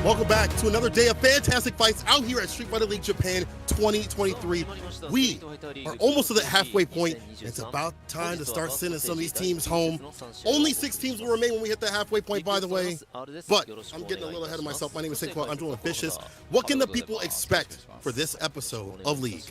Welcome back to another day of fantastic fights out here at Street Fighter League Japan 2023. We are almost to the halfway point. It's about time to start sending some of these teams home. Only 6 teams will remain when we hit the halfway point, by the way. But I'm getting a little ahead of myself. My name is Saishunkan. I'm doing Vicious. What can the people expect for this episode of League?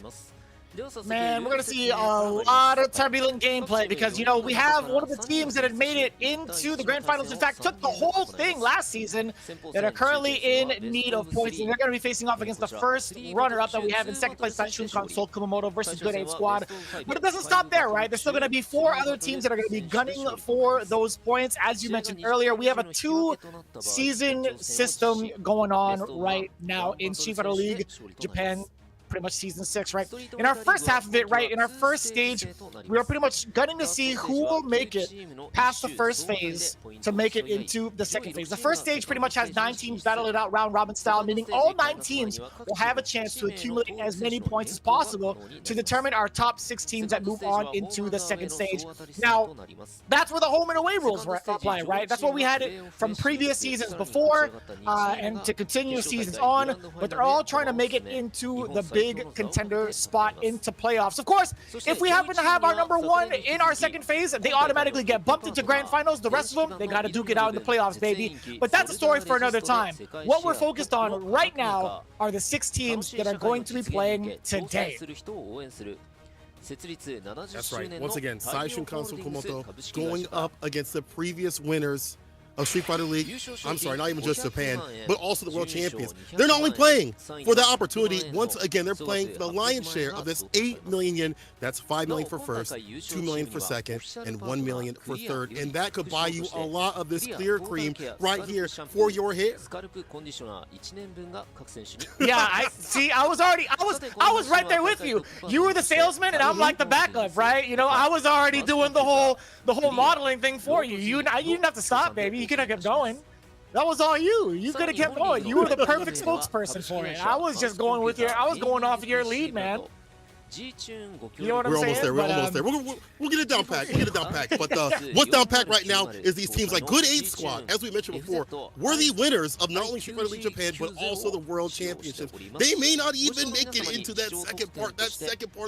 Man, we're going to see a lot of turbulent gameplay because, you know, we have one of the teams that had made it into the Grand Finals, in fact, took the whole thing last season, that are currently in need of points. And they're going to be facing off against the first runner-up that we have in second place, Saishunkan Kumamoto versus Good 8 Squad. But it doesn't stop there, right? There's still going to be 4 other teams that are going to be gunning for those points. As you mentioned earlier, we have a 2-season system going on right now in Street Fighter League Japan. Pretty much season 6, right? In our first half of it, right, in our first stage, we were pretty much gunning to see who will make it past the first phase to make it into the second phase. The first stage pretty much has 9 teams battle it out round robin style, meaning all 9 teams will have a chance to accumulate as many points as possible to determine our top 6 teams that move on into the second stage. Now, that's where the home and away rules apply, right? That's what we had it from previous seasons before and to continue seasons on, but they're all trying to make it into the big contender spot into playoffs. Of course, if we happen to have our number 1 in our second phase, they automatically get bumped into grand finals. The rest of them, they got to duke it out in the playoffs, baby. But that's a story for another time. What we're focused on right now are the 6 teams that are going to be playing today. That's right. Once again, Saishunkan Kumamoto going up against the previous winners of Street Fighter League. I'm sorry, not even just Japan, but also the world champions. They're not only playing for the opportunity, once again, they're playing for the lion's share of this 8 million yen. That's 5 million for first, 2 million for second, and 1 million for third. And that could buy you a lot of this clear cream right here for your hair. Yeah, I was right there with you. You were the salesman and I'm like the backup, right? You know, I was already doing the whole modeling thing for you. You didn't have to stop, baby. You could have kept going. That was all you. You could have kept going. You were the perfect spokesperson for it. I was just going with I was going off of your lead, man. You know what I'm saying? We're almost there. We'll get it down pat. We'll get it down pat. But what's down pat right now is these teams like Good 8 Squad, as we mentioned before, worthy winners of not only Street Fighter League Japan, but also the World Championships. They may not even make it into that second part of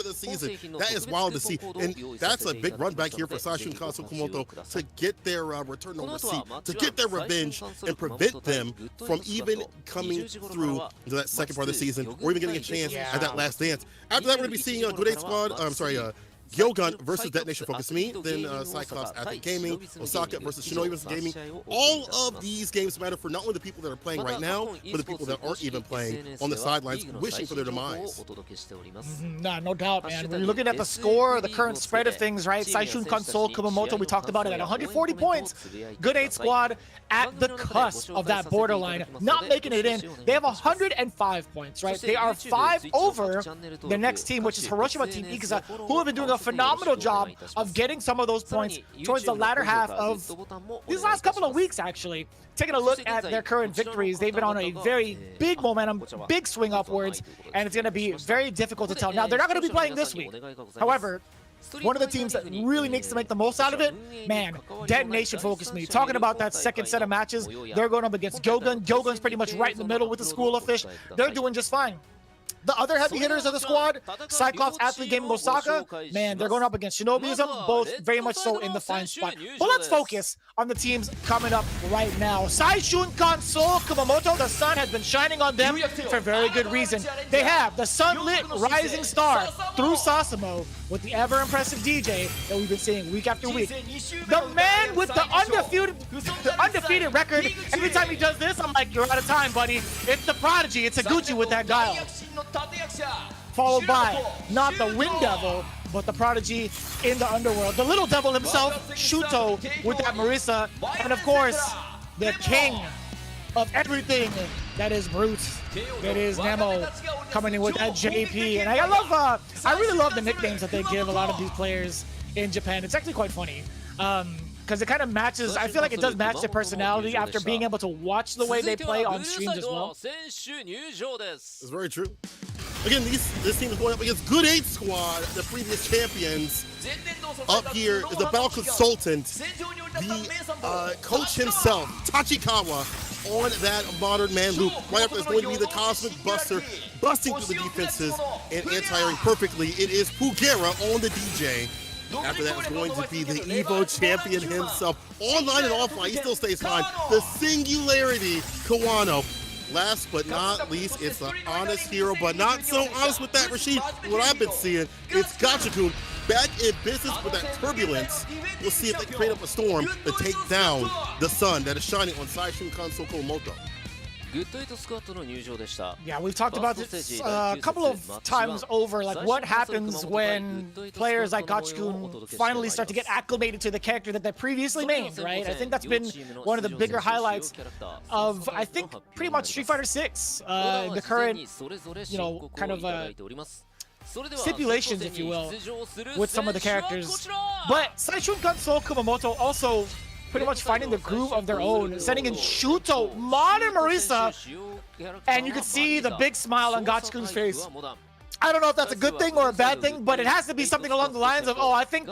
the season. That is wild to see. And that's a big run back here for Saishunkan Kumamoto to get their return over seat, to get their revenge and prevent them from even coming through to that second part of the season or even getting a chance at that last dance. After that, we're going to be seeing Good 8 Squad, GyoGun versus DetonatioN FocusMe, then CYCLOPS Gaming, OSAKA versus Shinobism Gaming. All of these games matter for not only the people that are playing right now, but the people that aren't even playing on the sidelines, wishing for their demise. No doubt, man. When you're looking at the score, the current spread of things, right? Saishunkan Kumamoto, we talked about it at 140 points. Good 8 Squad at the cusp of that borderline, not making it in. They have 105 points, right? They are 5 over the next team, which is Hiroshima Team Ikuza, who have been doing a phenomenal job of getting some of those points towards the latter half of these last couple of weeks, actually. Taking a look at their current victories, they've been on a very big momentum, big swing upwards, and it's going to be very difficult to tell. Now, they're not going to be playing this week. However, one of the teams that really needs to make the most out of it, man, DetonatioN FocusMe. Talking about that second set of matches, they're going up against GyoGun. GyoGun's pretty much right in the middle with the School of Fish. They're doing just fine. The other heavy hitters of the squad, CYCLOPS Athlete Gaming OSAKA, man, they're going up against Shinobism, both very much so in the fine spot. But let's focus on the teams coming up right now. Saishunkan Kumamoto, the sun has been shining on them for very good reason. They have the sunlit rising star through Sasamo with the ever-impressive DJ that we've been seeing week after week. The man with the undefeated record. Every time he does this, I'm like, you're out of time, buddy. It's the Prodigy. It's Taguchi with that guile. Followed by not the Wind Devil, but the Prodigy in the underworld. The Little Devil himself, Shuto, with that Marisa. And of course, the king of everything that is Brute, that is Nemo, coming in with that JP. And I really love the nicknames that they give a lot of these players in Japan. It's actually quite funny. Because it kind of matches, I feel like it does match their personality after being able to watch the way they play on streams as well. It's very true. Again, this team is going up against Good 8 Squad, the previous champions. Up here is the battle consultant, the coach himself, Tachikawa, on that modern man loop. Right after is going to be the Cosmic Buster, busting through the defenses and anti-airing perfectly. It is Pugera on the DJ. After that is going to be the Evo champion himself. Online and offline, he still stays fine. The Singularity, Kawano. Last but not least, it's the honest hero, but not so honest with that, Rashid. What I've been seeing, it's GotchaKun back in business with that turbulence. We'll see if they can create up a storm to take down the sun that is shining on Saishunkan Kumamoto. Yeah, we've talked about this a couple of times over, like what happens when players like GotchaKun finally start to get acclimated to the character that they previously mained, right? I think that's been one of the bigger highlights of, I think, pretty much Street Fighter 6, the current, you know, kind of stipulations, if you will, with some of the characters. But Saishunkan Kumamoto also pretty much finding the groove of their own, sending in Shuto, modern Marisa, and you can see the big smile on GotchaKun's face. I don't know if that's a good thing or a bad thing, but it has to be something along the lines of, oh, I think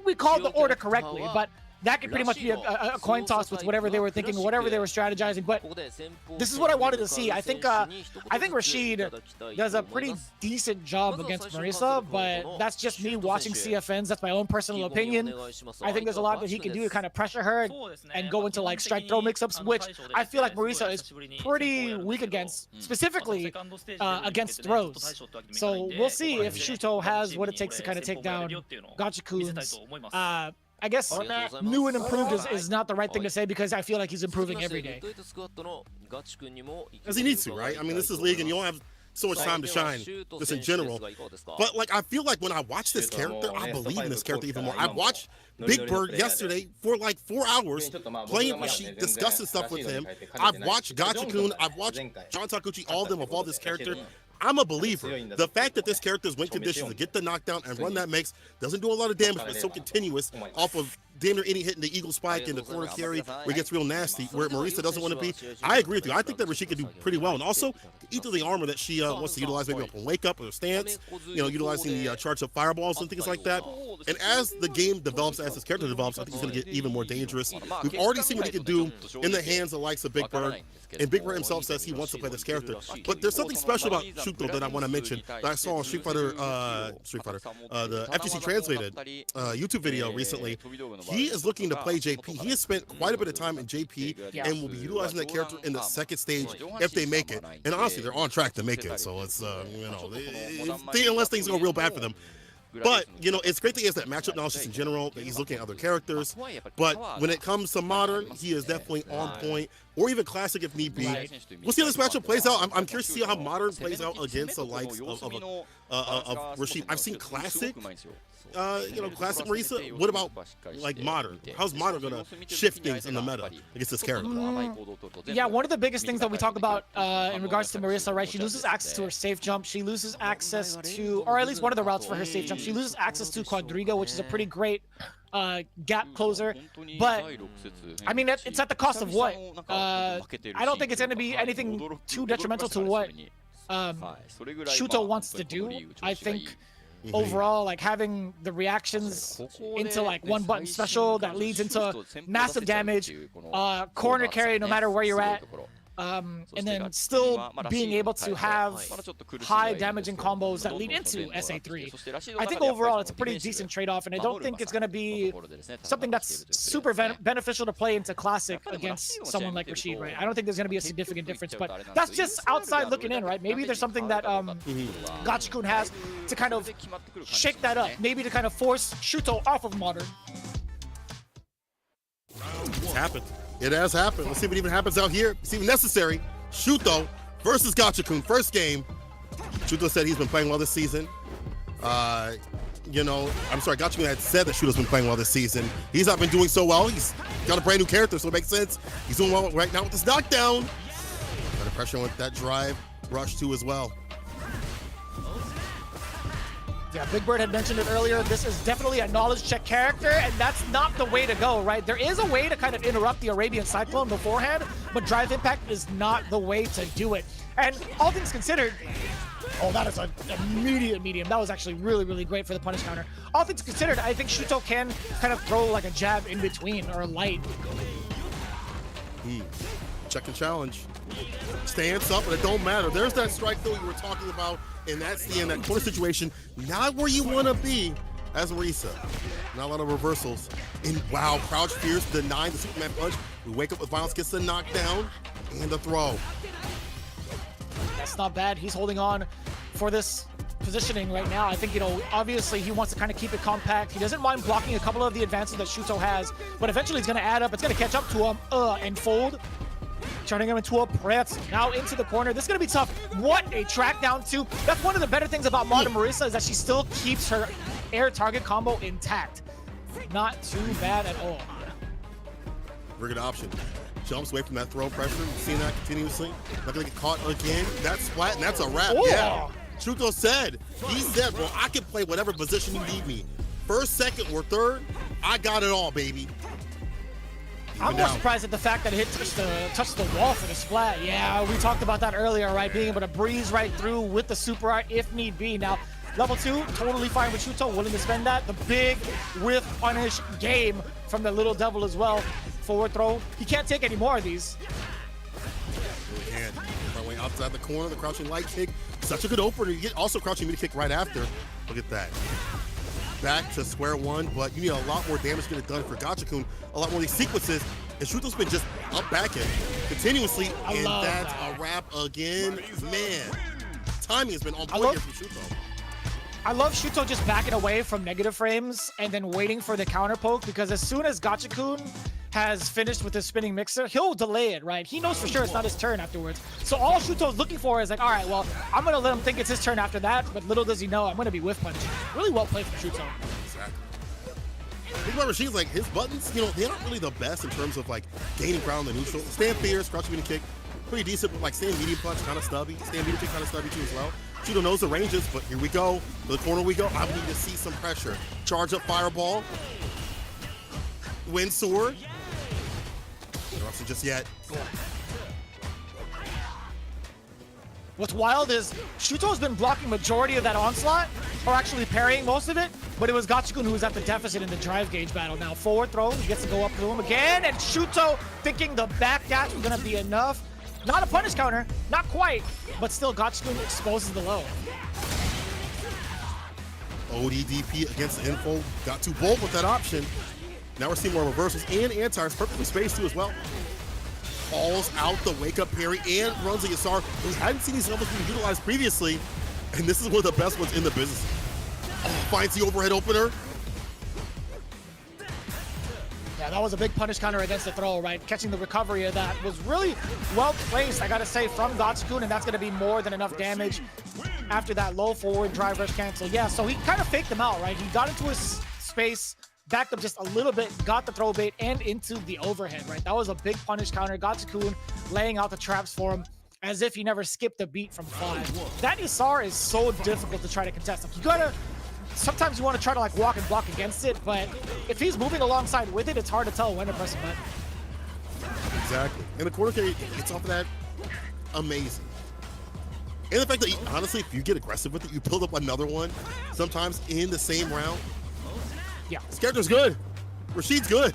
we called the order correctly, but that could pretty much be a coin toss with whatever they were thinking, whatever they were strategizing. But this is what I wanted to see. I think Rashid does a pretty decent job against Marisa, but that's just me watching CFNs. That's my own personal opinion. I think there's a lot that he can do to kind of pressure her and go into like strike throw mix-ups, which I feel like Marisa is pretty weak against, specifically against throws. So we'll see if Shuto has what it takes to kind of take down GotchaKun's. I guess new and improved is not the right thing to say, because I feel like he's improving every day. As he needs to, right? I mean, this is League and you don't have so much time to shine, just in general. But like, I feel like when I watch this character, I believe in this character even more. I watched Big Bird yesterday for like 4 hours, playing Rashid, discussing stuff with him. I've watched GotchaKun, I've watched John Takuchi, all of them, of all this character. I'm a believer. The fact that this character is win conditions to get the knockdown and run that mix doesn't do a lot of damage, but it's so continuous off of damn near any hit in the eagle spike and the corner carry where it gets real nasty, where Marisa doesn't want to be. I agree with you. I think that Rashid can do pretty well. And also, either the armor that she wants to utilize, maybe upon wake up or stance, you know, utilizing the charge up fireballs and things like that. And as the game develops, as his character develops, I think he's going to get even more dangerous. We've already seen what he can do in the hands of the likes of Big Bird. And Big Bird himself says he wants to play this character. But there's something special about Shuto that I want to mention that I saw on Street Fighter, the FGC Translated YouTube video recently. He is looking to play JP. He has spent quite a bit of time in JP and will be utilizing that character in the second stage if they make it. And honestly, they're on track to make it. So it's, you know, unless things go real bad for them. But, you know, it's great that he has that matchup knowledge just in general, that he's looking at other characters. But when it comes to modern, he is definitely on point, or even classic if need be. We'll see how this matchup plays out. I'm curious to see how modern plays out against the likes of Rashid. I've seen classic, you know, classic Marisa. What about like modern? How's modern gonna shift things in the meta against this character? Yeah, one of the biggest things that we talk about in regards to Marisa, right? She loses access to her safe jump. She loses access to, or at least one of the routes for her safe jump. She loses access to Quadriga, which is a pretty great gap closer, but I mean it's at the cost of what? I don't think it's going to be anything too detrimental to what Shuto wants to do. I think overall, like having the reactions into like one button special that leads into massive damage, corner carry no matter where you're at. And then still being able to have high damaging combos that lead into SA3. I think overall it's a pretty decent trade-off, and I don't think it's going to be something that's super beneficial to play into Classic against someone like Rashid, right? I don't think there's going to be a significant difference, but that's just outside looking in, right? Maybe there's something that GotchaKun has to kind of shake that up, maybe to kind of force Shuto off of modern. It's happened. It has happened. Let's see what even happens out here. It's even necessary. Shuto versus GotchaKun. First game. Shuto said he's been playing well this season. You know, I'm sorry, GotchaKun had said that Shuto's been playing well this season. He's not been doing so well. He's got a brand new character, so it makes sense. He's doing well right now with this knockdown. Better pressure with that drive rush too as well. Yeah, Big Bird had mentioned it earlier. This is definitely a knowledge check character, and that's not the way to go, right? There is a way to kind of interrupt the Arabian Cyclone beforehand, but Drive Impact is not the way to do it. And all things considered, Oh, that is an immediate medium. That was actually really, really great for the punish counter. All things considered, I think Shuto can kind of throw like a jab in between or a light. Check and challenge. Stance up, but it don't matter. There's that strike though you were talking about, and that's the end. That corner situation, not where you want to be as Marisa. Not a lot of reversals. And wow, crouch fierce, denying the Superman punch. We wake up with violence, gets the knockdown and the throw. That's not bad. He's holding on for this positioning right now. I think, you know, obviously he wants to kind of keep it compact. He doesn't mind blocking a couple of the advances that Shuto has, but eventually it's going to add up. It's going to catch up to him and fold. Turning him into a press. Now into the corner. This is going to be tough. What a track down two. That's one of the better things about modern Marisa is that she still keeps her air target combo intact. Not too bad at all. Very good option. Jumps away from that throw pressure. We've seen that continuously. Not going to get caught again. That's flat, and that's a wrap. Ooh. Yeah. Shuto said, he said, bro, I can play whatever position you need me. First, second, or third, I got it all, baby. I'm more surprised at the fact that it touched the wall for the splat. Yeah, we talked about that earlier, right? Being able to breeze right through with the super art if need be. Now, level 2, totally fine with Shuto, willing to spend that. The big whiff punish game from the little devil as well. Forward throw. He can't take any more of these. Really can't. Right way outside the corner, the crouching light kick. Such a good opener. You get also crouching mid kick right after. Look at that. Back to square one, but you need a lot more damage to get it done for GyoGun. A lot more of these sequences. And Shuto's been just up backing continuously, and that's a wrap again. Man, timing has been on point here from Shuto. I love Shuto just backing away from negative frames and then waiting for the counter poke, because as soon as GyoGun has finished with his spinning mixer, he'll delay it, right? He knows for sure it's not his turn afterwards. So all Shuto's looking for is like, all right, well, I'm going to let him think it's his turn after that, but little does he know, I'm going to be whiff punching. Really well played from Shuto. Exactly. Think about Rasheed's like, his buttons, you know, they're not really the best in terms of like gaining ground in the neutral. Stand fierce, crouching medium kick, pretty decent, but like stand medium punch, kind of stubby. Stand medium kick, kind of stubby too as well. Shuto knows the ranges, but here we go. To the corner we go. I need to see some pressure. Charge up fireball. Wind sword. No option just yet. What's wild is Shuto's been blocking majority of that onslaught, or actually parrying most of it, but it was GyoGun who was at the deficit in the drive gauge battle. Now forward throw, he gets to go up to him again, and Shuto thinking the back dash was gonna be enough. Not a punish counter, not quite, but still GyoGun exposes the low. ODDP against the info, got too bold with that option. Now we're seeing more reversals and anti-airs, perfectly spaced too as well. Falls out the wake-up parry and runs a Yasar, who hadn't seen these levels being utilized previously, and this is one of the best ones in the business. Oh, finds the overhead opener. Yeah, that was a big punish counter against the throw, right? Catching the recovery of that was really well placed, I gotta say, from GyoGun, and that's gonna be more than enough damage after that low forward drive rush cancel. Yeah, so he kind of faked them out, right? He got into his space, backed up just a little bit, got the throw bait, and into the overhead, right? That was a big punish counter. GyoGun laying out the traps for him as if he never skipped a beat from 5. That Isar is so difficult to try to contest. Like, you gotta, sometimes you want to try to like walk and block against it, but if he's moving alongside with it, it's hard to tell when to press a button. Exactly. And the corner kick, it's off of that, amazing. And the fact that, honestly, if you get aggressive with it, you build up another one, sometimes in the same round. Yeah. This character's good. Rasheed's good.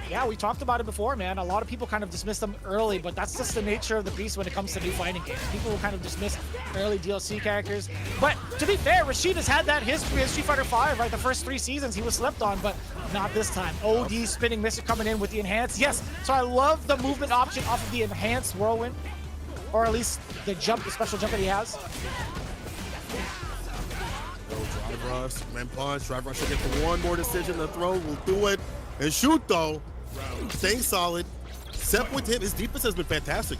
Yeah, we talked about it before, man. A lot of people kind of dismiss them early, but that's just the nature of the beast when it comes to new fighting games. People will kind of dismiss early DLC characters. But to be fair, Rasheed has had that history in Street Fighter V, right? The first 3 seasons he was slept on, but not this time. OD spinning mixer coming in with the enhanced. Yes, so I love the movement option off of the enhanced whirlwind, or at least the jump, the special jump that he has. Drive rush, man punch, drive rush will get the one more decision. The throw will do it. And shoot though, staying solid. Set point to him, his defense has been fantastic.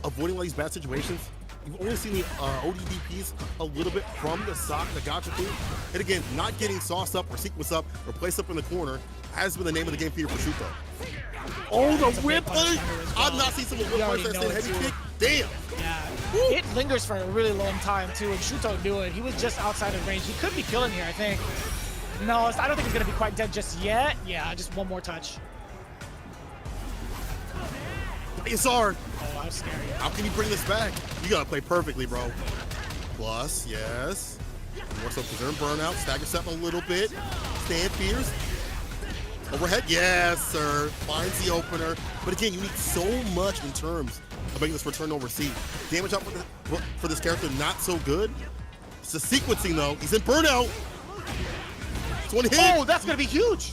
Avoiding all these bad situations. You've only seen the ODDPs a little bit from the sock, the GyoGun. And again, not getting sauced up or sequenced up or placed up in the corner has been the name of the game for you for Shuto. Oh, the whip punch! I've not seen someone whip punch that same heavy kick. Damn! Yeah, it lingers for a really long time too, and Shuto knew it. He was just outside of range. He could be killing here, I think. No, I don't think he's gonna be quite dead just yet. Yeah, just one more touch. It's hard. Oh, that was scary. How can you bring this back? You gotta play perfectly, bro. Plus, yes. More so because they're in burnout. Stagger step a little bit. Stand fierce. Overhead, yes, sir. Finds the opener. But again, you need so much in terms of making this return over C. Damage up for this character, not so good. It's the sequencing, though. He's in burnout. It's one hit. Oh, that's going to be huge.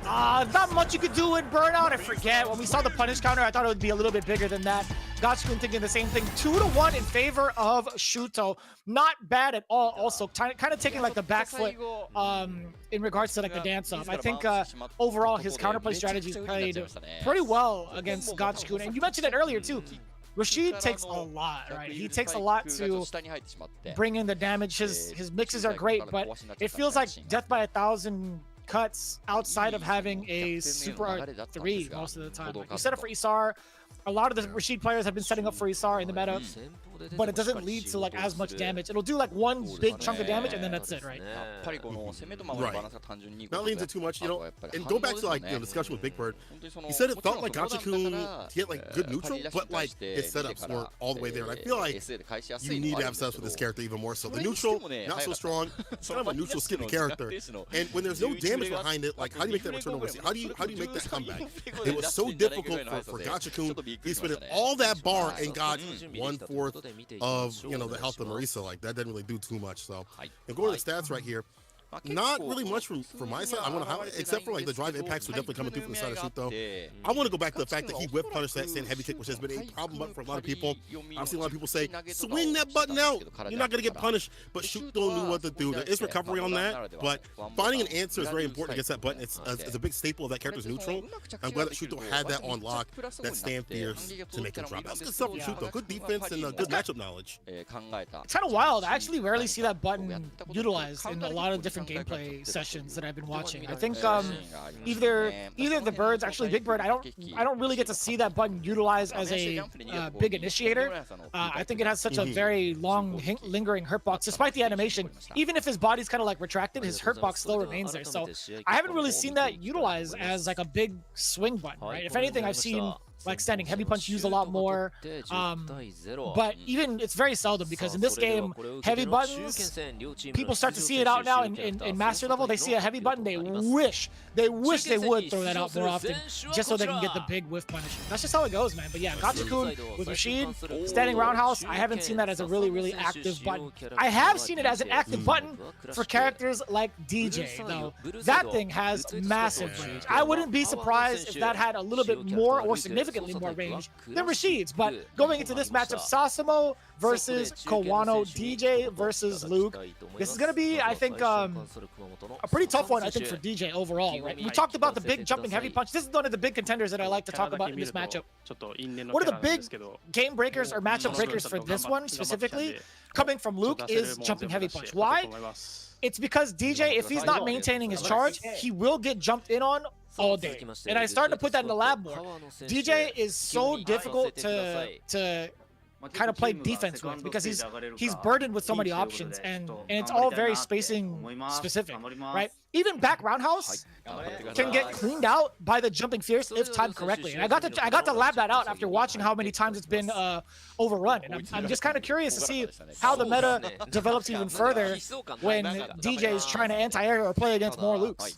Not much you could do in burnout. I forget. When we saw the punish counter, I thought it would be a little bit bigger than that. GyoGun thinking the same thing. 2-1 in favor of Shuto. Not bad at all. Also, kind of taking like the back foot in regards to like the dance off. I think overall his counterplay strategies played pretty well against GyoGun. And you mentioned it earlier too. Rashid takes a lot, right? He takes a lot to bring in the damage. His mixes are great, but it feels like Death by 1,000 cuts outside of having a Super R3 most of the time. Like you set up for Isar. A lot of the Rashid players have been setting up for Isar in the meta, but it doesn't lead to like as much damage. It'll do like one big chunk of damage and then that's it, right? Right. Not leaning into too much, you know. And go back to like discussion with Big Bird. He said it felt like GyoGun to get like good neutral, but like his setups weren't all the way there. And I feel like you need to have setups with this character even more so. The neutral, not so strong. It's kind of a neutral skipping character. And when there's no damage behind it, like how do you make that return over? How do you make that comeback? It was so difficult for GyoGun. He spent all that bar and got 1/4 of the health of Marisa. Like that didn't really do too much. So and going to the stats right here. Not really much from my side. I want to highlight, except for like the drive impacts were definitely coming through from the side of Shoot though. I want to go back to the fact that he whip punished that stand heavy kick, which has been a problem button for a lot of people. I've seen a lot of people say, swing that button out. You're not going to get punished. But Shoot don't know what to do. There is recovery on that, but finding an answer is very important against that button. It's a big staple of that character's neutral. I'm glad that Shoot had that on lock, that stand fierce to make him drop. That's good stuff from Shoot though. Good defense and good matchup knowledge. It's kind of wild. I actually rarely see that button utilized in a lot of different gameplay sessions that I've been watching. I think either the Birds, actually Big Bird, I don't really get to see that button utilized as a big initiator. I think it has such a very long lingering hurt box, despite the animation. Even if his body's kind of like retracted, his hurt box still remains there. So I haven't really seen that utilized as like a big swing button, right? If anything, I've seen like standing heavy punch used a lot more, but even it's very seldom because in this game, heavy buttons, people start to see it out now in master level. They see a heavy button, they wish they would throw that out more often just so they can get the big whiff punishment. That's just how it goes, man. But yeah, GyoGun with Rashid, standing roundhouse, I haven't seen that as a really active button. I have seen it as an active button for characters like DJ, though. That thing has massive range. I wouldn't be surprised if that had a little bit more or significantly more range than Rashid's, but going into this matchup, Sasamo versus Kawano, DJ versus Luke. This is going to be, I think, a pretty tough one, I think, for DJ overall, right? We talked about the big jumping heavy punch. This is one of the big contenders that I like to talk about in this matchup. One of the big game breakers or matchup breakers for this one specifically, coming from Luke, is jumping heavy punch. Why? It's because DJ, if he's not maintaining his charge, he will get jumped in on all day. And I started to put that in the lab more. DJ is so difficult to kind of play defense with because he's burdened with so many options and it's all very spacing specific, right? Even back roundhouse can get cleaned out by the jumping fierce if timed correctly. And I got to lab that out after watching how many times it's been overrun. And I'm just kind of curious to see how the meta develops even further when DJ is trying to anti-air or play against more Lukes.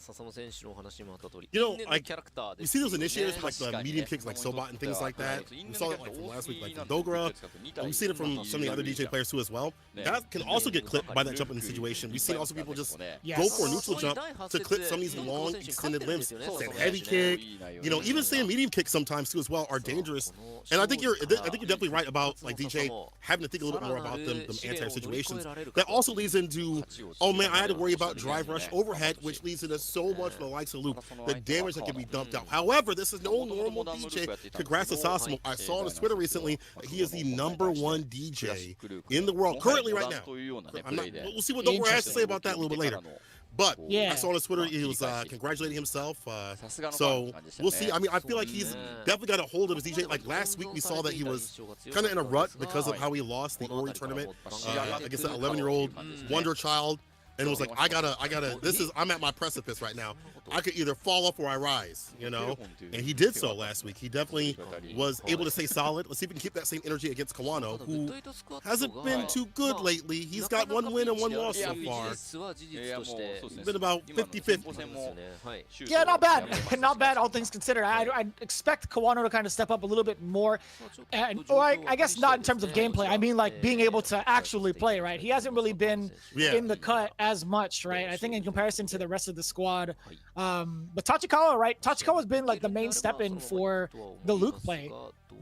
You know, like you see those initiators like the medium kicks like Sobat and things like that. We saw it like from last week, like from Dogra. We've seen it from some of the other DJ players too as well. That can also get clipped by that jumping situation. We've seen also people just go for a neutral jump to clip some of these long extended limbs. Saying heavy kick, even saying medium kick sometimes too as well are dangerous. And I think you're definitely right about like DJ having to think a little bit more about them anti-air situations. That also leads into, oh man, I had to worry about drive rush overhead, which leads into so much for the likes of Luke, the damage that can be dumped out. However, this is no normal DJ. Congrats to Sasamo. I saw on his Twitter recently that he is the #1 DJ in the world currently right now. We'll see what Dogra has to say about that a little bit later. But I saw on his Twitter he was congratulating himself. So we'll see. I mean, I feel like he's definitely got a hold of his DJ. Like last week, we saw that he was kind of in a rut because of how he lost the Ori tournament against that 11-year-old wonder child. And it was like, I gotta, I'm at my precipice right now. I could either fall off or I rise, you know? And he did so last week. He definitely was able to stay solid. Let's see if we can keep that same energy against Kawano, who hasn't been too good lately. He's got 1 win and 1 loss so far. It's been about 50-50. Yeah, not bad. Not bad, all things considered. I expect Kawano to kind of step up a little bit more. Or I guess not in terms of gameplay. I mean, like, being able to actually play, right? He hasn't really been in the cut as much, right? I think in comparison to the rest of the squad. But Tachikawa, right? Tachikawa's been like the main step in for the Luke play,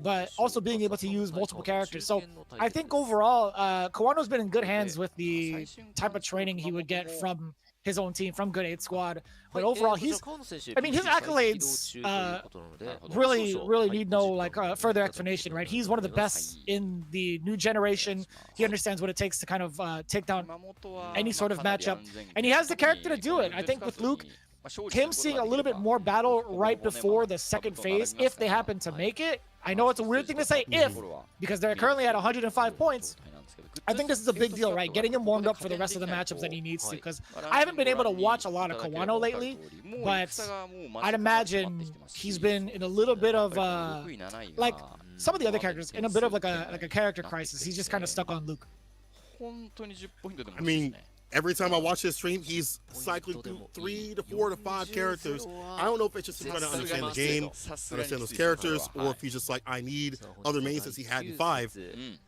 but also being able to use multiple characters. So I think overall, Kawano's been in good hands with the type of training he would get from his own team, from Good 8 Squad. But overall, his accolades really need no like further explanation, right? He's one of the best in the new generation. He understands what it takes to kind of take down any sort of matchup, and he has the character to do it. I think with Luke, him seeing a little bit more battle right before the second phase, if they happen to make it. I know it's a weird thing to say if, because they're currently at 105 points. I think this is a big deal, right? Getting him warmed up for the rest of the matchups that he needs to, because I haven't been able to watch a lot of Kawano lately, but I'd imagine he's been in a little bit of like some of the other characters, in a bit of like a character crisis. He's just kind of stuck on Luke. I mean, every time I watch his stream, he's cycling through 3 to 4 to 5 characters. I don't know if it's just him trying to understand the game, understand those characters, or if he's just like, I need other mains since he had in 5.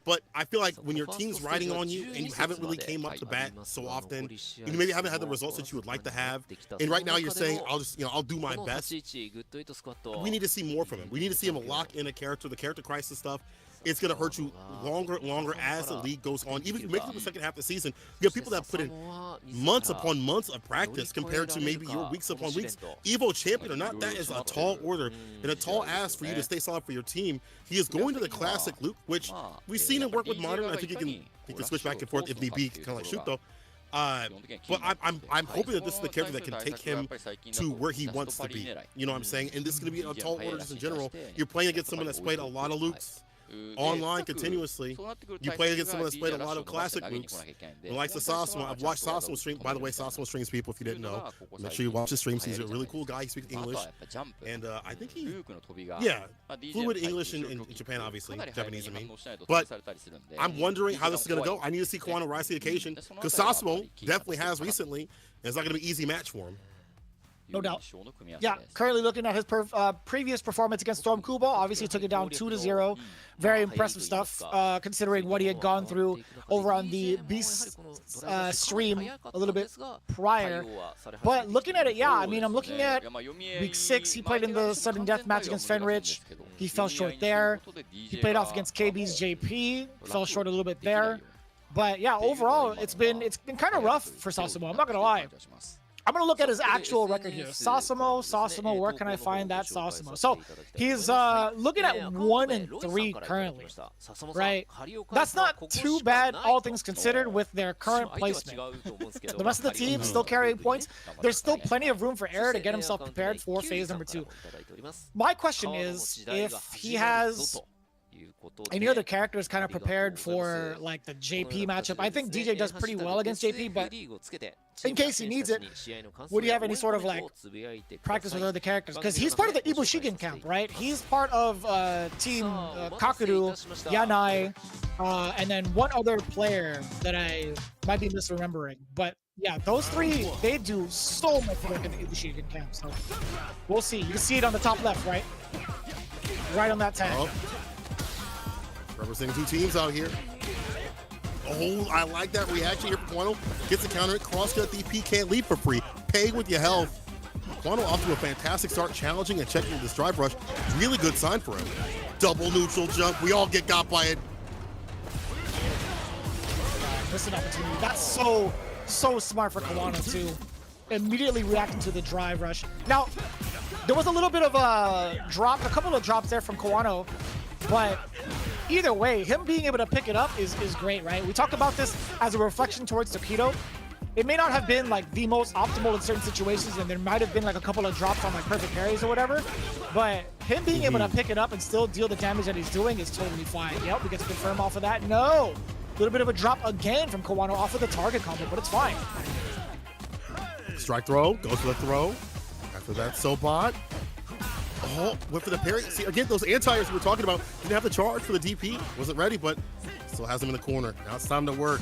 But I feel like when your team's riding on you and you haven't really came up to bat so often, you maybe haven't had the results that you would like to have, and right now you're saying, I'll do my best. We need to see more from him. We need to see him lock in a character, the character crisis stuff. It's going to hurt you longer and longer as the league goes on. Even if you make it to the second half of the season, you have people that put in months upon months of practice compared to maybe your weeks upon weeks. Evo champion or not, that is a tall order and a tall ask for you to stay solid for your team. He is going to the classic Luke, which we've seen him work with Modern. I think he can switch back and forth if need be, kind of like shoot though. But I'm hoping that this is the character that can take him to where he wants to be. You know what I'm saying? And this is going to be a tall order just in general. You're playing against someone that's played a lot of Lukes online continuously. You play against someone that's played a lot of classic Lukes. And likes the Sasmo. I've watched Sasmo stream. By the way, Sasmo streams people, if you didn't know. Make sure you watch his streams. He's a really cool guy. He speaks English. And I think fluid English in Japan, obviously. Japanese, I mean. But I'm wondering how this is going to go. I need to see Kawano rise to the occasion, because Sasmo definitely has recently, and it's not going to be an easy match for him. No doubt. Yeah, currently looking at his previous performance against Storm Kubo. Obviously took it down 2-0. Very impressive stuff, considering what he had gone through over on the Beast stream a little bit prior. But looking at it, yeah, I mean, I'm looking at week 6. He played in the sudden death match against Fenrich. He fell short there. He played off against KB's JP. Fell short a little bit there. But yeah, overall, it's been kind of rough for Sasamo. I'm not gonna lie. I'm going to look at his actual record here. Sasamo, where can I find that Sasamo? So he's looking at 1-3 currently, right? That's not too bad, all things considered, with their current placement. The rest of the team still carrying points. There's still plenty of room for error to get himself prepared for phase number 2. My question is, if he has any other characters kind of prepared for like the JP matchup. I think DJ does pretty well against JP, but in case he needs it, would he have any sort of like practice with other characters? Because he's part of the Ibushigen camp, right? He's part of team Kakuru, Yanai, and then one other player that I might be misremembering. But yeah, those 3, they do so much work in the Ibushigen camp. So we'll see. You can see it on the top left, right? Right on that tag. Representing 2 teams out here. Oh, I like that reaction here from Kawano. Gets the counter, cross-cut DP, can't leave for free. Pay with your health. Kawano off to a fantastic start, challenging and checking this drive rush. Really good sign for him. Double neutral jump. We all get got by it. Missed an opportunity. That's so smart for Kawano too. Immediately reacting to the drive rush. Now, there was a little bit of a drop, a couple of drops there from Kawano, but either way, him being able to pick it up is great, right? We talked about this as a reflection towards Tokido. It may not have been like the most optimal in certain situations, and there might have been like a couple of drops on like perfect parries or whatever, but him being able to pick it up and still deal the damage that he's doing is totally fine. Yep, we get to confirm off of that. No! A little bit of a drop again from Kawano off of the target combo, but it's fine. Strike throw, goes for the throw. After that, Sobot. Oh, went for the parry. See, again, those anti-airs we were talking about didn't have the charge for the DP. Wasn't ready, but still has him in the corner. Now it's time to work.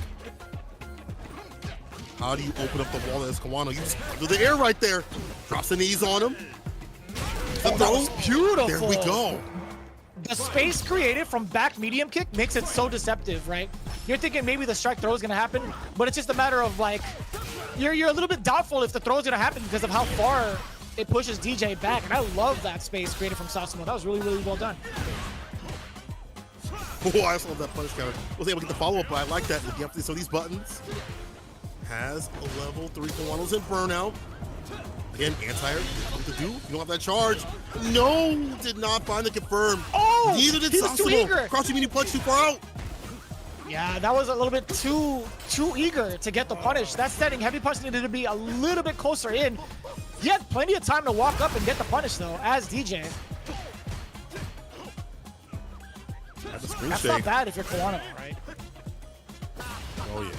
How do you open up the wall as Kawano? You just do the air right there. Drops the knees on him. Oh, that was beautiful. There we go. The space created from back medium kick makes it so deceptive, right? You're thinking maybe the strike throw is gonna happen, but it's just a matter of like, you're a little bit doubtful if the throw is gonna happen because of how far it pushes DJ back, and I love that space created from Sasumo. That was really, really well done. Oh, I also love that punish counter. Was able to get the follow-up, but I like that. Looking up some of these buttons. Has a level 3 Kawano's in burnout. Again, anti-air, what to do? You don't have that charge. No, did not find the confirm. Oh, neither did he was too eager. Crouching medium punch too far out. Yeah, that was a little bit too eager to get the punish. That setting, heavy punch needed to be a little bit closer in. He had plenty of time to walk up and get the punish though, as DJ. That's not bad if you're Kumamoto, right? Oh yeah.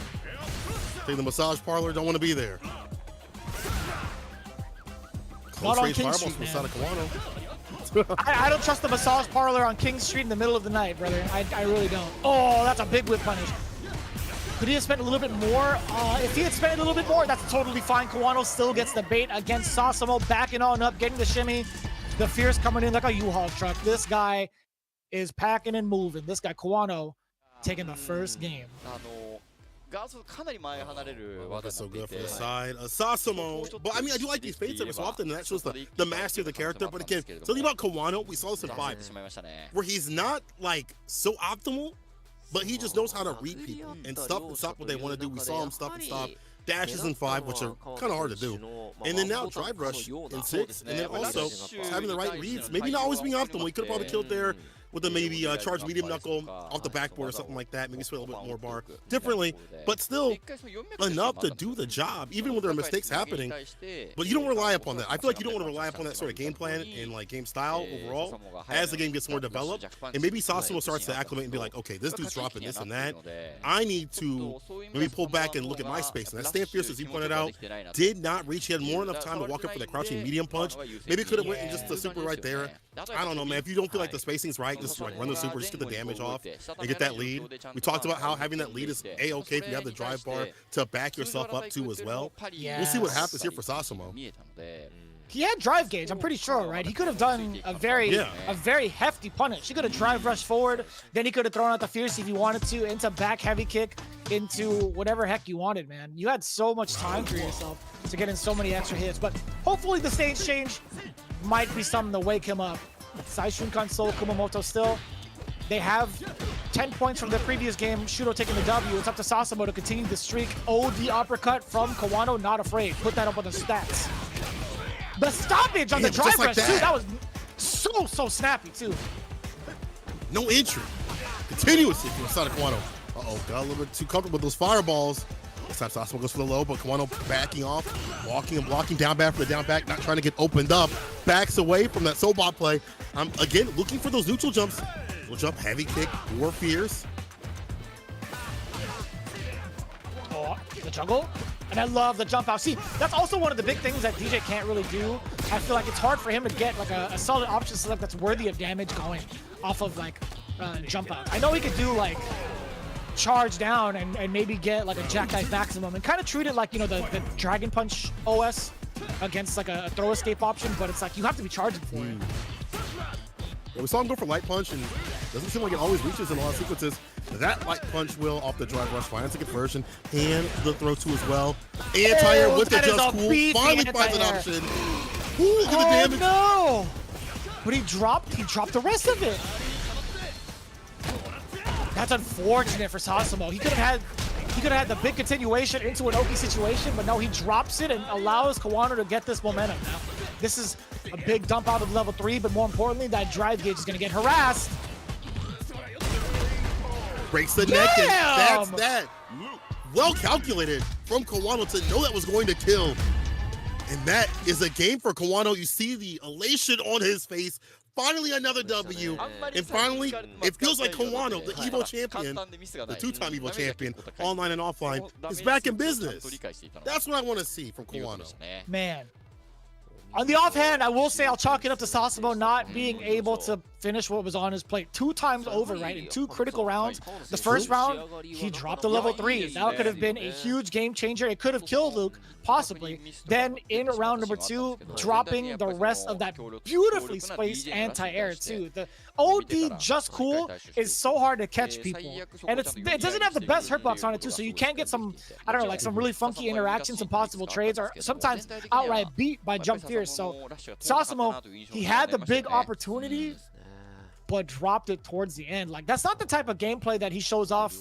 Take the massage parlor, don't want to be there. Not on King Street, man. I don't trust the massage parlor on King Street in the middle of the night, brother. I really don't. Oh, that's a big whip punish. Could he have spent a little bit more? If he had spent a little bit more, that's totally fine. Kawano still gets the bait against Sasumo, backing on up, getting the shimmy. The Fierce coming in like a U-Haul truck. This guy is packing and moving. This guy, Kawano, taking the first game. That's so good for the side. Sasumo. But I mean, I do like these fates every so often, and that shows the mastery of the character. But again, something about Kawano, we saw this in 5, where he's not like so optimal, but he just knows how to read people and stop what they want to do. We saw him stop and stop dashes in 5, which are kind of hard to do. And then now drive rush in 6, and then also having the right reads. Maybe not always being optimal. He could have probably killed there with a maybe charge medium knuckle off the backboard or something like that. Maybe swing a little bit more bar differently, but still enough to do the job, even when there are mistakes happening. But you don't rely upon that. I feel like you don't want to rely upon that sort of game plan and like game style overall as the game gets more developed. And maybe Sasumo starts to acclimate and be like, okay, this dude's dropping this and that. I need to maybe pull back and look at my space. And that stand fierce, as you pointed out, did not reach. He had more enough time to walk up for that crouching medium punch. Maybe could have went in just the super right there. I don't know, man. If you don't feel like the spacing's right, just like run the super, just get the damage off and get that lead. We talked about how having that lead is a-okay if you have the drive bar to back yourself up too as well. We'll see what happens here for Sasumo. He had drive gauge, I'm pretty sure, right? He could have done a very hefty punish. He could have drive rushed forward, then he could have thrown out the fierce if he wanted to, into back heavy kick, into whatever heck you wanted, man. You had so much time for yourself to get in so many extra hits, but hopefully the stage change might be something to wake him up. Saishunkan Soul Kumamoto still. They have 10 points from the previous game. Shudo taking the W. It's up to Sasumo to continue the streak. Oh, the uppercut from Kawano, not afraid. Put that up on the stats. The stoppage on the drive rush, too. That was so snappy, too. No entry. Continuously from the side of Kawano. Uh-oh, got a little bit too comfortable with those fireballs. This time Sasumo goes for the low, but Kawano backing off, walking and blocking down back for the down back, not trying to get opened up. Backs away from that Sobot play. Again, looking for those neutral jumps. Neutral jump, heavy kick, war fierce. Oh, the juggle. And I love the jump out. See, that's also one of the big things that DJ can't really do. I feel like it's hard for him to get like a solid option select that's worthy of damage going off of like jump out. I know he could do like charge down and maybe get like a jackknife maximum and kind of treat it like, you know, the Dragon Punch OS against like a throw escape option, but it's like you have to be charging for it. Yeah, we saw him go for light punch, and doesn't seem like it always reaches in a lot of sequences. That light punch will off the drive rush finds a conversion, and the throw two as well. Anti-air with the just cool, finally finds an option. Ooh, look at the damage. No! But he dropped the rest of it. That's unfortunate for Sasumo. He could have had the big continuation into an Oki situation, but no, he drops it and allows Kawano to get this momentum. Now, this is a big dump out of level 3, but more importantly, that drive gauge is going to get harassed. Breaks the neck, and that's that. Well calculated from Kawano to know that was going to kill. And that is a game for Kawano. You see the elation on his face. Finally another W, and finally, it feels like Kawano, the Evo champion, the two-time Evo champion, online and offline, is back in business. That's what I want to see from Kawano. Man, On the offhand, I will say I'll chalk it up to Sasamo not being able to finish what was on his plate 2 times over, right, in 2 critical rounds. The first round, he dropped a level 3. That could have been a huge game changer. It could have killed Luke, possibly. Then in round number 2, dropping the rest of that beautifully spaced anti-air too. The OD just cool is so hard to catch people. And it doesn't have the best hitbox on it too, so you can't get some, I don't know, like some really funky interactions, some possible trades, or sometimes outright beat by jump fears. So Sasamo, he had the big opportunity, but dropped it towards the end. Like, that's not the type of gameplay that he shows off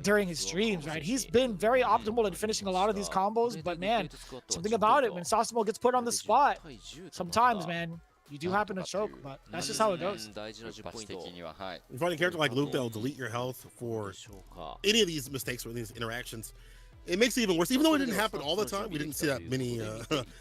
during his streams, right? He's been very optimal in finishing a lot of these combos, but man, something about it, when Sasamo gets put on the spot, sometimes, man, you do happen to choke, but that's just how it goes. You find a character like Luke that'll delete your health for any of these mistakes or these interactions. It makes it even worse. Even though it didn't happen all the time, we didn't see that many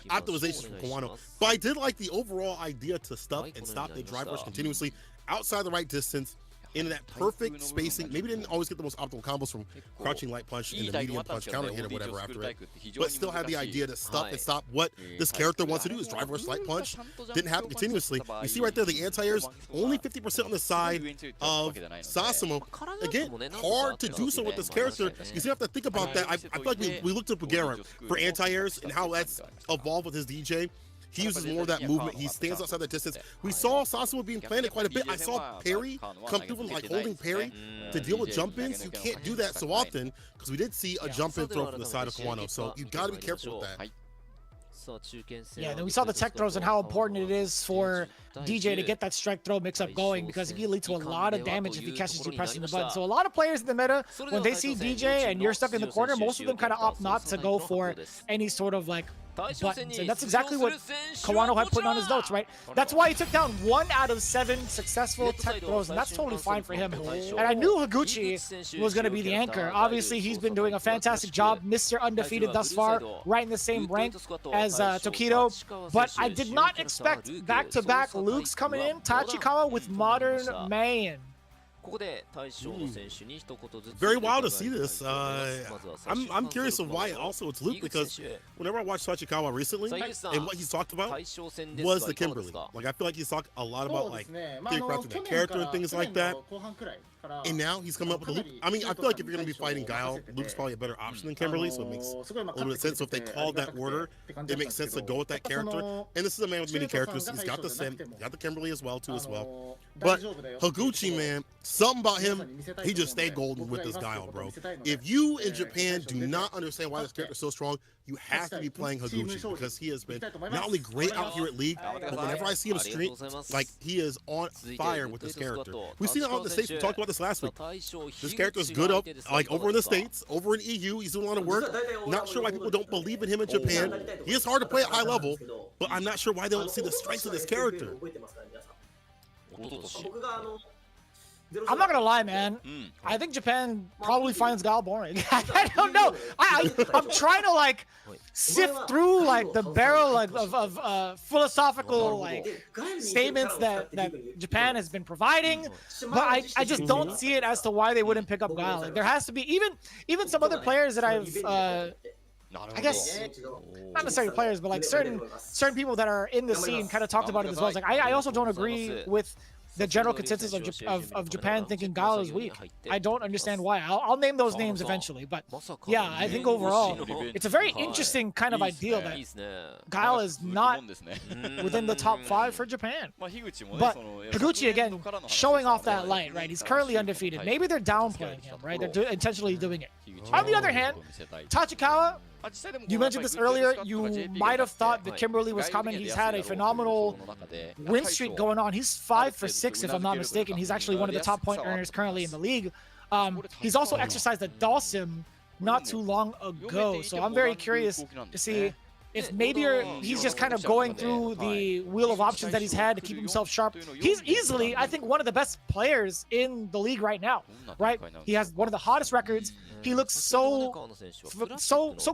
optimizations from Kumamoto. But I did like the overall idea to stuff and stop the drive rush continuously outside the right distance, into that perfect spacing. Maybe didn't always get the most optimal combos from crouching light punch and the medium punch counter hit or whatever after it, but still had the idea to stuff and stop what this character wants to do, is drive rush light punch. Didn't happen continuously. You see right there the anti-airs, only 50% on the side of Sasamo. Again, hard to do so with this character. You still have to think about that. I feel like we looked at Bagheera for anti-airs and how that's evolved with his DJ. He uses more of that movement. He stands outside that distance. We saw Sasamo being planted quite a bit. I saw parry come through from like holding parry to deal with jump-ins. You can't do that so often, because we did see a jump-in throw from the side of Kumamoto. So you got to be careful with that. Yeah, then we saw the tech throws and how important it is for DJ to get that strike throw mix-up going, because it can lead to a lot of damage if he catches you pressing the button. So a lot of players in the meta, when they see DJ and you're stuck in the corner, most of them kind of opt not to go for any sort of like buttons, and that's exactly what Kawano had put on his notes, right? That's why he took down 1 out of 7 successful tech throws, and that's totally fine for him. And I knew Higuchi was going to be the anchor. Obviously, he's been doing a fantastic job, Mr. Undefeated thus far, right in the same rank as Tokido, but I did not expect back-to-back Lukes coming in. Tachikawa with Modern Main. Very wild to see this. I'm curious of why also it's Luke, because whenever I watched Tachikawa recently, and what he's talked about was the Kimberly. Like, I feel like he's talked a lot about like theorycrafting the character and things like that. And now he's coming up with a Luke. I mean, I feel like if you're going to be fighting Guile, Luke's probably a better option than Kimberly, so it makes a little bit of sense. So if they called that order, it makes sense to go with that character. And this is a man with many characters. He's got the Sim, got the Kimberly as well. But Higuchi, man, something about him, he just stayed golden with this Guile, bro. If you in Japan do not understand why this character is so strong, you have to be playing Higuchi, because he has been not only great out here at League, but whenever I see him stream, like, he is on fire with this character. We've seen it out in the States. We talked about this last week. This character is good up, like, over in the States, over in EU. He's doing a lot of work. Not sure why people don't believe in him in Japan. He is hard to play at high level, but I'm not sure why they don't see the strength of this character. I'm not gonna lie, man. I think Japan probably finds Guile boring. I don't know. I'm trying to like sift through like the barrel of philosophical like statements that Japan has been providing, but I just don't see it as to why they wouldn't pick up Guile. Like, there has to be even some other players that I've I guess not necessarily players, but like certain people that are in the scene kind of talked about it as well. It's like I also don't agree with the general consensus of Japan thinking Guile is weak. I don't understand why. I'll name those names eventually, but yeah, I think overall it's a very interesting kind of idea that Guile is not within the top 5 for Japan. But Higuchi, again, showing off that light, right? He's currently undefeated. Maybe they're downplaying him, right? They're intentionally doing it. On the other hand, Tachikawa, you mentioned this earlier, you might have thought that Kimberly was coming. He's had a phenomenal win streak going on. He's 5 for 6, if I'm not mistaken. He's actually one of the top point earners currently in the league. He's also exercised a Dawsim not too long ago, so I'm very curious to see if maybe he's just kind of going through the wheel of options that he's had to keep himself sharp. He's easily, I think, one of the best players in the league right now, right? He has one of the hottest records. He looks so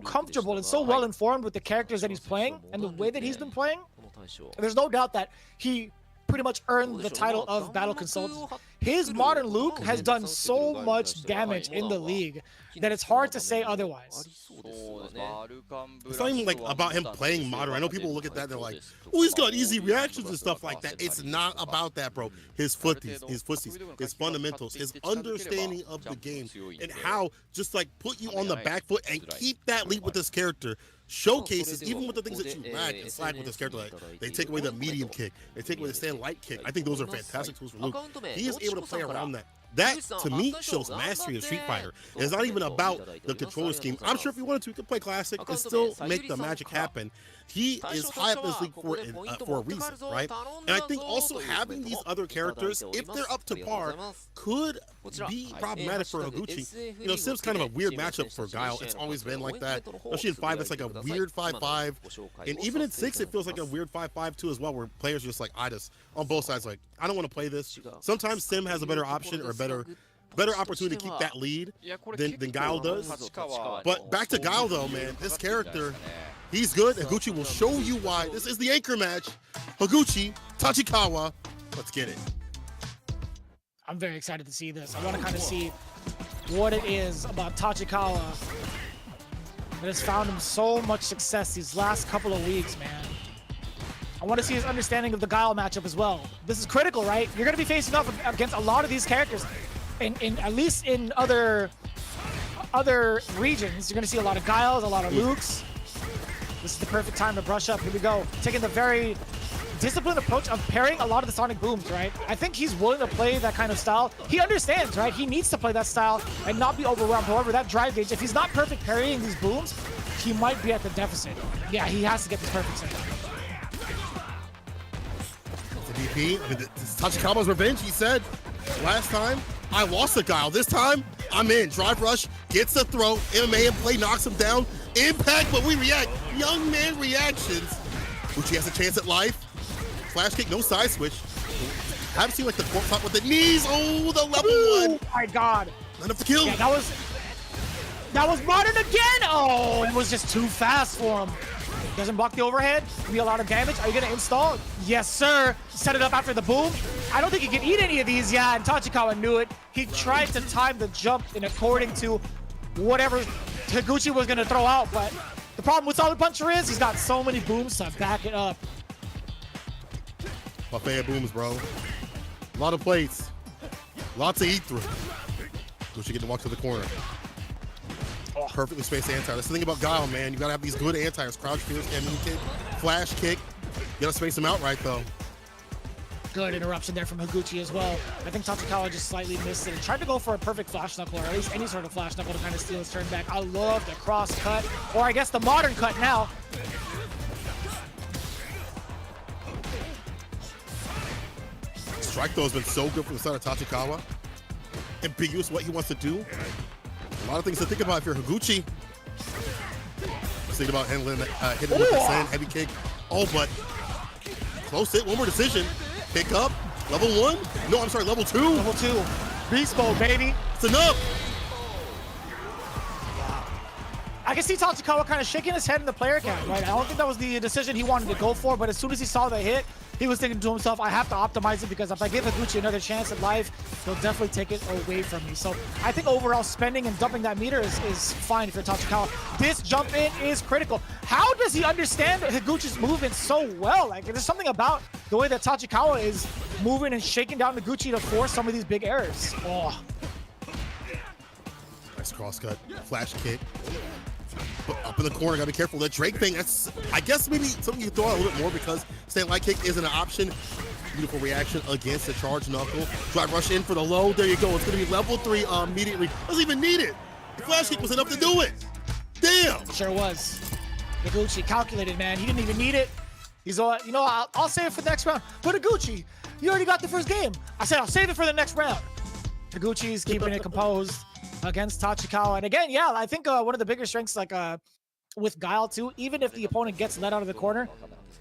comfortable and so well informed with the characters that he's playing and the way that he's been playing. And there's no doubt that he pretty much earned the title of Battle Consult. his modern Luke has done so much damage in the league that it's hard to say otherwise. It's not even like about him playing modern. I know people look at that and they're like, oh, he's got easy reactions and stuff like that. It's not about that, bro. His footies, his fundamentals, his understanding of the game, and how just like put you on the back foot and keep that lead with this character. Showcases even with the things that you lack and slack with this character. Like they take away the medium kick, they take away the stand light kick. I think those are fantastic tools for Luke. He is able to play around that. That, to me, shows mastery of Street Fighter. It's not even about the controller scheme. I'm sure if he wanted to, he could play Classic and still make the magic happen. He is high up in this league for a reason, right? And I think also having these other characters, if they're up to par, could be problematic for Higuchi. You know, Sim's kind of a weird matchup for Guile. It's always been like that. Especially in 5, it's like a weird 5-5. And even in 6, it feels like a weird 5-5 too as well, where players are just like, I just, on both sides, like, I don't want to play this. Sometimes Sim has a better option or better opportunity to keep that lead than Guile does. But back to Guile though, man, this character, he's good. Higuchi will show you why. This is the anchor match. Higuchi, Tachikawa. Let's get it. I'm very excited to see this. I want to kind of see what it is about Tachikawa that has found him so much success these last couple of weeks, man. I want to see his understanding of the Guile matchup as well. This is critical, right? You're going to be facing off against a lot of these characters. At least in other regions, you're going to see a lot of Guiles, a lot of Lukes. This is the perfect time to brush up. Here we go. Taking the very disciplined approach of pairing a lot of the Sonic Booms, right? I think he's willing to play that kind of style. He understands, right? He needs to play that style and not be overwhelmed. However, that drive gauge, if he's not perfect parrying these booms, he might be at the deficit. Yeah, he has to get this perfect set. The DP, I mean, this is Tachikawa's revenge. He said last time, I lost a Guile. This time, I'm in. Drive rush, gets the throw, MMA and play, knocks him down. Impact, but we react. Young man reactions. Uchi has a chance at life. Flash kick, no side switch. Haven't seen like the pork top with the knees. Oh, the level 1. Oh my god. Not enough to kill. Yeah, that was modern again. Oh, it was just too fast for him. Doesn't block the overhead. Give me a lot of damage. Are you gonna install? Yes, sir. Set it up after the boom. I don't think he can eat any of these. Yeah, and Tachikawa knew it. He tried to time the jump in according to whatever Higuchi was gonna throw out, but the problem with Solid Puncher is he's got so many booms to back it up. Buffet of booms, bro. A lot of plates. Lots to eat through. Higuchi get to walk to the corner. Perfectly spaced anti. That's the thing about Guile, man. You gotta have these good antis. Crouch fierce, ME kick, flash kick. You gotta space them out right, though. Good interruption there from Higuchi as well. I think Tachikawa just slightly missed it and tried to go for a perfect flash knuckle, or at least any sort of flash knuckle to kind of steal his turn back. I love the cross cut, or I guess the modern cut now. Strike though has been so good from the side of Tachikawa. Ambiguous what he wants to do. A lot of things to think about if you're Higuchi. Let's think about handling, hitting with the sand, heavy kick. Oh, but close hit, one more decision. Pick up, level 1. No, I'm sorry, level 2. Level 2. Beast mode, baby. It's enough. I can see Tachikawa kind of shaking his head in the player cam, right? I don't think that was the decision he wanted to go for, but as soon as he saw the hit, he was thinking to himself, I have to optimize it because if I give Higuchi another chance at life, he'll definitely take it away from me. So I think overall spending and dumping that meter is fine if you're Tachikawa. This jump in is critical. How does he understand Higuchi's movement so well? Like, there's something about the way that Tachikawa is moving and shaking down Higuchi to force some of these big errors. Oh. Nice cross cut, flash kick. Up in the corner, gotta be careful. That Drake thing, that's, I guess maybe something you can throw out a little bit more because stand light kick isn't an option. Beautiful reaction against the charge knuckle. Drive rush in for the low. There you go. It's gonna be level 3 immediately. Doesn't even need it. The flash kick was enough to do it. Damn. Sure was. Higuchi calculated, man. He didn't even need it. He's all, you know, I'll save it for the next round. But Higuchi, you already got the first game. I said I'll save it for the next round. Higuchi's keeping it composed against Tachikawa. And again, yeah, I think one of the bigger strengths, like with Guile too, even if the opponent gets let out of the corner,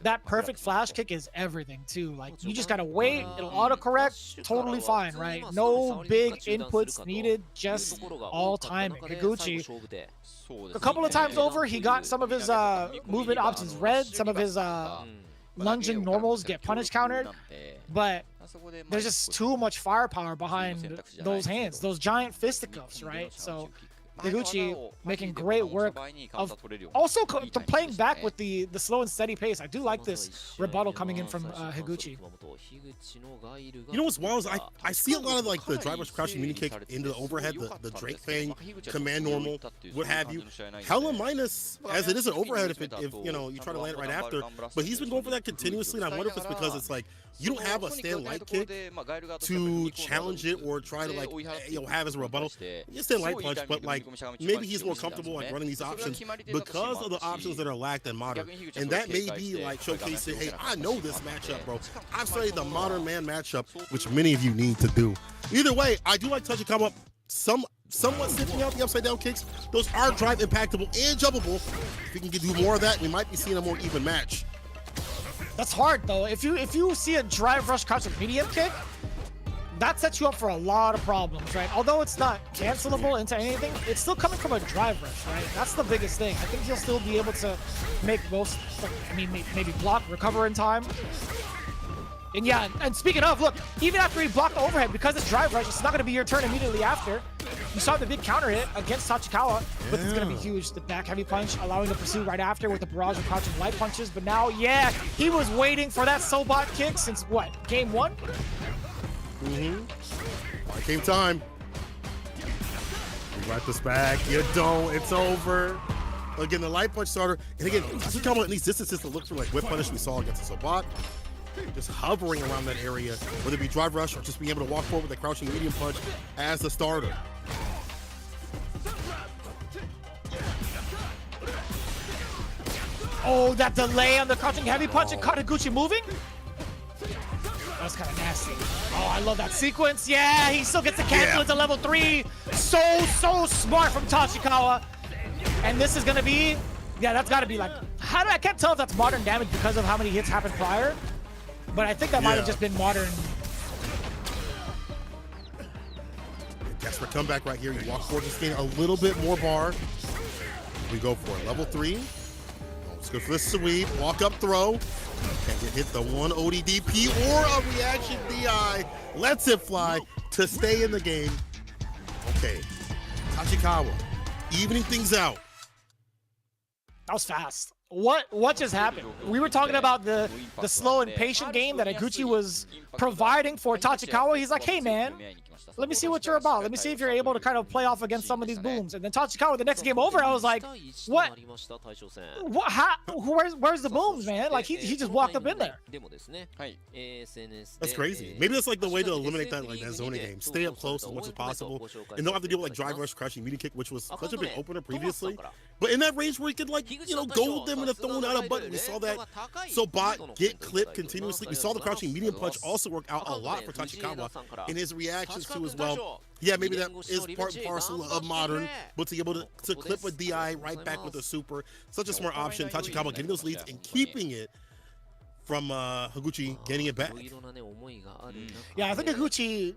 that perfect flash kick is everything too. Like, you just gotta wait, it'll autocorrect, totally fine, right? No big inputs needed, just all timing. Higuchi, a couple of times over, he got some of his movement options read, some of his lunging normals get punish countered, but there's just too much firepower behind those hands, those giant fisticuffs, right? So Higuchi making great work of also playing back with the slow and steady pace. I do like this rebuttal coming in from Higuchi. You know what's wild is I see a lot of like the driver's crouching mini kick into the overhead, the Drake thing, command normal, what have you. Hella minus as it is an overhead if you know you try to land it right after. But he's been going for that continuously, and I wonder if it's because it's like you don't have a stand light kick to challenge it or try to like have as a rebuttal. You stand light punch, but like maybe he's more comfortable like running these options because of the options that are lacked in modern, and that may be like showcasing, hey, I know this matchup, bro. I've studied the modern man matchup, which many of you need to do. Either way, I do like Tachikawa somewhat sniffing out the upside down kicks. Those are drive impactable and jumpable. If we can do more of that, we might be seeing a more even match. That's hard though. If you see a drive rush crouch with medium kick, that sets you up for a lot of problems, right? Although it's not cancelable into anything, it's still coming from a drive rush, right? That's the biggest thing. I think he'll still be able to make most, I mean, maybe block, recover in time. And yeah, and speaking of, look, even after he blocked the overhead, because it's drive rush, it's not going to be your turn immediately after. You saw the big counter hit against Tachikawa, but it's going to be huge. The back heavy punch, allowing the pursuit right after with the barrage of crouching light punches. But now, yeah, he was waiting for that Sobot kick since what, game 1? Game time. You got this back. You don't. It's over. Again, the light punch starter. And again, Tachikawa in these distances to look for like whip punish we saw against the Sobot. Just hovering around that area, whether it be drive rush or just being able to walk forward with a crouching medium punch as the starter. Oh, that delay on the crouching heavy punch and caught Higuchi moving? That's kind of nasty. Oh, I love that sequence. Yeah, he still gets to cancel into level 3. So smart from Tachikawa. And this is going to be, yeah, that's got to be like, I can't tell if that's modern damage because of how many hits happened prior. But I think that might have just been modern. Desperate comeback right here. You walk forward, just gain a little bit more bar. We go for it. Level 3. Let's go for the sweep. Walk up throw. Can get hit the one ODDP or a reaction DI. Lets it fly to stay in the game. Okay. Tachikawa evening things out. That was fast. What just happened? We were talking about the slow and patient game that Higuchi was providing for Tachikawa. He's like, hey man, let me see what you're about. Let me see if you're able to kind of play off against some of these booms. And then Tachikawa, the next game over, I was like, what? How, where's the booms, man? Like he just walked up in there. That's crazy. Maybe that's like the way to eliminate that like that zoning game. Stay up close as much as possible, and don't have to deal with like drive rush, crashing medium kick, which was such a big opener previously. But in that range where you could like gold them and throwing out a button. We saw that Sobot get clipped continuously. We saw the crouching medium punch also work out a lot for Tachikawa in his reactions to as well. Yeah, maybe that is part and parcel of modern, but to be able to clip a DI right back with a super, such a smart option. Tachikawa getting those leads and keeping it from Higuchi getting it back. Yeah, I think Higuchi,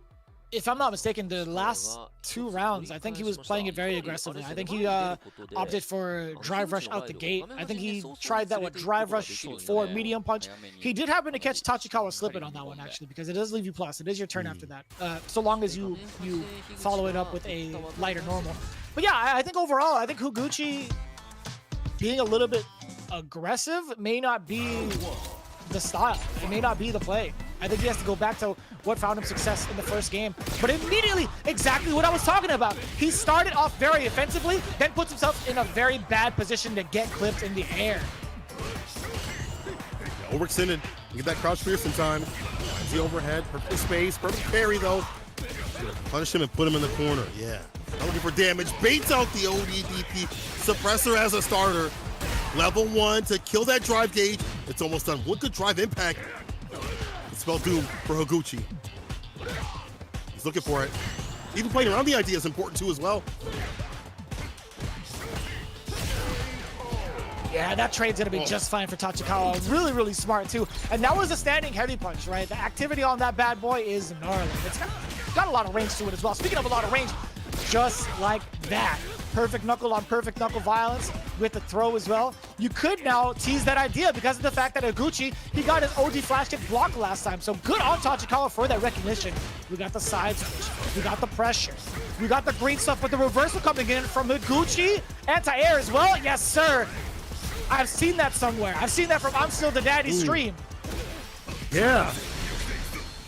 if I'm not mistaken, the last 2 rounds, I think he was playing it very aggressively. I think he opted for drive rush out the gate. I think he tried that with drive rush for medium punch. He did happen to catch Tachikawa slipping on that one, actually, because it does leave you plus. It is your turn after that, so long as you follow it up with a lighter normal. But yeah, I think overall, I think Higuchi being a little bit aggressive may not be the style. It may not be the play. I think he has to go back to what found him success in the first game. But immediately, exactly what I was talking about. He started off very offensively, then puts himself in a very bad position to get clipped in the air. Overextended. Get that crouch pierce in time. The overhead, perfect space, perfect parry though. Punish him and put him in the corner. Yeah. Not looking for damage. Baits out the ODDP. Suppressor as a starter. Level 1 to kill that drive gauge. It's almost done. What good drive impact. Spell doom for Higuchi. He's looking for it. Even playing around the idea is important too as well. Yeah, that trade's gonna be just fine for Tachikawa. Really smart too. And that was a standing heavy punch, right? The activity on that bad boy is gnarly. It's got a lot of range to it as well. Speaking of a lot of range, just like that. Perfect knuckle on perfect knuckle violence. with the throw as well. You could now tease that idea because of the fact that Higuchi, he got his OD flash hit blocked last time. So good on Tachikawa for that recognition. We got the side switch. We got the pressure. We got the green stuff, but the reversal coming in from Higuchi. Anti-air as well. Yes, sir. I've seen that somewhere. I've seen that from I'm Still the Daddy stream. Yeah.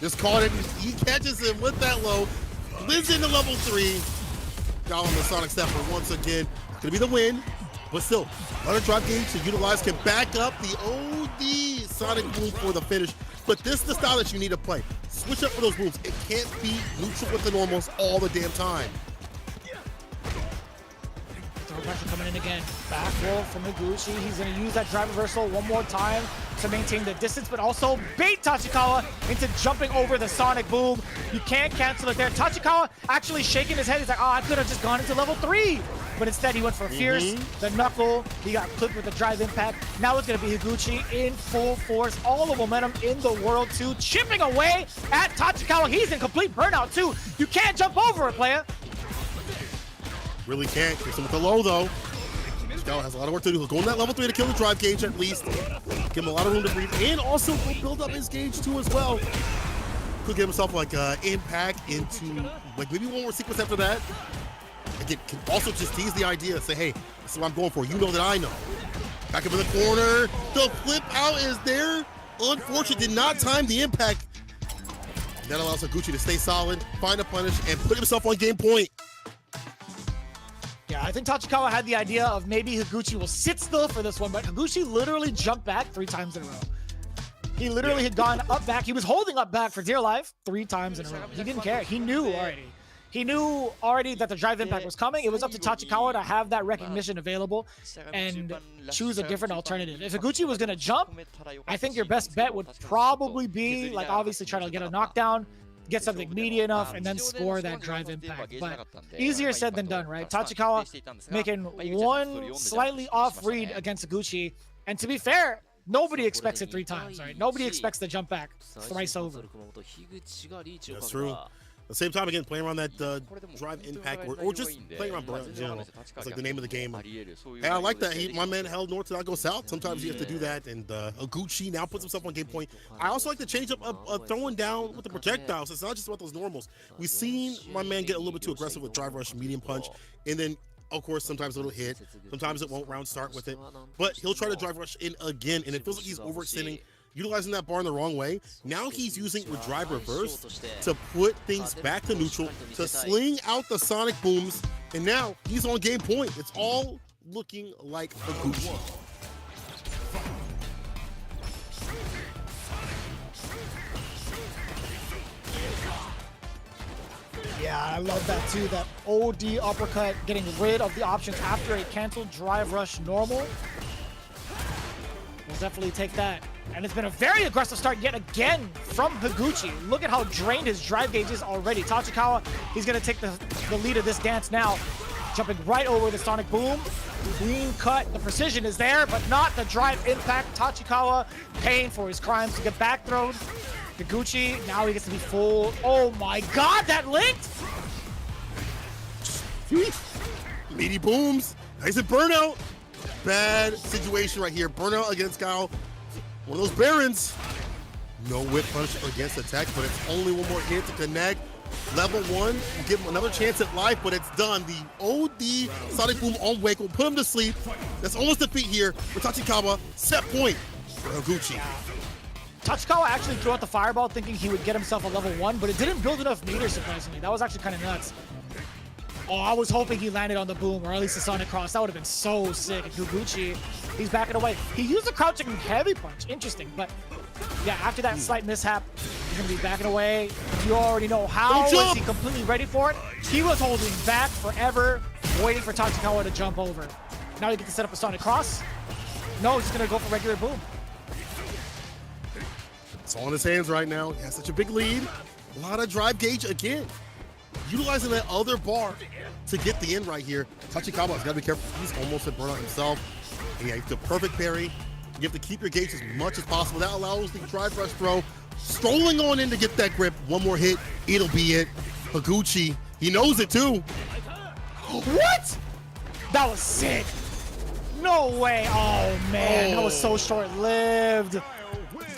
Just caught it. He catches him with that low. Lives into level 3. Got on the Sonic Stepper once again. Gonna be the win. But still, another drop gauge to utilize can back up the OD Sonic Boom for the finish. But this is the style that you need to play. Switch up for those moves. It can't be neutral with the normals all the damn time. Throw pressure coming in again. Back roll from Higuchi. He's going to use that drive reversal one more time to maintain the distance, but also bait Tachikawa into jumping over the Sonic Boom. You can't cancel it there. Tachikawa actually shaking his head. He's like, oh, I could have just gone into level 3. But instead, he went for Fierce, the Knuckle. He got clipped with the drive impact. Now it's going to be Higuchi in full force. All the momentum in the world, too. Chipping away at Tachikawa. He's in complete burnout, too. You can't jump over it, player. Really can't. Gets him with the low, though. Tachikawa has a lot of work to do. He'll go in that level 3 to kill the drive gauge, at least. Give him a lot of room to breathe. And also, he'll build up his gauge, too, as well. Could give himself, like, impact into, like, maybe one more sequence after that. Again, can also just tease the idea. Say, hey, this is what I'm going for. You know that I know. Back up in the corner. The flip out is there. Unfortunate. Did not time the impact. That allows Higuchi to stay solid, find a punish, and put himself on game point. Yeah, I think Tachikawa had the idea of maybe Higuchi will sit still for this one, but Higuchi literally jumped back 3 times in a row. He literally had gone up back. He was holding up back for dear life 3 times in a row. He didn't care. He knew already. He knew already that the drive impact was coming. It was up to Tachikawa to have that recognition available and choose a different alternative. If Higuchi was going to jump, I think your best bet would probably be, like, obviously try to get a knockdown, get something meaty enough, and then score that drive impact. But easier said than done, right? Tachikawa making one slightly off read against Higuchi. And to be fair, nobody expects it 3 times, right? Nobody expects the jump back thrice over. That's true. At the same time, again, playing around that drive impact, or just playing around burnout in general. It's like the name of the game. Hey, I like that. My man held north to not go south. Sometimes you have to do that, and Higuchi now puts himself on game point. I also like the change up of throwing down with the projectiles. It's not just about those normals. We've seen my man get a little bit too aggressive with drive rush, medium punch, and then, of course, sometimes it'll hit. Sometimes it won't round start with it. But he'll try to drive rush in again, and it feels like he's overextending, utilizing that bar in the wrong way. Now he's using a drive reverse to put things back to neutral, to sling out the Sonic Booms, and now he's on game point. It's all looking like a Gucci. Yeah, I love that too. That OD uppercut, getting rid of the options after a canceled drive rush normal. We'll definitely take that. And it's been a very aggressive start yet again from Higuchi. Look at how drained his drive gauge is already. Tachikawa, he's going to take the lead of this dance now. Jumping right over the Sonic Boom. Clean cut. The precision is there, but not the drive impact. Tachikawa paying for his crimes to get back thrown. Higuchi, now he gets to be full. Oh my god, that linked! Meaty booms. Nice and burnout. Bad situation right here. Burnout against Kyle. One of those Barons. No whip punch against attack, but it's only one more hit to connect. Level 1 will give him another chance at life, but it's done. The OD Sonic Boom on Wake will put him to sleep. That's almost defeat here for Tachikawa. Set point for Higuchi. Tachikawa actually threw out the fireball thinking he would get himself a level 1, but it didn't build enough meter, surprisingly. That was actually kind of nuts. Oh, I was hoping he landed on the boom, or at least the Sonic Cross. That would have been so sick. And Higuchi, he's backing away. He used a crouching heavy punch. Interesting, but yeah, after that slight mishap, he's going to be backing away. You already know how. Was he completely ready for it? He was holding back forever, waiting for Tachikawa to jump over. Now you get to set up a Sonic Cross. No, he's going to go for regular boom. It's all in his hands right now. He has such a big lead. A lot of drive gauge again. Utilizing that other bar to get the end right here. Tachikawa's got to be careful. He's almost at burnout himself. And yeah, it's the perfect parry. You have to keep your gauge as much as possible. That allows the drive rush throw. Strolling on in to get that grip. One more hit. It'll be it. Higuchi, he knows it too. What? That was sick. No way. Oh, man. That was so short-lived.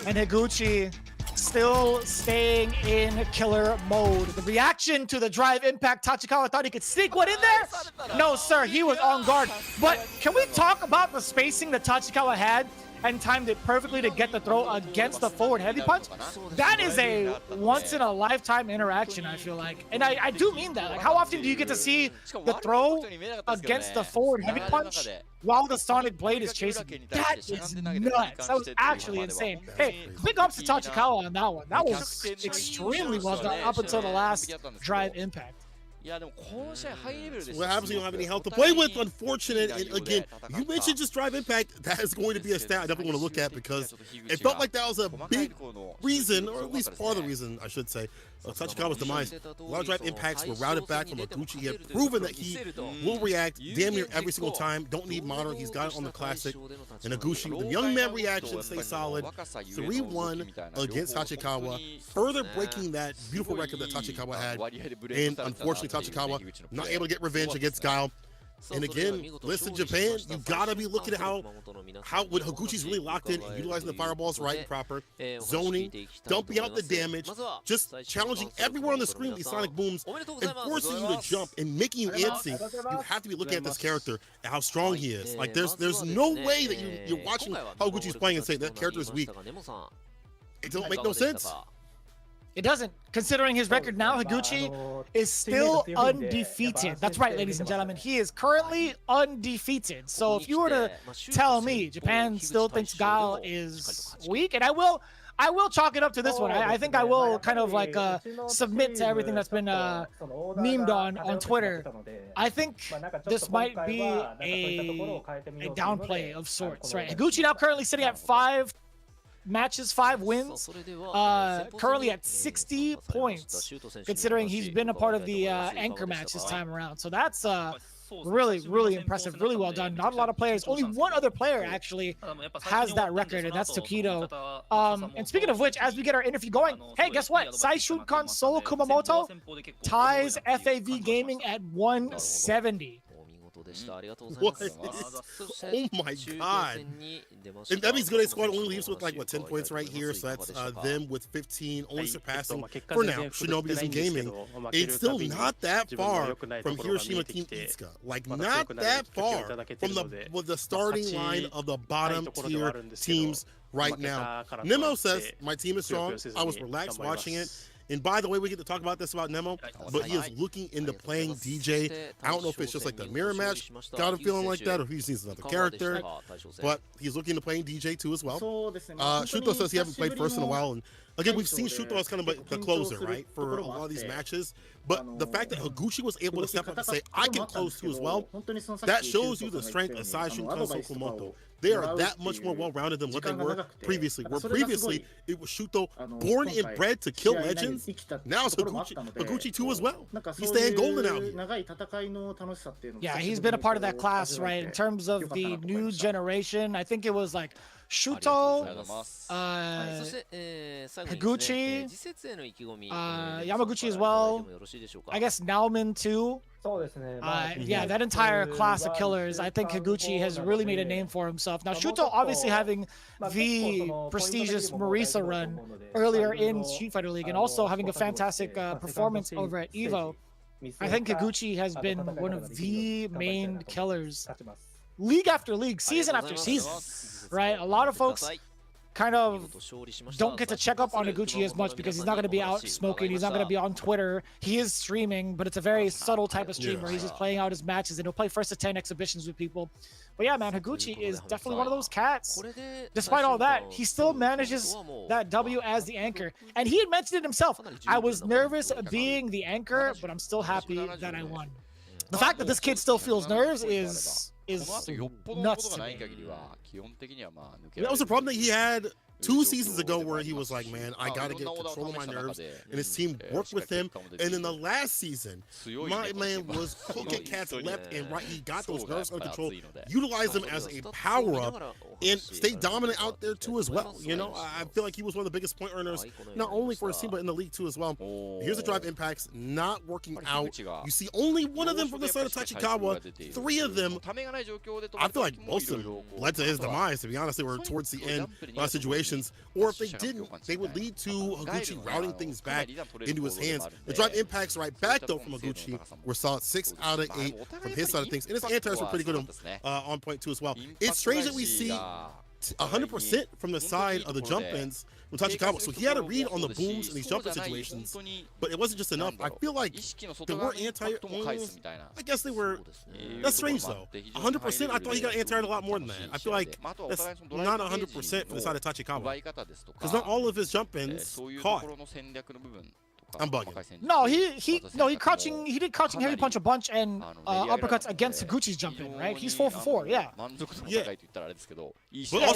And Higuchi still staying in killer mode. The reaction to the drive impact, Tachikawa thought he could sneak one in there. No, sir. He was on guard. But can we talk about the spacing that Tachikawa had and timed it perfectly to get the throw against the forward heavy punch? That is a once-in-a-lifetime interaction, I feel like. And I do mean that. Like, how often do you get to see the throw against the forward heavy punch while the Sonic Blade is chasing you? That is nuts. That was actually insane. Hey, big ups to Tachikawa on that one. That was extremely well done up until the last drive impact. What happens when you don't have any health to play with? Unfortunate. And again, you mentioned just drive impact. That is going to be a stat I definitely want to look at because it felt like that was a big reason, or at least part of the reason, I should say, Tachikawa's demise. A lot of drive impacts were routed back from Higuchi. He had proven that he will react damn near every single time. Don't need modern. He's got it on the classic. And Higuchi, the young man reaction, stay solid. 3-1 against Tachikawa, further breaking that beautiful record that Tachikawa had. And unfortunately, Tachikawa not able to get revenge against Guile. And again, listen, Japan, you gotta be looking at how when Higuchi's really locked in and utilizing the fireballs right and proper, zoning, dumping out the damage, just challenging everywhere on the screen with these sonic booms and forcing you to jump and making you antsy. You have to be looking at this character and how strong he is. Like there's no way that you're watching how Higuchi's playing and saying that character is weak. It don't make no sense. It doesn't. Considering his record now, Higuchi is still undefeated. That's right, ladies and gentlemen. He is currently undefeated. So if you were to tell me Japan still thinks Guile is weak, and I will chalk it up to this one. I think I will kind of like submit to everything that's been memed on Twitter. I think this might be a downplay of sorts, right? Higuchi now currently sitting at 5 matches, 5 wins, currently at 60 points, considering he's been a part of the anchor match this time around. So that's really impressive, really well done. Not a lot of players, only one other player actually has that record, and that's Tokido. And speaking of which, as we get our interview going, hey, guess what? Saishunkan Solo Kumamoto ties FAV Gaming at 170. What? Oh my god. And that means Good A Squad only leaves with like what, 10 points right here, so that's them with 15, only surpassing for now Shinobism Gaming. It's still not that far from Hiroshima Team Itsuka. Like not that far from the starting line of the bottom tier teams right now. Nemo says my team is strong. I was relaxed watching it. And by the way, we get to talk about this about Nemo, but he is looking into playing DJ. I don't know if it's just like the mirror match got him feeling like that, or if he needs another character, but he's looking to playing DJ too as well. Shuto says he hasn't played first in a while, and again, we've seen Shuto as kind of like the closer, right, for a lot of these matches. But the fact that Higuchi was able to step up and say, I can close too as well, that shows you the strength of Saishunkan Kumamoto. They are that much more well-rounded than what they were previously. Where previously, it was Shuto born and bred to kill legends. Now it's Higuchi too as well. He's staying golden out here. Yeah, he's been a part of that class, right? In terms of the new generation, I think it was like Shuto, Higuchi, Yamaguchi as well. I guess Naomin too. Yeah, that entire class of killers, I think Higuchi has really made a name for himself. Now, Shuto obviously having the prestigious Marisa run earlier in Street Fighter League and also having a fantastic performance over at EVO. I think Higuchi has been one of the main killers league after league, season after season, right? A lot of folks kind of don't get to check up on Higuchi as much because he's not going to be out smoking, he's not going to be on Twitter. He is streaming, but it's a very subtle type of stream where he's just playing out his matches and he'll play first to 10 exhibitions with people. But yeah, man, Higuchi is definitely one of those cats. Despite all that, he still manages that W as the anchor. And he had mentioned it himself. I was nervous being the anchor, but I'm still happy that I won. The fact that this kid still feels nerves is nuts to me. That was the problem that he had 2 seasons ago where he was like, man, I got to get control of my nerves, and his team worked with him. And in the last season, my man was cooking cats left and right. He got those nerves under control, utilized them as a power-up, and stayed dominant out there too as well. You know, I feel like he was one of the biggest point earners, not only for his team, but in the league too as well. Here's the drive impacts not working out. You see only one of them from the side of Tachikawa, 3 of them. I feel like most of them led to his demise, to be honest. They were towards the end of situations, or if they didn't, they would lead to Higuchi routing things back into his hands. The drive impacts right back though from Higuchi were solid 6 out of 8 from his side of things, and his anti-airs were pretty good on point too as well. It's strange that we see 100% from the side of the jump ins from Tachikawa. So he had a read on the booms in these jumper situations, but it wasn't just enough. I feel like there were I guess they were. That's strange though. 100%. I thought he got anti-aired a lot more than that. I feel like that's not 100% for the side of Tachikawa, because not all of his jump ins caught. I'm bugging. No, he did crouching heavy punch a bunch and uppercuts against Higuchi's jump in, right? He's 4 for 4, yeah. But also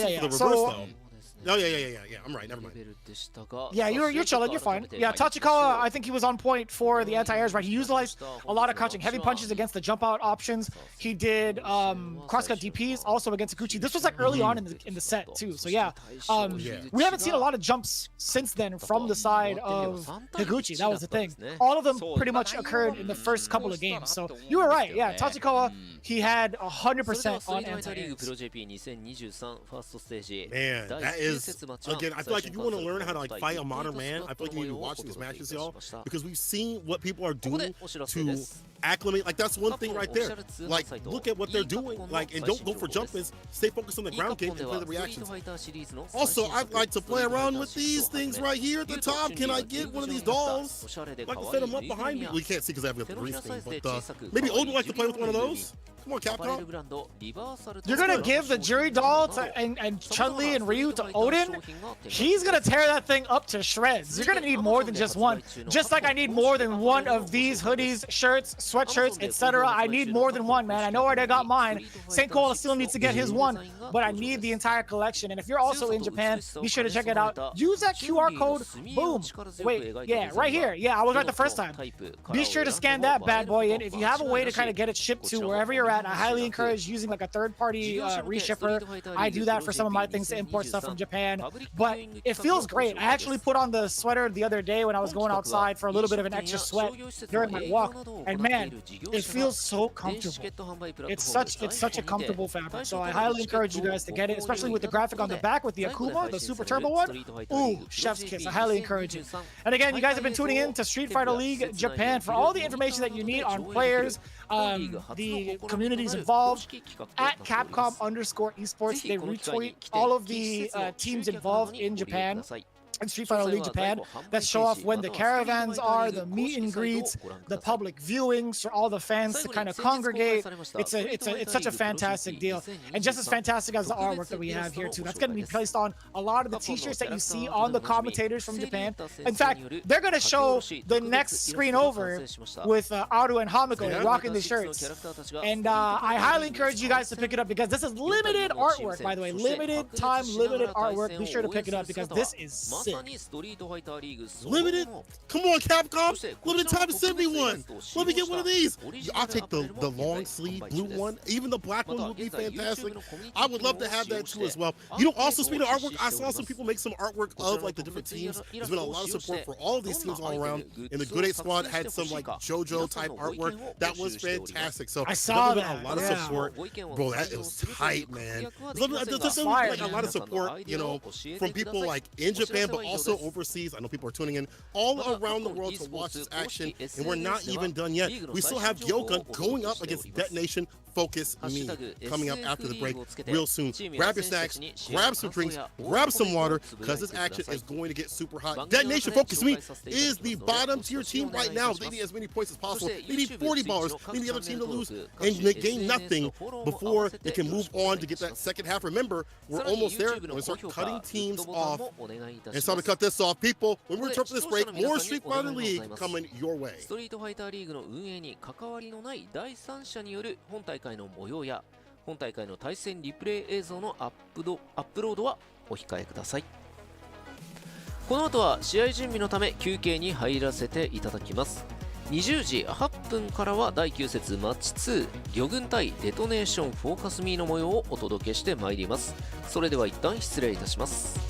for the reverse though. Oh, yeah. I'm right. Never mind. Yeah, you're chilling. You're fine. Yeah, Tachikawa, I think he was on point for the anti-airs, right? He utilized a lot of crouching heavy punches against the jump out options. He did crosscut DPs also against Higuchi. This was like early on in the set too. So yeah, we haven't seen a lot of jumps since then from the side of Higuchi. That was the thing. All of them pretty much occurred in the first couple of games. So you were right. Yeah, Tachikawa, he had 100% on anti-airs. Man, that is, again, I feel like if you want to learn how to like fight a modern man, I feel like you need to watch these matches, y'all, because we've seen what people are doing to acclimate. Like, that's one thing right there. Like, look at what they're doing. Like, and don't go for jump-ins. Stay focused on the ground game and play the reactions. Also, I'd like to play around with these things right here at the top. Can I get one of these dolls? I'd like to set them up behind me. Well, you can't see because I have the green screen, but maybe Old would like to play with one of those. Come on, Capcom. You're gonna give the Jury doll to, and Chun-Li and Ryu to Odin? He's gonna tear that thing up to shreds. You're gonna need more than just one. Just like I need more than one of these hoodies, shirts, sweatshirts, etc. I need more than one, man. I know where they got mine. St. Cola still needs to get his one, but I need the entire collection. And if you're also in Japan, be sure to check it out. Use that QR code. Boom. Wait, yeah, right here. Yeah, I was right the first time. Be sure to scan that bad boy in. If you have a way to kind of get it shipped to wherever you're at, I highly encourage using like a third-party reshipper. I do that for some of my things to import stuff from Japan, but it feels great. I actually put on the sweater the other day when I was going outside for a little bit of an extra sweat during my walk, and man, it feels so comfortable. It's such a comfortable fabric, so I highly encourage you guys to get it, especially with the graphic on the back with the Akuma, the Super Turbo one. Ooh, chef's kiss. I highly encourage it. And again, you guys have been tuning in to Street Fighter League Japan for all the information that you need on players, the communities involved at Capcom_esports. They retweet all of the teams involved in Japan and Street Fighter League Japan that show off when the caravans are, the meet and greets, the public viewings for all the fans to kind of congregate. It's such a fantastic deal, and just as fantastic as the artwork that we have here too. That's going to be placed on a lot of the t-shirts that you see on the commentators from Japan. In fact, they're going to show the next screen over with Aru and Hamiko rocking the shirts, and I highly encourage you guys to pick it up because this is limited artwork, by the way, limited time, limited artwork. Be sure to pick it up because this is sick. Limited? Come on, Capcom. Limited time to 71. Let me get one of these. I'll take the long sleeve blue one. Even the black one would be fantastic. I would love to have that too as well. You know, also speaking of artwork, I saw some people make some artwork of like the different teams. There's been a lot of support for all of these teams all around. And the Good 8 squad had some like JoJo type artwork that was fantastic. So I saw that. A lot of support. Bro, it was tight, man. There's like a lot of support, you know, from people like in Japan, but also overseas. I know people are tuning in all around the world to watch this action, and we're not even done yet. We still have GyoGun going up against DetonatioN FocusMe coming up after the break real soon. Grab your snacks, grab some drinks, grab some water, because this action is going to get super hot. DetonatioN FocusMe is the bottom tier team right now. They need as many points as possible. They need 40 ballers. They need the other team to lose and gain nothing before they can move on to get that second half. Remember, we're almost there. We're going to start cutting teams off. And it's time to cut this off. People, when we return from this break, more Street Fighter League coming your way. ストリートファイターリーグの運営に関わりのない第三者による本大会の模様や本大会の対戦リプレイ映像のアップロードはお控えください。この後は試合準備のため休憩に入らせていただきます。20時8分からは第9節マッチ2魚群対デトネーションフォーカスミーの模様をお届けしてまいります。それでは一旦失礼いたします。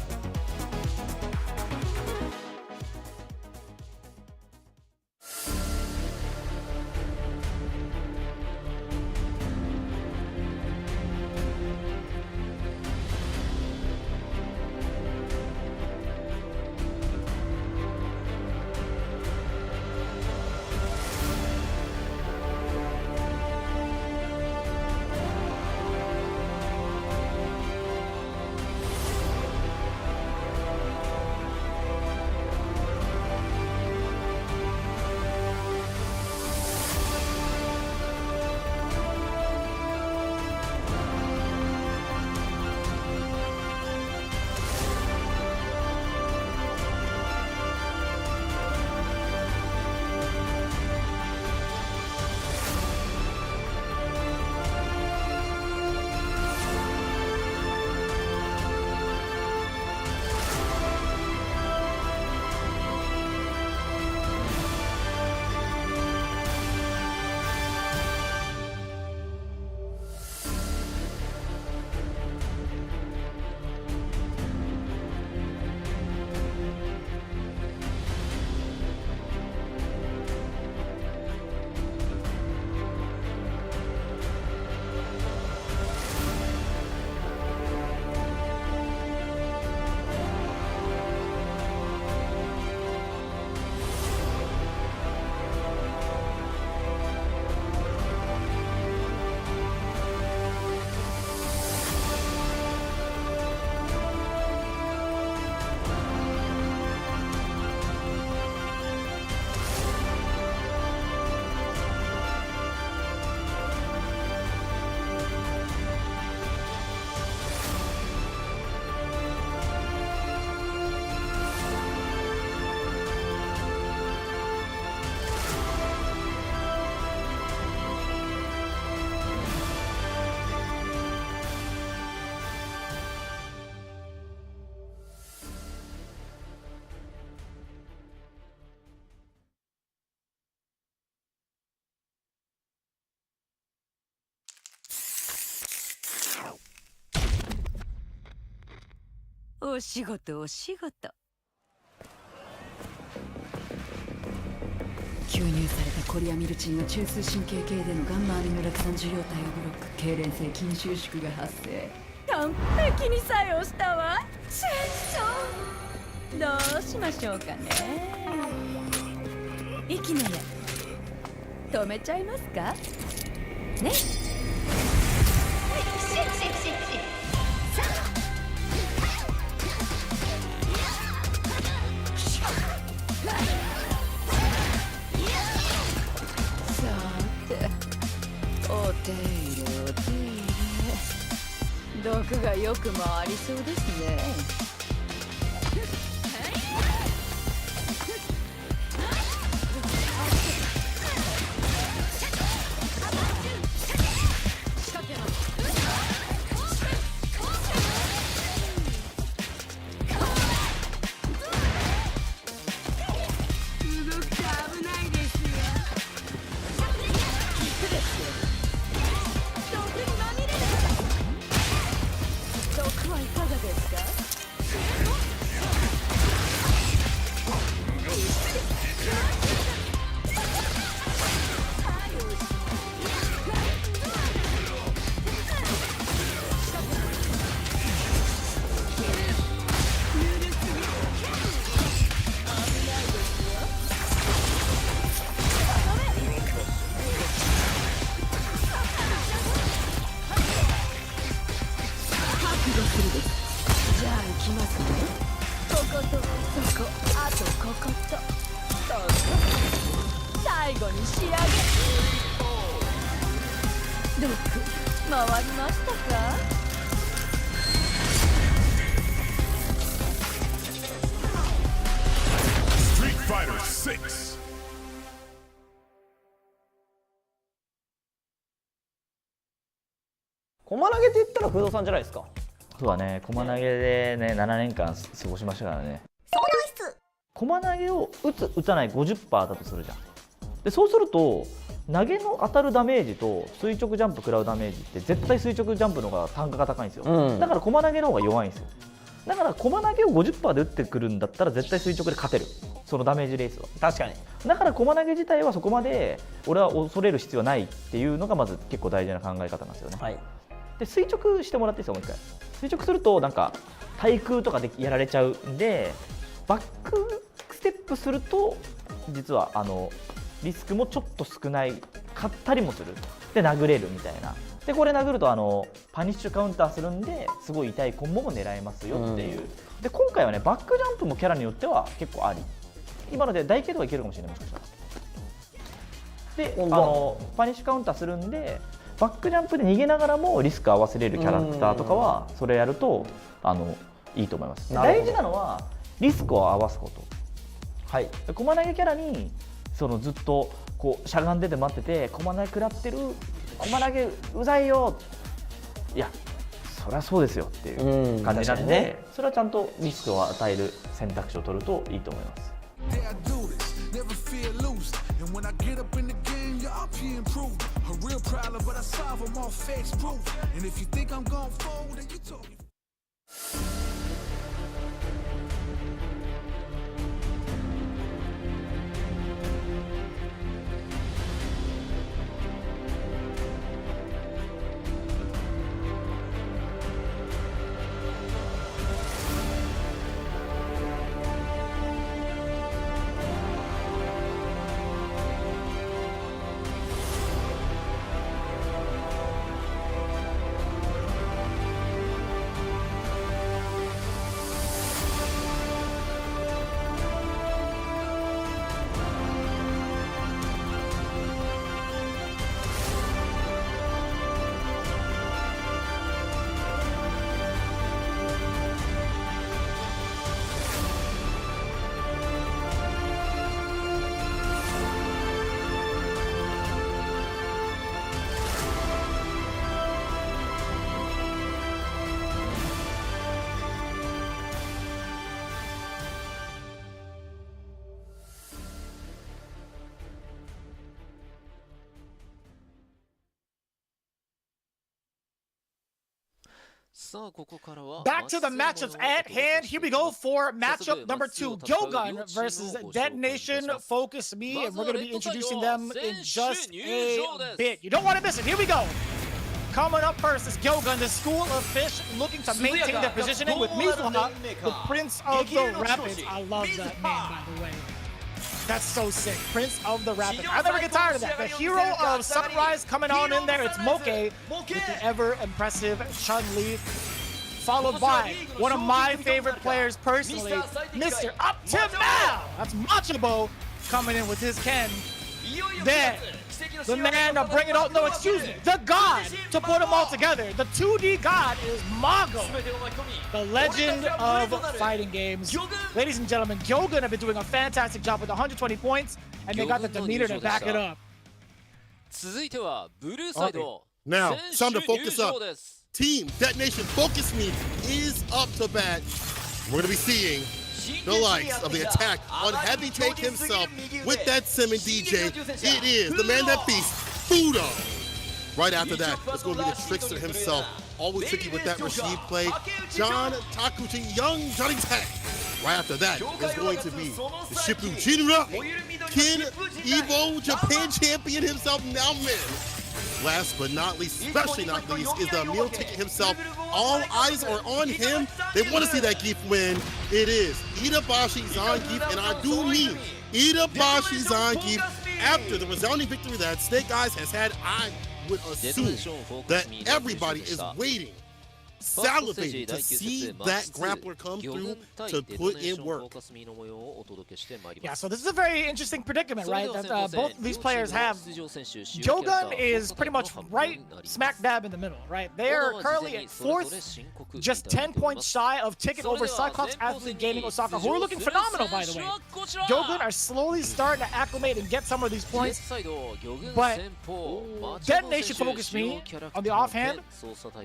お仕事お仕事。吸入されたコリアミルチンの中枢神経系でのガンマアミノ酪酸受容体をブロック。痙攣性筋収縮が発生。完璧に作用したわ。戦争どうしましょうかね。息の矢止めちゃいますかね。お手入れお手入れ。毒がよく回りそうですね。最後に仕上げ。毒回りましたか。駒投げって言ったら不動産じゃないですか。そうだね、駒投げでね、7年間過ごしましたからね。相談室駒投げを打つ打たない 50% だとするじゃん。でそうすると投げの当たるダメージと垂直ジャンプ食らうダメージって絶対垂直ジャンプの方が単価が高いんですよ、だから駒投げの方が弱いんですよ。だから駒投げを 50% で打ってくるんだったら絶対垂直で勝てる、そのダメージレースは。確かに。だから駒投げ自体はそこまで俺は恐れる必要はないっていうのがまず結構大事な考え方なんですよね、はい、で垂直してもらっていいですか、もう一回。垂直するとなんか対空とかでやられちゃうんで、バックステップすると実はリスクもちょっと少ないかったりもする。で殴れるみたいな。でこれ殴るとパニッシュカウンターするんですごい痛いコンボも狙えますよっていう、で今回はねバックジャンプもキャラによっては結構あり、今ので台形とかいけるかもしれない、もしかしたら。でパニッシュカウンターするんでバックジャンプで逃げながらもリスク合わせれるキャラクターとかはそれやるといいと思います。大事なのはリスクを合わすこと、はい、駒投げキャラにずっとこうしゃがんでて待ってて駒投げ食らってる、駒投げうざいよ、いやそりゃそうですよっていう感じなんで、ね、それはちゃんとリスクを与える選択肢を取るといいと思います。Back to the matchups at hand. Here we go for matchup number 2. GyoGun versus DetonatioN, FocusMe, and we're going to be introducing them in just a bit. You don't want to miss it. Here we go. Coming up first is GyoGun, the School of Fish, looking to maintain their positioning with Mizuha, the Prince of the Rapids. I love that name, by the way. That's so sick. Prince of the Rapids. I never get tired of that. The hero of Sunrise coming on in there. It's Moke with the ever impressive Chun-Li. Followed by one of my favorite players personally, Mr. Up to Now. That's Machabo coming in with his Ken. Then the man to bring it all, no, excuse me, the god to put them all together. The 2D god is Mago, the legend of fighting games. Ladies and gentlemen, GyoGun have been doing a fantastic job with 120 points, and they got the demeanor to back it up. Now, it's time to focus up. Team DetonatioN FocusMe is up to bat. We're going to be seeing the likes of the attack on Heavy Take himself with that Simon DJ. It is the man that feasts, Fudo. Right after that, it's going to be the trickster himself. Always tricky with that Rashid play. John Takuchi, young Johnny Tech. Right after that, it's going to be the Shippu Jinra, Ken Evo Japan champion himself, now man. Last but not least, especially not least, is the meal ticket himself. All eyes are on him. They want to see that Geef win. It is Itabashi Zangief, and I do mean Itabashi Zangief. After the resounding victory that Snake Eyes has had, I would assume that everybody is waiting, salivating to see that grappler come through to put in work. Yeah, so this is a very interesting predicament, right? That both these players have. GyoGun is pretty much right smack dab in the middle, right? They are currently at 4th, just 10 points shy of ticket over CYCLOPS Athlete Gaming Osaka, who are looking phenomenal, by the way. GyoGun are slowly starting to acclimate and get some of these points, but DetonatioN FocusMe, on the offhand,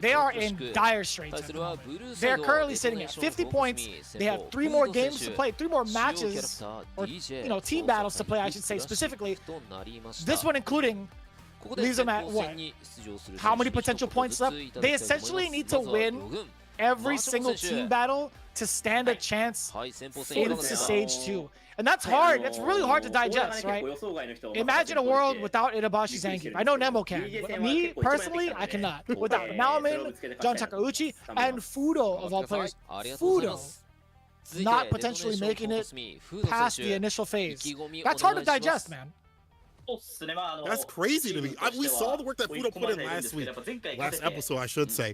they are in dire straits at the moment. They're currently sitting at 50 points. They have 3 more games to play, 3 more matches, or team battles to play, I should say specifically. This one including leaves them at what? How many potential points left? They essentially need to win every single team battle to stand a chance into Stage 2. And that's hard. That's really hard to digest, right? Imagine a world without Itabashi Zangief. I know Nemo can, but me, personally, I cannot. Without Naomin, John Takeuchi, and Fudo, of all players. Fudo not potentially making it past the initial phase. That's hard to digest, man. That's crazy to me. We saw the work that Fudo put in last episode, I should say.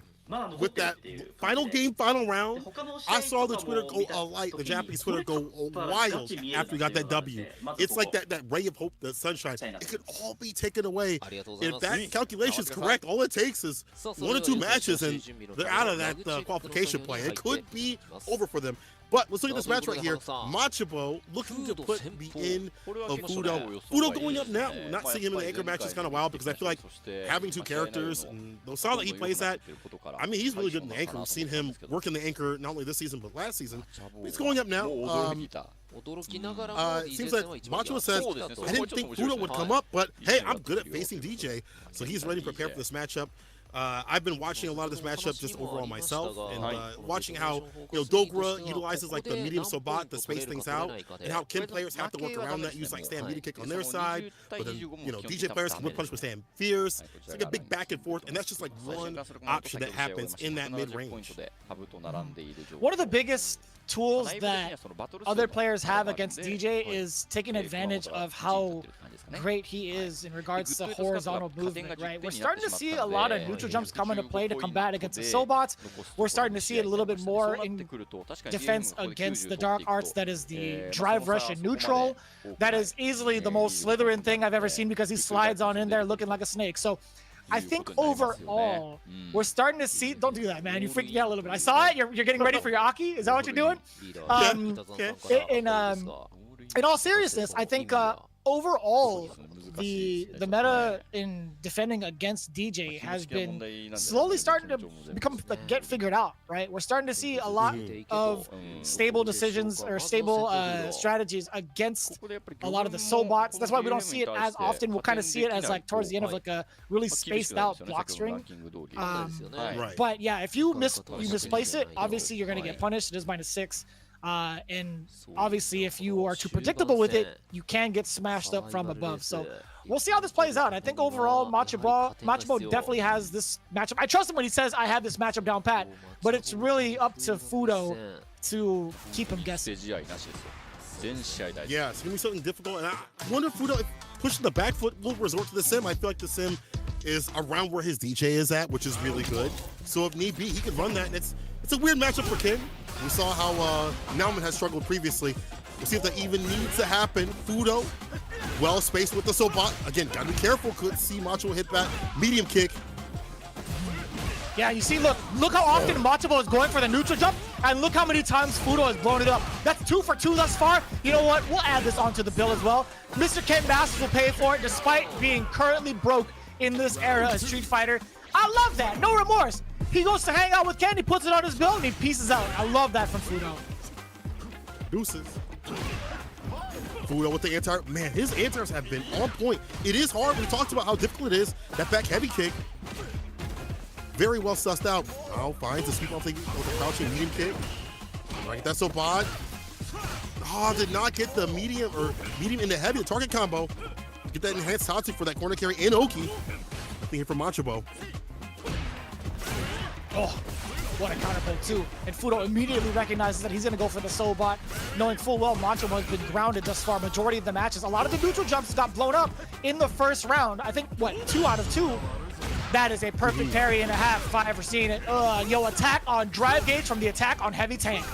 With that final game, final round, I saw the Twitter go alight, the Japanese Twitter go wild after he got that W. It's like that ray of hope, the sunshine. It could all be taken away. If that calculation is correct, all it takes is 1 or 2 matches and they're out of that qualification play. It could be over for them. But let's look at this match right here. Machabo looking to put the end of Fudo. Fudo going up now. Not seeing him in the anchor match is kind of wild because I feel like having 2 characters and the style that he plays at, I mean, he's really good in the anchor. We've seen him work in the anchor not only this season but last season. He's going up now. It seems like Macho says, I didn't think Fudo would come up, but hey, I'm good at facing DJ. So he's ready to prepare for this matchup. I've been watching a lot of this matchup just overall myself, and watching how Dogra utilizes like the medium Sobat to space things out, and how Kim players have to work around that, use like stand media kick on their side, but then DJ players can whip punch with stand fierce. It's like a big back and forth, and that's just like one option that happens in that mid range. One of the biggest tools that other players have against DJ is taking advantage of how great he is in regards to horizontal movement, right? We're starting to see a lot of neutral jumps come into play to combat against the Sobots. We're starting to see it a little bit more in defense against the Dark Arts. That is the drive rush and neutral. That is easily the most Slytherin thing I've ever seen because he slides on in there looking like a snake. So I think overall, we're starting to see... Don't do that, man. You freaked me out a little bit. I saw it. You're getting ready for your Aki? Is that what you're doing? In all seriousness, I think overall, the meta in defending against DJ has been slowly starting to get figured out, right? We're starting to see a lot of stable decisions or stable strategies against a lot of the Sobots. That's why we don't see it as often. We'll kind of see it as like towards the end of like a really spaced out block string. But yeah, if you misplace it, obviously you're going to get punished. It is -6. And obviously if you are too predictable with it, you can get smashed up from above. So we'll see how this plays out. I think overall Machabo definitely has this matchup. I trust him when he says I have this matchup down pat, but it's really up to Fudo to keep him guessing. Yeah, it's gonna be something difficult, and I wonder if Fudo, if pushing the back foot, will resort to the sim. I feel like the sim is around where his DJ is at, which is really good. So if need be, he can run that, and it's a weird matchup for Kim. We saw how Nauman has struggled previously. We'll see if that even needs to happen. Fudo, well spaced with the Sobat. Again, gotta be careful. Could see Macho hit that medium kick. Yeah, you see, look how often Machabo is going for the neutral jump, and look how many times Fudo has blown it up. That's 2 for 2 thus far. You know what? We'll add this onto the bill as well. Mr. Ken Masters will pay for it despite being currently broke in this era of Street Fighter. I love that. No remorse. He goes to hang out with Ken, he puts it on his bill, and he pieces out. I love that from Fudo. Deuces. Fudo with the anti-air. Man, his anti-airs have been on point. It is hard. We talked about how difficult it is. That back heavy kick. Very well sussed out. Oh, finds the sweep off the crouching medium kick. Right, that's so bad. Oh, did not get the medium into heavy, the target combo. Get that enhanced Tatsu for that corner carry and Oki. Nothing here from Machabo. Oh, what a counterplay too. And Fudo immediately recognizes that he's going to go for the Sobat, knowing full well Machabo has been grounded thus far majority of the matches. A lot of the neutral jumps got blown up in the first round. I think, what, 2 out of 2? That is a perfect parry and a half, 5 for seeing it. Yo, attack on drive gauge from the attack on heavy tank.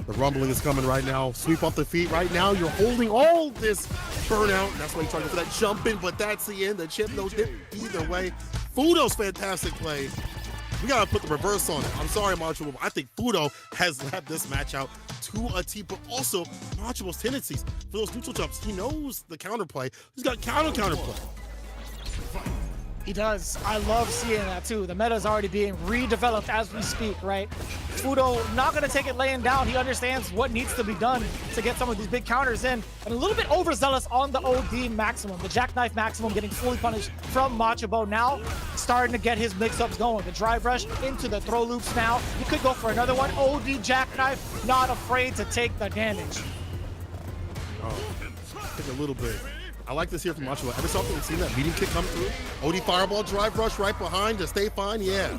The rumbling is coming right now. Sweep off the feet right now. You're holding all this burnout. That's why you're trying for that jump in, but that's the end. The chip, no dip. Either way, Fudo's fantastic play. We got to put the reverse on it. I'm sorry, Machabo. I think Fudo has left this match out to a T, but also Machabo's tendencies for those neutral jumps. He knows the counterplay. He's got counterplay. He does. I love seeing that too. The meta is already being redeveloped as we speak, right? Fudo not going to take it laying down. He understands what needs to be done to get some of these big counters in. And a little bit overzealous on the OD maximum. The jackknife maximum getting fully punished from Machibo now. Starting to get his mix-ups going. The drive rush into the throw loops now. He could go for another one. OD jackknife, not afraid to take the damage. Oh, take a little bit. I like this here from Machibo. Every so often we've seen that medium kick come through. OD fireball, drive rush right behind to stay fine. Yeah.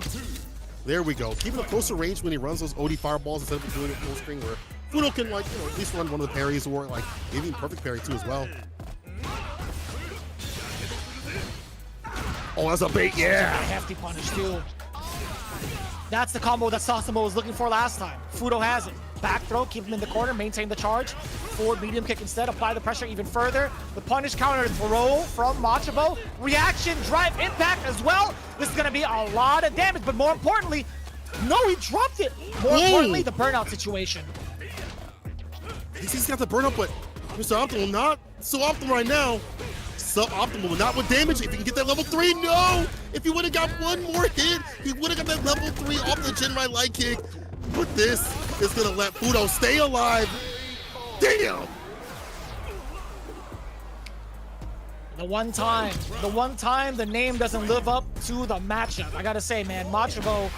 There we go. Keeping a closer range when he runs those OD fireballs instead of doing it full screen where Fudo can, like, at least run one of the parries or, like, maybe perfect parry too as well. Oh, that's a bait, yeah. A hefty punish too. That's the combo that Sasamo was looking for last time. Fudo has it. Back throw, keep him in the corner, maintain the charge. Forward medium kick instead, apply the pressure even further. The punish counter throw from Machibo. Reaction, drive, impact as well. This is gonna be a lot of damage, but more importantly, no, he dropped it. More importantly, the burnout situation. He's got the burnout, but Mr. Optimal not so optimal right now. Suboptimal, but not with damage. If he can get that level 3, no! If he would have got one more hit, he would have got that level 3 off the Jinrai light kick. But this is gonna let Fudo stay alive. Damn! The one time the name doesn't live up to the matchup. I gotta say, man, Machibo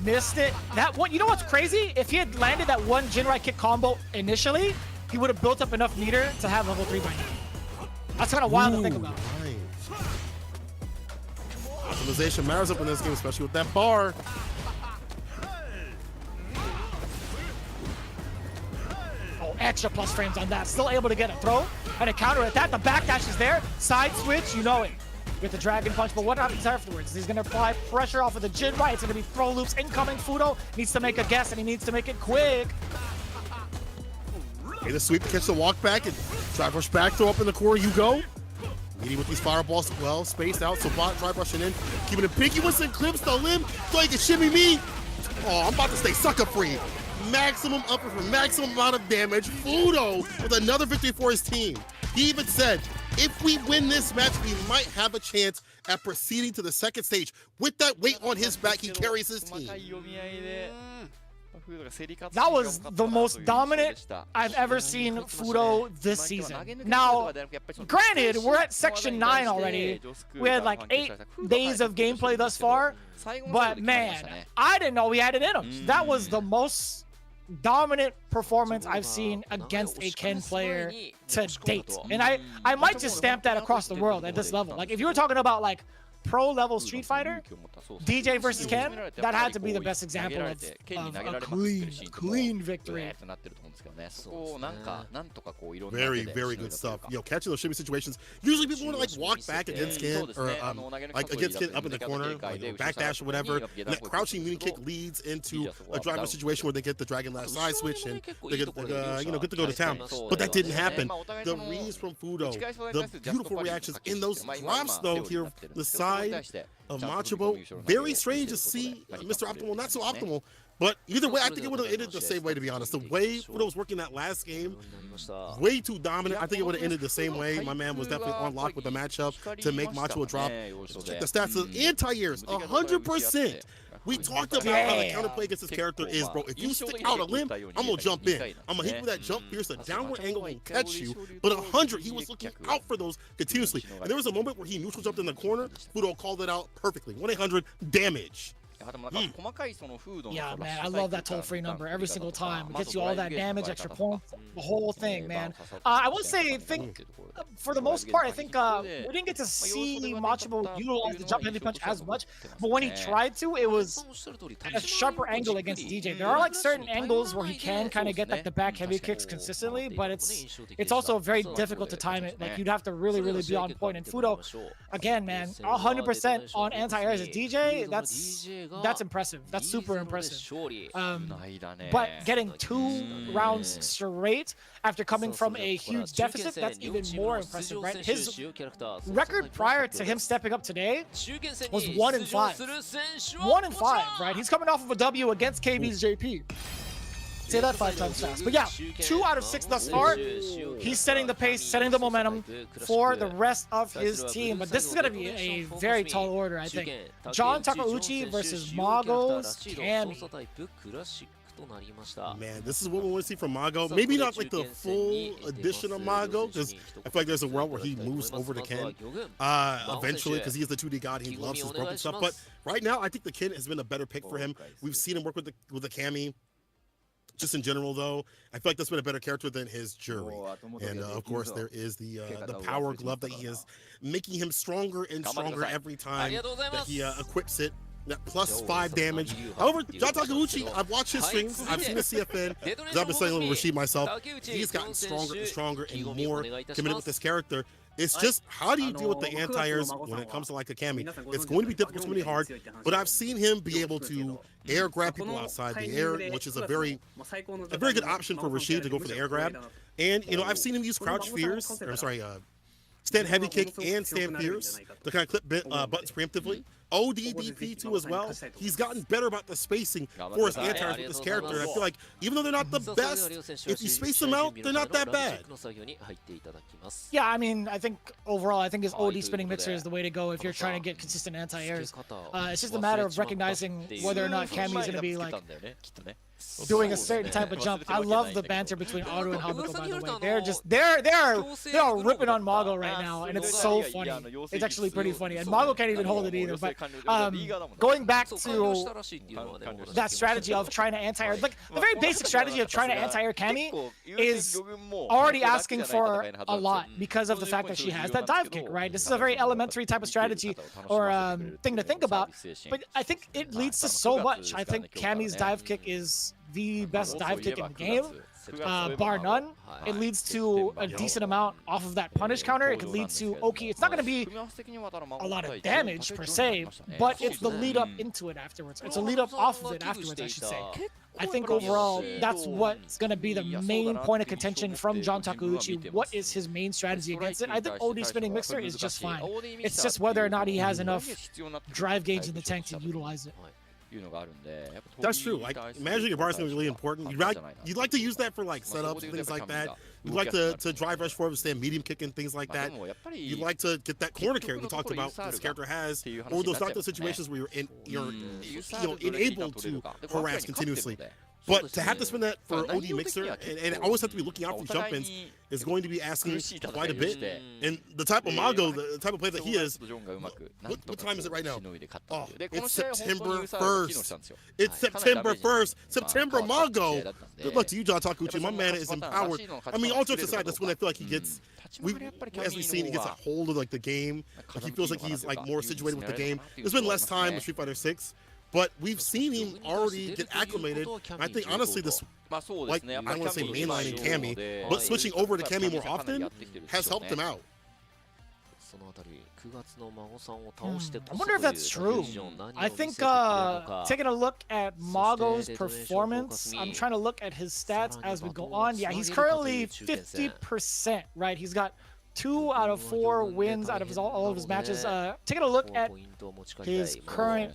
missed it. That one, you know what's crazy? If he had landed that one Jinrai kick combo initially, he would have built up enough meter to have level 3 by now. That's kind of wild to think about. Nice. Optimization matters up in this game, especially with that bar. Extra plus frames on that. Still able to get a throw and a counter at that. The backdash is there. Side switch, you know it. With the dragon punch, but what happens afterwards? He's going to apply pressure off of the Jinrai. It's going to be throw loops incoming. Fudo needs to make a guess, and he needs to make it quick. Okay, the sweep to catch the walk back and drive rush back, throw up in the corner, you go. Meeting with these fireballs well, spaced out, so bot drive rushing in. Keeping it pinky with some clips, the limb, so he can shimmy me. Oh, I'm about to stay sucker free. Maximum upper for maximum amount of damage. Fudo with another victory for his team. He even said, if we win this match, we might have a chance at proceeding to the second stage. With that weight on his back, he carries his team. That was the most dominant I've ever seen Fudo this season. Now, granted, we're at Section 9 already. We had like 8 days of gameplay thus far. But man, I didn't know he had it in him. That was the most dominant performance I've seen against a Ken player to date. And I might just stamp that across the world at this level. Like, if you were talking about like pro level Street Fighter, DJ versus Ken, that had to be the best example of a clean victory. Very, very good stuff. You know, catching those shimmy situations. Usually people want to like walk back against Ken or like against Ken up in the corner, like, backdash or whatever. And that crouching medium kick leads into a driver situation where they get the Dragon Last side switch and they get get to go to town. But that didn't happen. The reads from Fudo, the beautiful reactions in those drops though here, the side of Machibo. Very strange to see Mr. Optimal not so optimal. But either way, I think it would have ended the same way, to be honest. The way Fudo was working that last game, way too dominant. I think it would have ended the same way. My man was definitely on lock with the matchup to make Machibo drop. Check the stats of anti-airs, 100%. We talked about how the counterplay against this character is, bro. If you stick out a limb, I'm going to jump in. I'm going to hit you with that jump, pierce a downward angle and catch you. But 100, he was looking out for those continuously. And there was a moment where he neutral jumped in the corner. Fudo called it out perfectly. 1-800 damage. Yeah, man, I love that toll-free number every single time. It gets you all that damage, extra points, the whole thing, man. I would say, for the most part, I think we didn't get to see Machibo utilize the jump heavy punch as much, but when he tried to, it was at a sharper angle against DJ. There are like certain angles where he can kind of get like the back heavy kicks consistently, but it's also very difficult to time it. Like, you'd have to really be on point. And Fudo, again, man, 100% on anti-airs as DJ. That's impressive. That's super impressive. But getting 2 rounds straight after coming from a huge deficit, that's even more impressive, right? His record prior to him stepping up today was 1-5. 1-5, right? He's coming off of a W against KB's JP. Say that 5 times fast. But yeah, 2 out of 6 thus far. He's setting the pace, setting the momentum for the rest of his team. But this is going to be a very tall order, I think. John Takeuchi versus Mago's Cammy. Man, this is what we want to see from Mago. Maybe not like the full edition of Mago, because I feel like there's a world where he moves over to Ken eventually, because he is the 2D god. He loves his broken stuff. But right now, I think the Ken has been a better pick for him. We've seen him work with the Cammy. Just in general, though, I feel like that's been a better character than his Jury. And of course, there is the power glove that he is making him stronger and stronger every time that he equips it. Plus 5 damage. However, John Takeuchi, I've watched his streams. I've seen his CFN. I've been saying a little Rashid myself. He's gotten stronger and stronger and more committed with this character. It's just, how do you deal with the anti-airs when it comes to like a Cammy? It's going to be difficult, it's going to be hard, but I've seen him be able to air grab people outside the air, which is a very good option for Rashid to go for the air grab. And, you know, I've seen him use crouch fears, or I'm sorry, stand heavy kick and stand fears to kind of clip buttons preemptively. ODDP too as well. He's gotten better about the spacing for his anti-airs with this character. And I feel like even though they're not the best, if you space them out, they're not that bad. Yeah, I mean, I think overall, I think his OD spinning mixer is the way to go if you're trying to get consistent anti-airs. It's just a matter of recognizing whether or not Cammy's going to be like doing a certain type of jump. I love the banter between Aru and Habuko, by the way. They're ripping on Mago right now, and it's so funny. It's actually pretty funny, and Mago can't even hold it either. But going back to that strategy of trying to anti-air, like the very basic strategy of trying to anti-air Cammy is already asking for a lot because of the fact that she has that dive kick, right? This is a very elementary type of strategy or thing to think about, but I think it leads to so much. I think Cammy's dive kick is the best dive kick in the game, bar none. It leads to a decent amount off of that punish counter. It could lead to, okay, it's not going to be a lot of damage per se, but it's the lead up into it afterwards. It's a lead up off of it afterwards, I should say. I think overall, that's what's going to be the main point of contention from John Takeuchi. What is his main strategy against it? I think OD spinning mixer is just fine. It's just whether or not he has enough drive gauge in the tank to utilize it. That's true. Like, managing your bars is really important. You'd like to use that for like setups and things like that. You'd like to drive rush forward, stand medium kick and things like that. You'd like to get that corner carry we talked about this character has, or those not those situations where you're enabled to harass continuously. But to have to spin that for OD mixer and always have to be looking out for jump ins is going to be asking quite a bit. And the type of Mago, the type of play that he is, what time is it right now? Oh, it's September 1st. It's September 1st. September Mago. Good luck to you, John Takeuchi. My man is empowered. I mean, all jokes aside, that's when I feel like he gets, as we've seen, he gets a hold of like the game. Like he feels like he's like more situated with the game. There's been less time with Street Fighter 6. But we've seen him already get acclimated. I think, honestly, this, like, I don't want to say mainlining Cammy, but switching over to Cammy more often has helped him out. I wonder if that's true. I think taking a look at Mago's performance, I'm trying to look at his stats as we go on. Yeah, he's currently 50%, right? He's got 2 out of 4 wins out of all of his matches. Taking a look at his current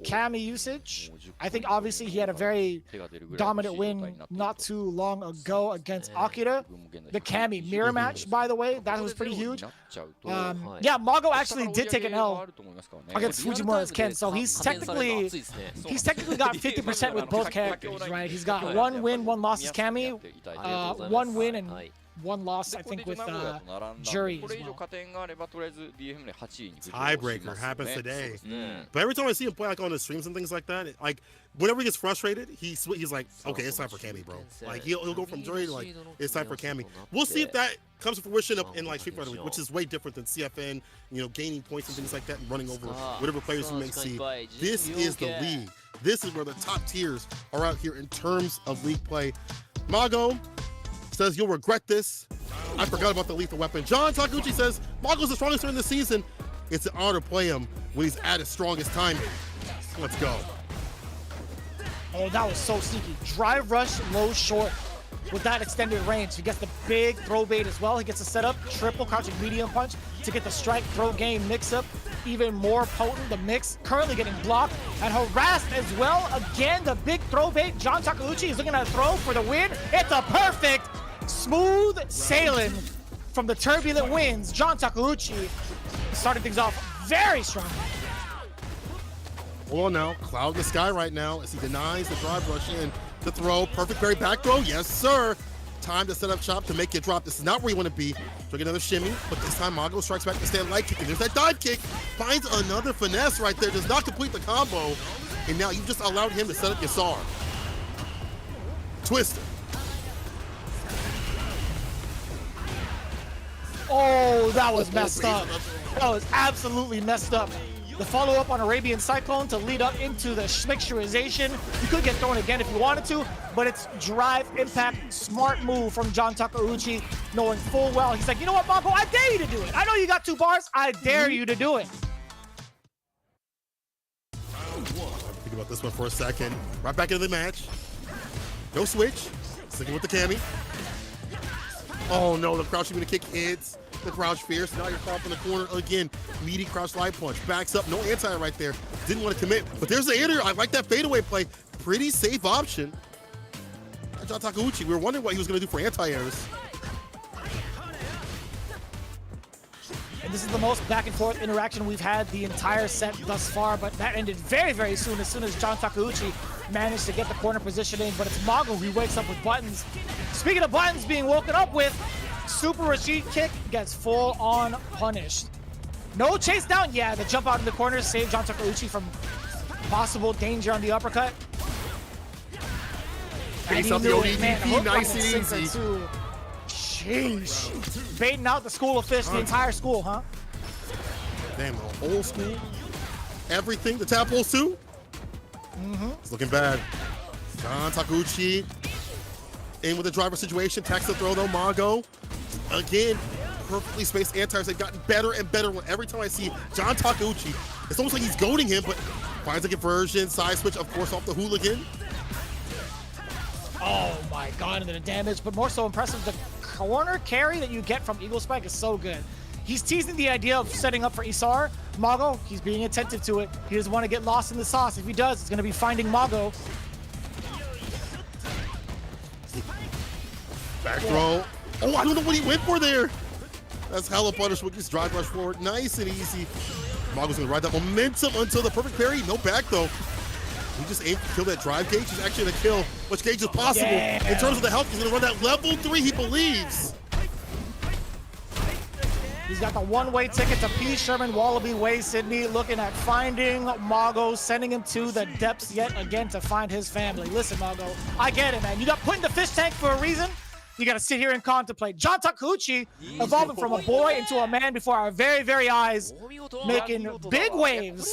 Cammy usage, I think obviously he had a very dominant win not too long ago against Akira. The Cammy mirror match, by the way, that was pretty huge. Yeah, Mago actually did take an L against Fujimura's Ken, so he's technically got 50% with both characters, right? He's got 1 win, 1 loss as Cammy, 1 win and 1 loss, I think, with Jury as well. Tiebreaker happens today. But every time I see him play like on the streams and things like that, like whenever he gets frustrated, he's like, okay, it's time for Cammy, bro. Like he'll go from Jury to like, it's time for Cammy. We'll see if that comes to fruition in like Street Fighter League, which is way different than CFN, you know, gaining points and things like that and running over whatever players you may see. This is the league. This is where the top tiers are out here in terms of league play. Mago says you'll regret this. I forgot about the lethal weapon. John Takeuchi says Mago's the strongest during the season. It's an honor to play him when he's at his strongest time. Let's go. Oh, that was so sneaky. Drive rush, low short. with that extended range. He gets the big throw bait as well. He gets to set up triple crouching medium punch to get the strike throw game mix up even more potent. The mix currently getting blocked and harassed as well. Again, the big throw bait. John Takeuchi is looking at a throw for the win. It's a perfect smooth sailing from the turbulent winds. John Takeuchi starting things off very strong. Hold on now, cloud in the sky right now as he denies the drive rush in. The throw, perfect berry back throw, yes sir. Time to set up shop to make it drop. This is not where you want to be. So get another shimmy, but this time Mago strikes back to stand light kick. And there's that dive kick, finds another finesse right there, does not complete the combo. And now you just allowed him to set up your SAR. Twister. Oh, that was messed up. That was absolutely messed up. The follow-up on Arabian Cyclone to lead up into the mixturization. You could get thrown again if you wanted to, but it's drive, impact, smart move from John Takeuchi, knowing full well. He's like, you know what, Mago, I dare you to do it. I know you got 2 bars. I dare you to do it. Think about this one for a second. Right back into the match. No switch. Sticking with the Cammy. Oh no, the crouch even kick hits. The crouch fierce. Now you're caught up in the corner again. Meaty crouch slide punch. Backs up. No anti right there. Didn't want to commit. But there's the air. I like that fadeaway play. Pretty safe option. John Takeuchi. We were wondering what he was going to do for anti-airs. And this is the most back and forth interaction we've had the entire set thus far, but that ended very, very soon as John Takeuchi managed to get the corner positioning. But it's Mago who wakes up with buttons. Speaking of buttons being woken up with, Super Rashid kick gets full on punished. No chase down. Yeah, the jump out in the corner saved John Takeuchi from possible danger on the uppercut. Face out the ODDP, nice and easy. Sheesh. Baiting out the school of fish, the entire school, huh? Damn, the whole school. Everything, the tadpoles too? It's looking bad. John Takeuchi in with the driver situation. Tax the throw though, Mago. Again, perfectly spaced anti-airs have gotten better and better. Every time I see John Takeuchi, it's almost like he's goading him, but finds a conversion, side switch, of course, off the hooligan. Oh my god, and then the damage, but more so impressive, the corner carry that you get from Eagle Spike is so good. He's teasing the idea of setting up for Isar. Mago, he's being attentive to it. He doesn't want to get lost in the sauce. If he does, it's going to be finding Mago. Back throw. Oh, I don't know what he went for there. That's hella punishment. Just drive rush forward. Nice and easy. Mago's going to ride that momentum until the perfect parry. No back, though. He just aimed to kill that drive gauge. He's actually going to kill which gauge is possible. In terms of the health, he's going to run that level 3, he believes. He's got the one-way ticket to P. Sherman, Wallaby Way, Sydney, looking at finding Mago, sending him to the depths yet again to find his family. Listen, Mago, I get it, man. You got put in the fish tank for a reason. You got to sit here and contemplate. John Takeuchi evolving from a boy into a man before our very, very eyes, making big waves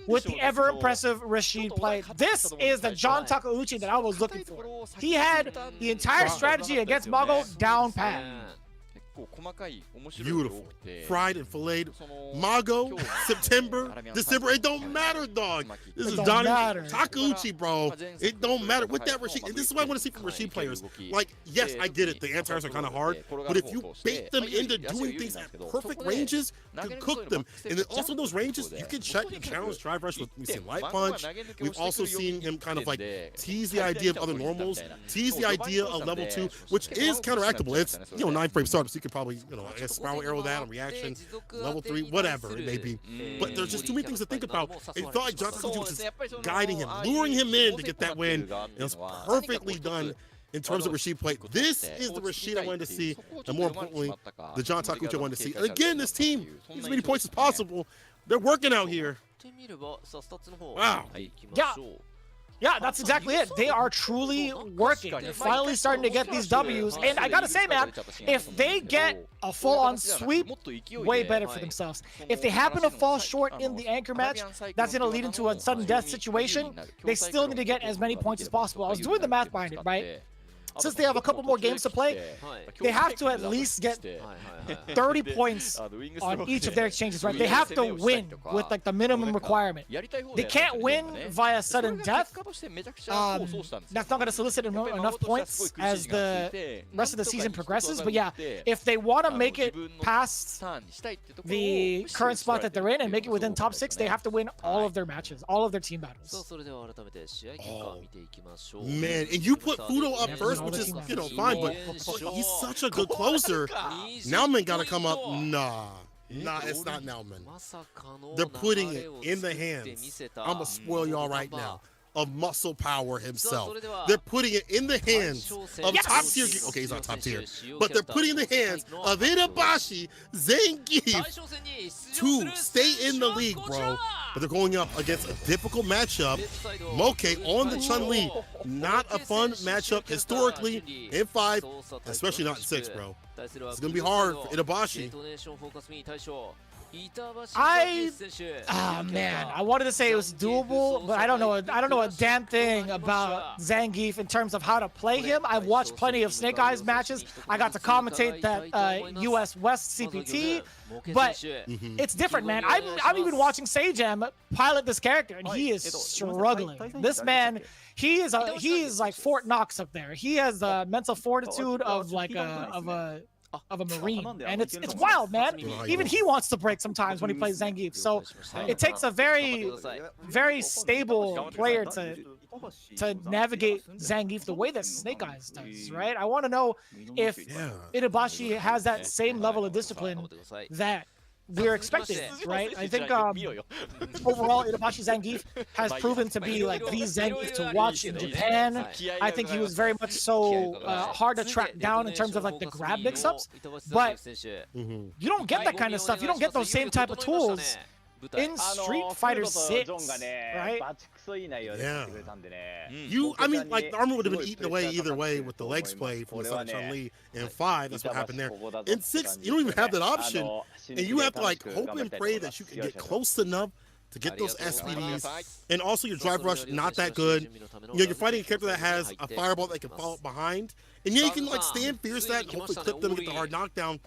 with the ever-impressive Rashid play. This is the John Takeuchi that I was looking for. He had the entire strategy against Mago down pat. Beautiful. Fried and filleted. Mago, September, December. It don't matter, dog. This is Donnie Takeuchi, bro. It don't matter. With that Rashid, and this is what I want to see from Rashid players. Like, yes, I get it. The anti-airs are kind of hard, but if you bait them into doing things at perfect ranges, you can cook them. And then also in those ranges, you can check and challenge drive rush with, we've seen light punch. We've also seen him kind of like tease the idea of other normals, tease the idea of level 2, which is counteractable. It's, 9-frame startup, so you could probably, I guess spiral arrow that on reaction, level 3, whatever it may be. But there's just too many things to think about. It felt like John Takeuchi was just guiding him, luring him in to get that win. It was perfectly done in terms of Rashid play. This is the Rashid I wanted to see, and more importantly, the John Takeuchi I wanted to see. And again, this team, as many points as possible, they're working out here. Wow. Yeah, that's exactly it. They are truly working. They're finally starting to get these W's. And I gotta say, man, if they get a full-on sweep, way better for themselves. If they happen to fall short in the anchor match, that's gonna lead into a sudden death situation. They still need to get as many points as possible. I was doing the math behind it, right? since they have a couple more games to play, they have to at least get 30 points on each of their exchanges, right? They have to win with like the minimum requirement. They can't win via sudden death. That's not going to solicit enough points as the rest of the season progresses. But yeah, if they want to make it past the current spot that they're in and make it within top 6, they have to win all of their matches, all of their team battles. Man, and you put Fudo up first, which is, you know, fine, but he's such a good closer. Nauman got to come up. Nah, it's not Nauman. They're putting it in the hands. I'm going to spoil y'all right now. Of Muscle Power himself. They're putting it in the hands of top tier. Okay, he's not top tier, but they're putting it in the hands of Itabashi Zangief to stay in the league, bro. But they're going up against a difficult matchup. Moke on the Chun-Li. Not a fun matchup historically in 5, especially not in 6, bro. It's gonna be hard for Itabashi. Man, I wanted to say it was doable, but I don't know a damn thing about Zangief in terms of how to play him. I've watched plenty of Snake Eyes matches. I got to commentate that US West CPT, but it's different, man. I'm even watching Sajam pilot this character, and he is struggling. This man, he is like Fort Knox up there. He has the mental fortitude of like of a Marine, and it's wild, man. Even he wants to break sometimes when he plays Zangief. So it takes a very, very stable player to navigate Zangief the way that Snake Eyes does, right? I want to know if Itabashi has that same level of discipline that we're expecting, right? I think overall Itabashi Zangief has proven to be like the Zangief to watch in Japan. I think he was very much so hard to track down in terms of like the grab mix-ups, but you don't get that kind of stuff. You don't get those same type of tools in Street Fighter 6, right? Yeah. I mean, like, the armor would have been eaten away either way with the legs play from the Sun Chun-Li. In 5, that's what happened there. In 6, you don't even have that option, and you have to, like, hope and pray that you can get close enough to get those SPDs, and also your drive rush not that good. You know, you're fighting a character that has a fireball that can follow behind, and yeah, you can like stand fierce that and hopefully clip them and get the hard knockdown.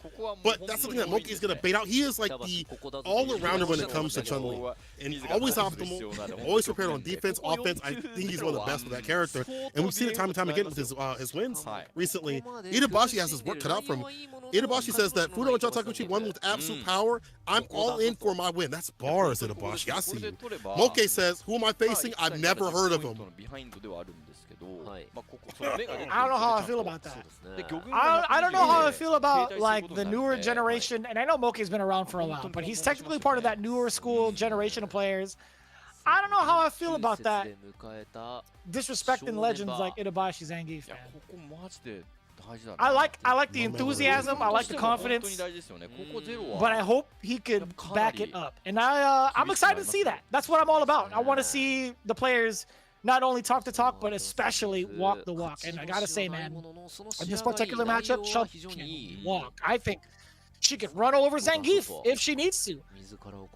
But that's something that Moki is gonna bait out. He is like the all-arounder when it comes to Chun-Li, and always optimal, always prepared on defense, offense. I think he's one of the best with that character, and we've seen it time and time again with his wins recently. Itabashi has his work cut out for him. Itabashi says that Fudo and Takuchi won with absolute power. I'm all in for my win. That's bars, Itabashi. I see you. Moke says, who am I facing? I've never heard of him. I don't know how I feel about that. I don't know how I feel about like the newer generation, and I know Moke's been around for a while, but he's technically part of that newer school generation of players. I don't know how I feel about that disrespecting legends like Itabashi Zangief, man. I like the enthusiasm, I like the confidence, but I hope he could back it up. And I'm excited to see that. That's what I'm all about. I want to see the players not only talk the talk, but especially walk the walk. And I gotta say, man, in this particular matchup, Chun can walk. I think she can run over Zangief if she needs to,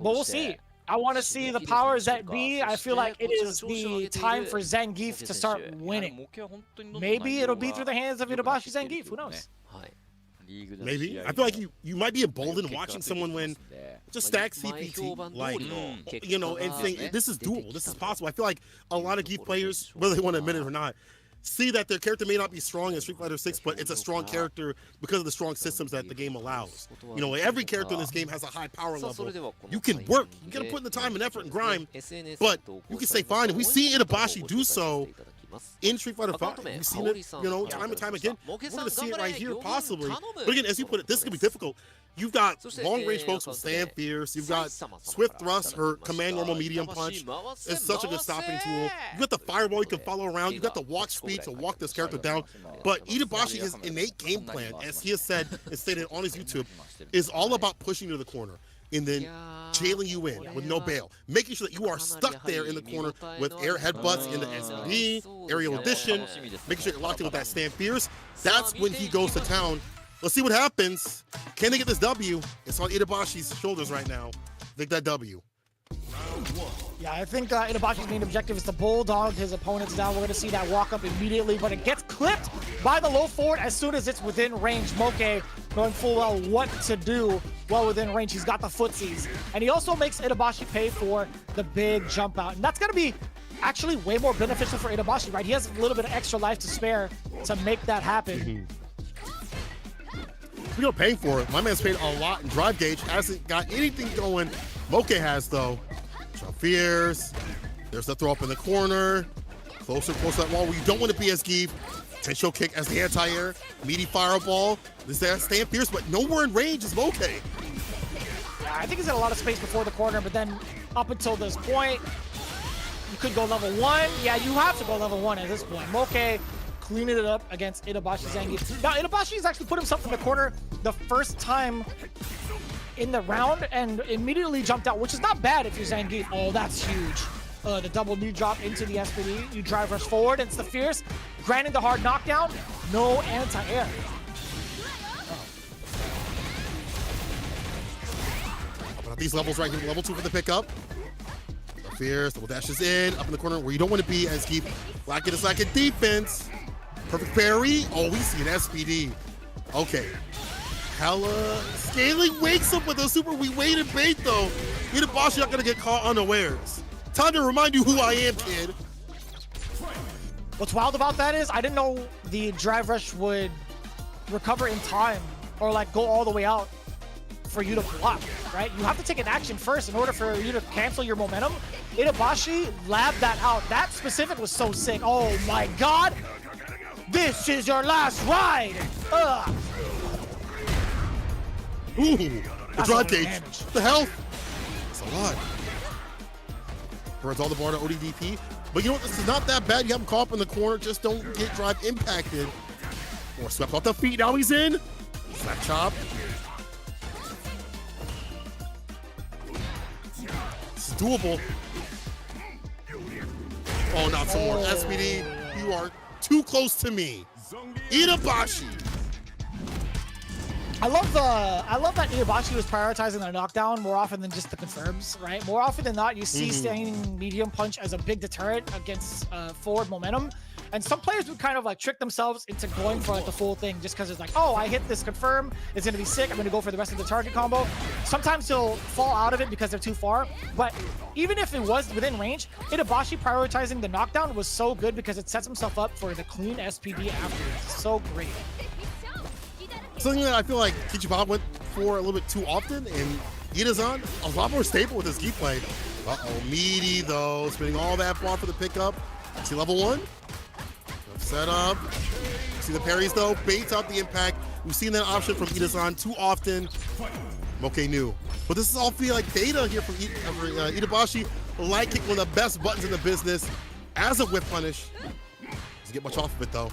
but we'll see. I want to see the powers that be. I feel like it is the time for Zangief to start winning. Maybe it'll be through the hands of Itabashi Zangief. Who knows? Maybe. I feel like you might be emboldened watching someone win just stack CPT, like, you know, and saying this is doable, this is possible. I feel like a lot of Geef players, whether they want to admit it or not, see that their character may not be strong in Street Fighter 6, but it's a strong character because of the strong systems that the game allows. You know, every character in this game has a high power level. You can work, you gotta put in the time and effort and grind, but you can stay fine. And we see Itabashi do so in Street Fighter 5. We've seen it, you know, time and time again. We're gonna see it right here, possibly. But again, as you put it, this is gonna be difficult. You've got long-range folks with Stand Fierce. You've got Swift Thrust, her command normal medium punch. It's such a good stopping tool. You've got the fireball you can follow around. You've got the walk speed to walk this character down. But Itabashi, his innate game plan, as he has said and stated on his YouTube, is all about pushing you to the corner and then jailing you in with no bail, making sure that you are stuck there in the corner with air headbutts in the SBD, aerial addition, making sure you're locked in with that Stand Fierce. That's when he goes to town. Let's see what happens. Can they get this W? It's on Itabashi's shoulders right now. Take that W. Round 1. Yeah, I think Inabashi's main objective is to bulldog his opponents down. We're going to see that walk up immediately, but it gets clipped by the low forward as soon as it's within range. Moke knowing full well what to do well within range. He's got the footsies. And he also makes Inabashi pay for the big jump out. And that's going to be actually way more beneficial for Inabashi, right? He has a little bit of extra life to spare to make that happen. We are paying for it. My man's paid a lot in drive gauge. Hasn't got anything going. Moke has, though. Jump fierce. There's the throw up in the corner. Closer to that wall where you don't want to be as Give. Tencho kick as the anti-air. Meaty fireball. This there staying fierce, but nowhere in range is Moke. Yeah, I think he's got a lot of space before the corner, but then up until this point, you could go level 1. Yeah, you have to go level 1 at this point. Moke cleaning it up against Inabashi Zangief. Now, Inabashi's actually put himself in the corner the first time in the round and immediately jumped out, which is not bad if you're Zangief. Oh, that's huge. The double knee drop into the SPD. You drive rush forward. It's the fierce. Granted the hard knockdown. No anti-air. But at these levels right here, level 2 for the pickup. The fierce, double dashes in, up in the corner where you don't want to be as Keep. Lacking his lack of defense. Perfect parry. Oh, we see an SPD. Okay. Hella Scaling wakes up with a super we wait and bait though. Inabashi not gonna get caught unawares. Time to remind you who I am, kid. What's wild about that is I didn't know the drive rush would recover in time or like go all the way out for you to block, right? You have to take an action first in order for you to cancel your momentum. Inabashi labbed that out. That specific was so sick. Oh my God. This is your last ride. Ugh. Ooh, the drive gauge, the health. It's a lot. Burns all the bar to ODDP. But you know what? This is not that bad. You have him caught up in the corner. Just don't get drive impacted. Or swept off the feet. Now he's in. Slap chop. This is doable. Oh, not some more. SPD, you are too close to me. Inabashi. I love that Inabashi was prioritizing the knockdown more often than just the confirms, right? More often than not, you see staying medium punch as a big deterrent against forward momentum. And some players would kind of like trick themselves into going for like the full thing just because it's like, oh, I hit this confirm, it's gonna be sick, I'm gonna go for the rest of the target combo. Sometimes he'll fall out of it because they're too far. But even if it was within range, Inabashi prioritizing the knockdown was so good because it sets himself up for the clean SPD afterwards. So great. Something that I feel like Kichibana went for a little bit too often, and Itazan a lot more stable with his key play. Uh-oh, meaty though, spending all that bar for the pickup. See level 1? Set up. See the parries though, baits out the impact. We've seen that option from Itazan too often. Moke knew. But this is all feel like data here from Inabashi. Light kick, one of the best buttons in the business. As a whip punish. Doesn't get much off of it though.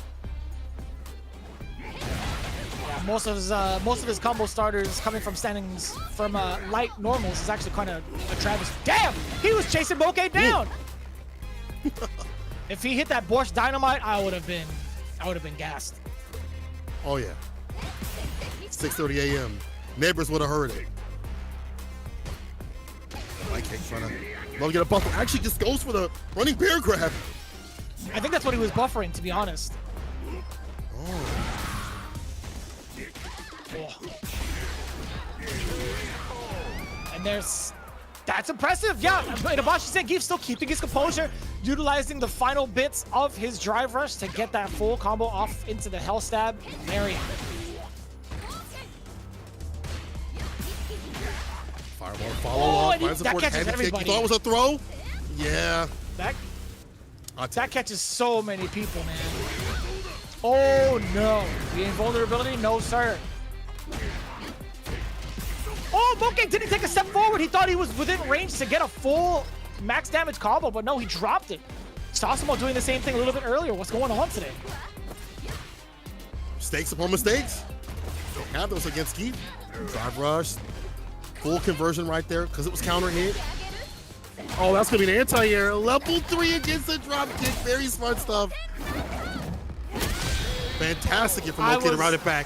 Most of his combo starters coming from standings from light normals is actually kind of a travesty. Damn, he was chasing Moke down. If he hit that Borscht Dynamite, I would have been gassed. Oh yeah. 6:30 a.m. Neighbors would have heard it. Light kick trying to love to get a buffer. Actually, just goes for the running bear grab. I think that's what he was buffering, to be honest. Oh. And that's impressive. Yeah, Inabashi Zangief still keeping his composure, utilizing the final bits of his drive rush to get that full combo off into the hell stab. Marion. Fireball follow up. That catches everybody. You thought it was a throw? Yeah. That catches so many people, man. Oh no. The invulnerability? No, sir. Oh, Moke didn't take a step forward. He thought he was within range to get a full max damage combo, but no, he dropped it. Sasamo doing the same thing a little bit earlier. What's going on today? Mistakes upon mistakes. Don't have those against Keith. Drive rush. Full conversion right there because it was counter hit. Oh, that's going to be an anti-air. Level 3 against the drop kick. Very smart stuff. Fantastic here from Moke to route it back.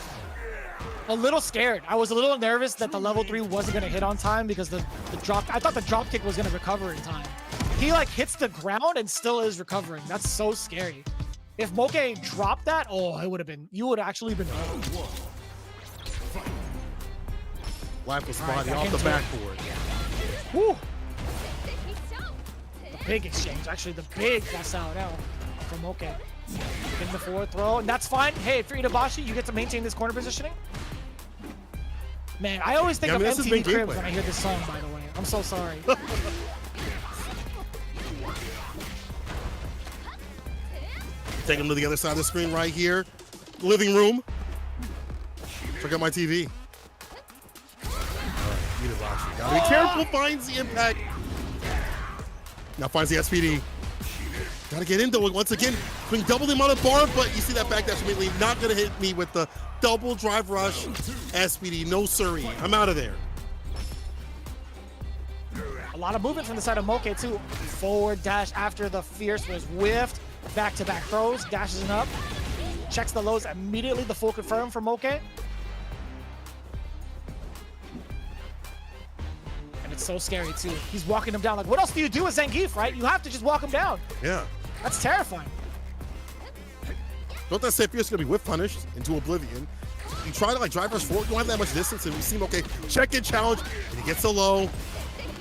A little scared. I was a little nervous that the level 3 wasn't going to hit on time because the drop. I thought the drop kick was going to recover in time. He like hits the ground and still is recovering. That's so scary. If Moke dropped that, oh, it would have been, you would have actually been hurt. Life was body off the backboard. Woo! The big exchange, actually the big that's out now from Moke. In the forward throw, and that's fine. Hey, if you're Itabashi, you get to maintain this corner positioning. Man, I always think of MTV Cribs when I hear this song, by the way. I'm so sorry. Take him to the other side of the screen right here. Living room. Check out my TV. Itabashi. Gotta be careful, finds the impact. Now finds the SPD. Gotta get into it once again. Putting double the amount of bar, but you see that backdash immediately. Not gonna hit me with the double drive rush SPD. No siree. I'm out of there. A lot of movement from the side of Moke too. Forward dash after the fierce was whiffed. Back-to-back throws, dashes it up. Checks the lows immediately. The full confirm for Moke. And it's so scary too. He's walking him down. Like, what else do you do with Zangief, right? You have to just walk him down. Yeah. That's terrifying. Don't that say Fierce gonna be whip punished into oblivion? You try to like drive rush forward, don't have that much distance, and we see him okay. Check in challenge, and he gets a low.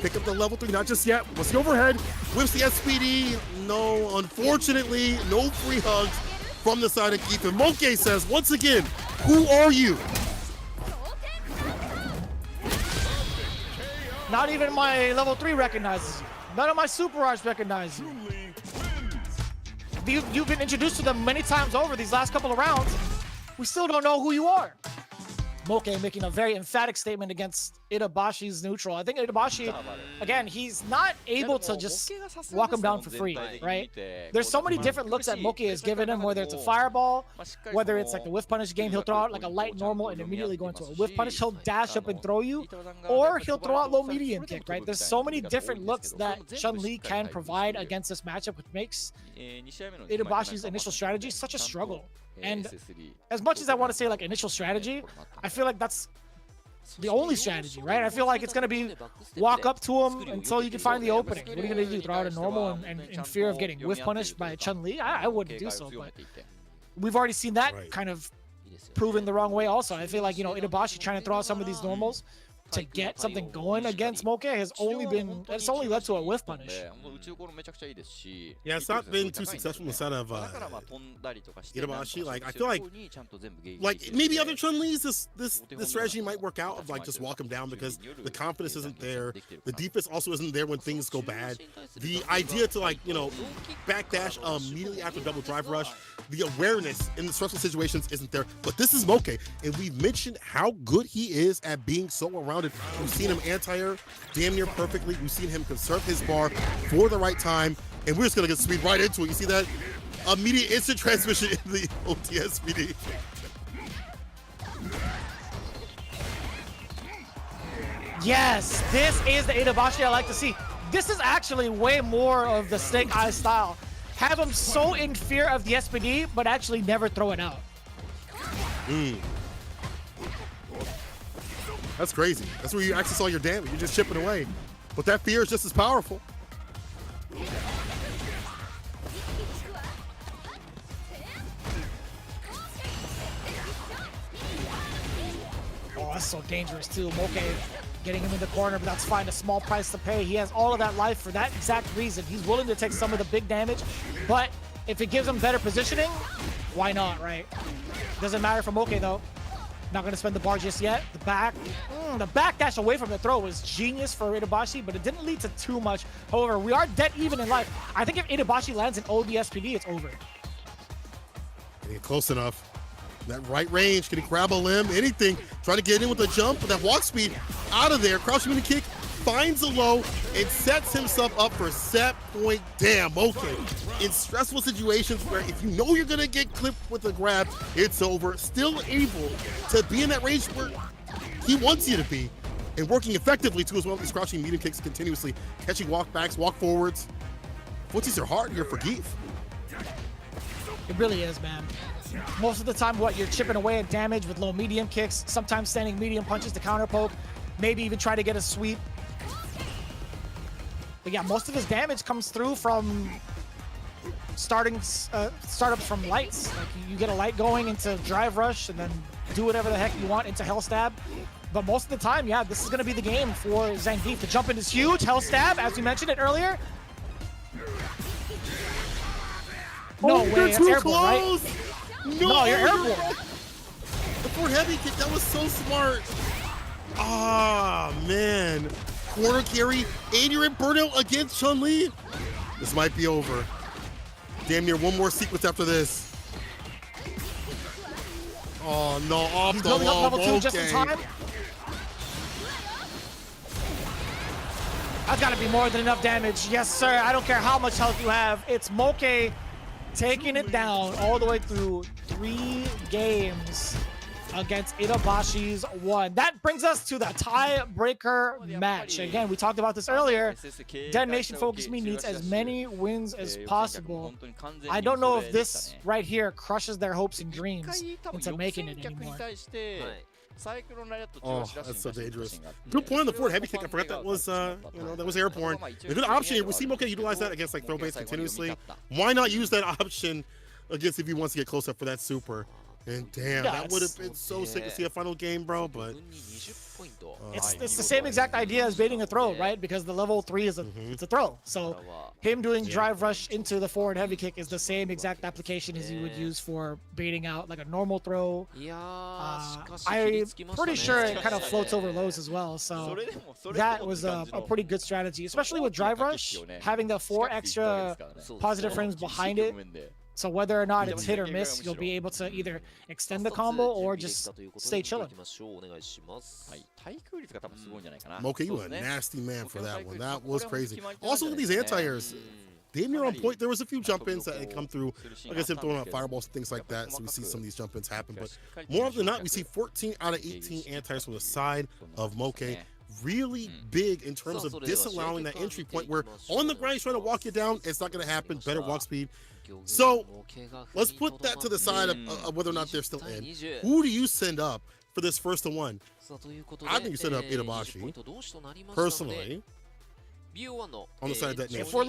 Pick up the level 3, not just yet. What's the overhead? Whips the SPD. No, unfortunately, no free hugs from the side of Keith. And Moke says, once again, who are you? Not even my level 3 recognizes you. None of my super arts recognize you. You've been introduced to them many times over these last couple of rounds. We still don't know who you are. Moke making a very emphatic statement against Itabashi's neutral. I think Itabashi, again, he's not able to just walk him down for free, right? There's so many different looks that Moke has given him, whether it's a fireball, whether it's like the whiff punish game, he'll throw out like a light normal and immediately go into a whiff punish. He'll dash up and throw you, or he'll throw out low medium kick, right? There's so many different looks that Chun-Li can provide against this matchup, which makes Itabashi's initial strategy such a struggle. And as much as I want to say like initial strategy, I feel like that's the only strategy, right? I feel like it's going to be walk up to him until you can find the opening. What are you going to do? Throw out a normal and in fear of getting whiff punished by Chun-Li? I wouldn't do so, but we've already seen that kind of proven the wrong way also. I feel like, you know, Itabashi trying to throw out some of these normals to get something going against Moke has only led to a whiff punish. Yeah, it's not been too successful instead of Itabashi. Like, I feel like maybe other Chun-Li's this strategy might work out of like just walk him down because the confidence isn't there. The defense also isn't there when things go bad. The idea to like, you know, backdash immediately after double drive rush, the awareness in the stressful situations isn't there. But this is Moke, and we've mentioned how good he is at being so around. We've seen him anti-air damn near perfectly. We've seen him conserve his bar for the right time, and we're just gonna get speed right into it. You see that immediate instant transmission in the OTSPD. Yes, this is the Itabashi I like to see. This is actually way more of the Snake Eye style. Have him so in fear of the SPD, but actually never throw it out. That's crazy. That's where you access all your damage. You're just chipping away. But that fear is just as powerful. Oh, that's so dangerous too. Moke getting him in the corner, but that's fine. A small price to pay. He has all of that life for that exact reason. He's willing to take some of the big damage, but if it gives him better positioning, why not, right? Doesn't matter for Moke though. Not going to spend the bar just yet. The back dash away from the throw was genius for Itabashi, but it didn't lead to too much. However, we are dead even in life. I think if Itabashi lands an OD SPD, it's over. Getting close enough. That right range, can he grab a limb, anything. Try to get in with a jump, but that walk speed out of there. Crouching mini kick, finds a low, and sets himself up for set point. Damn, okay. In stressful situations where if you know you're gonna get clipped with a grab, it's over. Still able to be in that range where he wants you to be, and working effectively too as well. These crouching medium kicks continuously, catching walk backs, walk forwards. Footsies are hard here for Geef. It really is, man. Most of the time, you're chipping away at damage with low medium kicks, sometimes standing medium punches to counter poke, maybe even try to get a sweep. But yeah, most of his damage comes through from startups from lights. Like you get a light going into drive rush and then do whatever the heck you want into hell stab. But most of the time, yeah, this is going to be the game for Zangief. The jump in is huge. Hell stab, as we mentioned it earlier. No way, that's airborne, right? No, you're airborne. The forward heavy kick, that was so smart. Ah, man. Corner carry, and you're in burnout against Chun-Li. This might be over. Damn near one more sequence after this. Oh, no, off He's the building up wall. level 2 just in time. That's got to be more than enough damage. Yes, sir. I don't care how much health you have. It's Moke taking it down all the way through 3 games against Itabashi's 1. That brings us to the tiebreaker match. Again, we talked about this earlier. DetonatioN FocusMe needs as many wins as possible. I don't know if this right here crushes their hopes and dreams into making it anymore. Oh, that's so dangerous. Good point on the forward heavy kick. I forgot that was, that was airborne. A good option here. We see Moke utilize that against like throw base continuously. Why not use that option against if he wants to get close up for that super? And damn, that would have been so sick to see a final game, bro. But it's the same exact idea as baiting a throw, right? Because the level 3 is it's a throw. So him doing drive rush into the forward heavy kick is the same exact application as you would use for baiting out like a normal throw. I'm pretty sure it kind of floats over lows as well. So that was a pretty good strategy, especially with drive rush, having the 4 extra positive frames behind it. So whether or not it's hit or miss, you'll be able to either extend the combo or just stay chilling. Moke, you were a nasty man for that one. That was crazy. Also, look at these anti-airs. Damn near on point. There was a few jump-ins that had come through. Like I said, throwing out fireballs and things like that. So we see some of these jump-ins happen. But more often than not, we see 14 out of 18 anti-airs from the side of Moke. Really big in terms of disallowing that entry point where on the ground he's trying to walk you down. It's not going to happen. Better walk speed. So let's put that to the side of whether or not they're still in. Who do you send up for this 1st-to-1? I think you send up Itabashi, personally. On the side of that if we're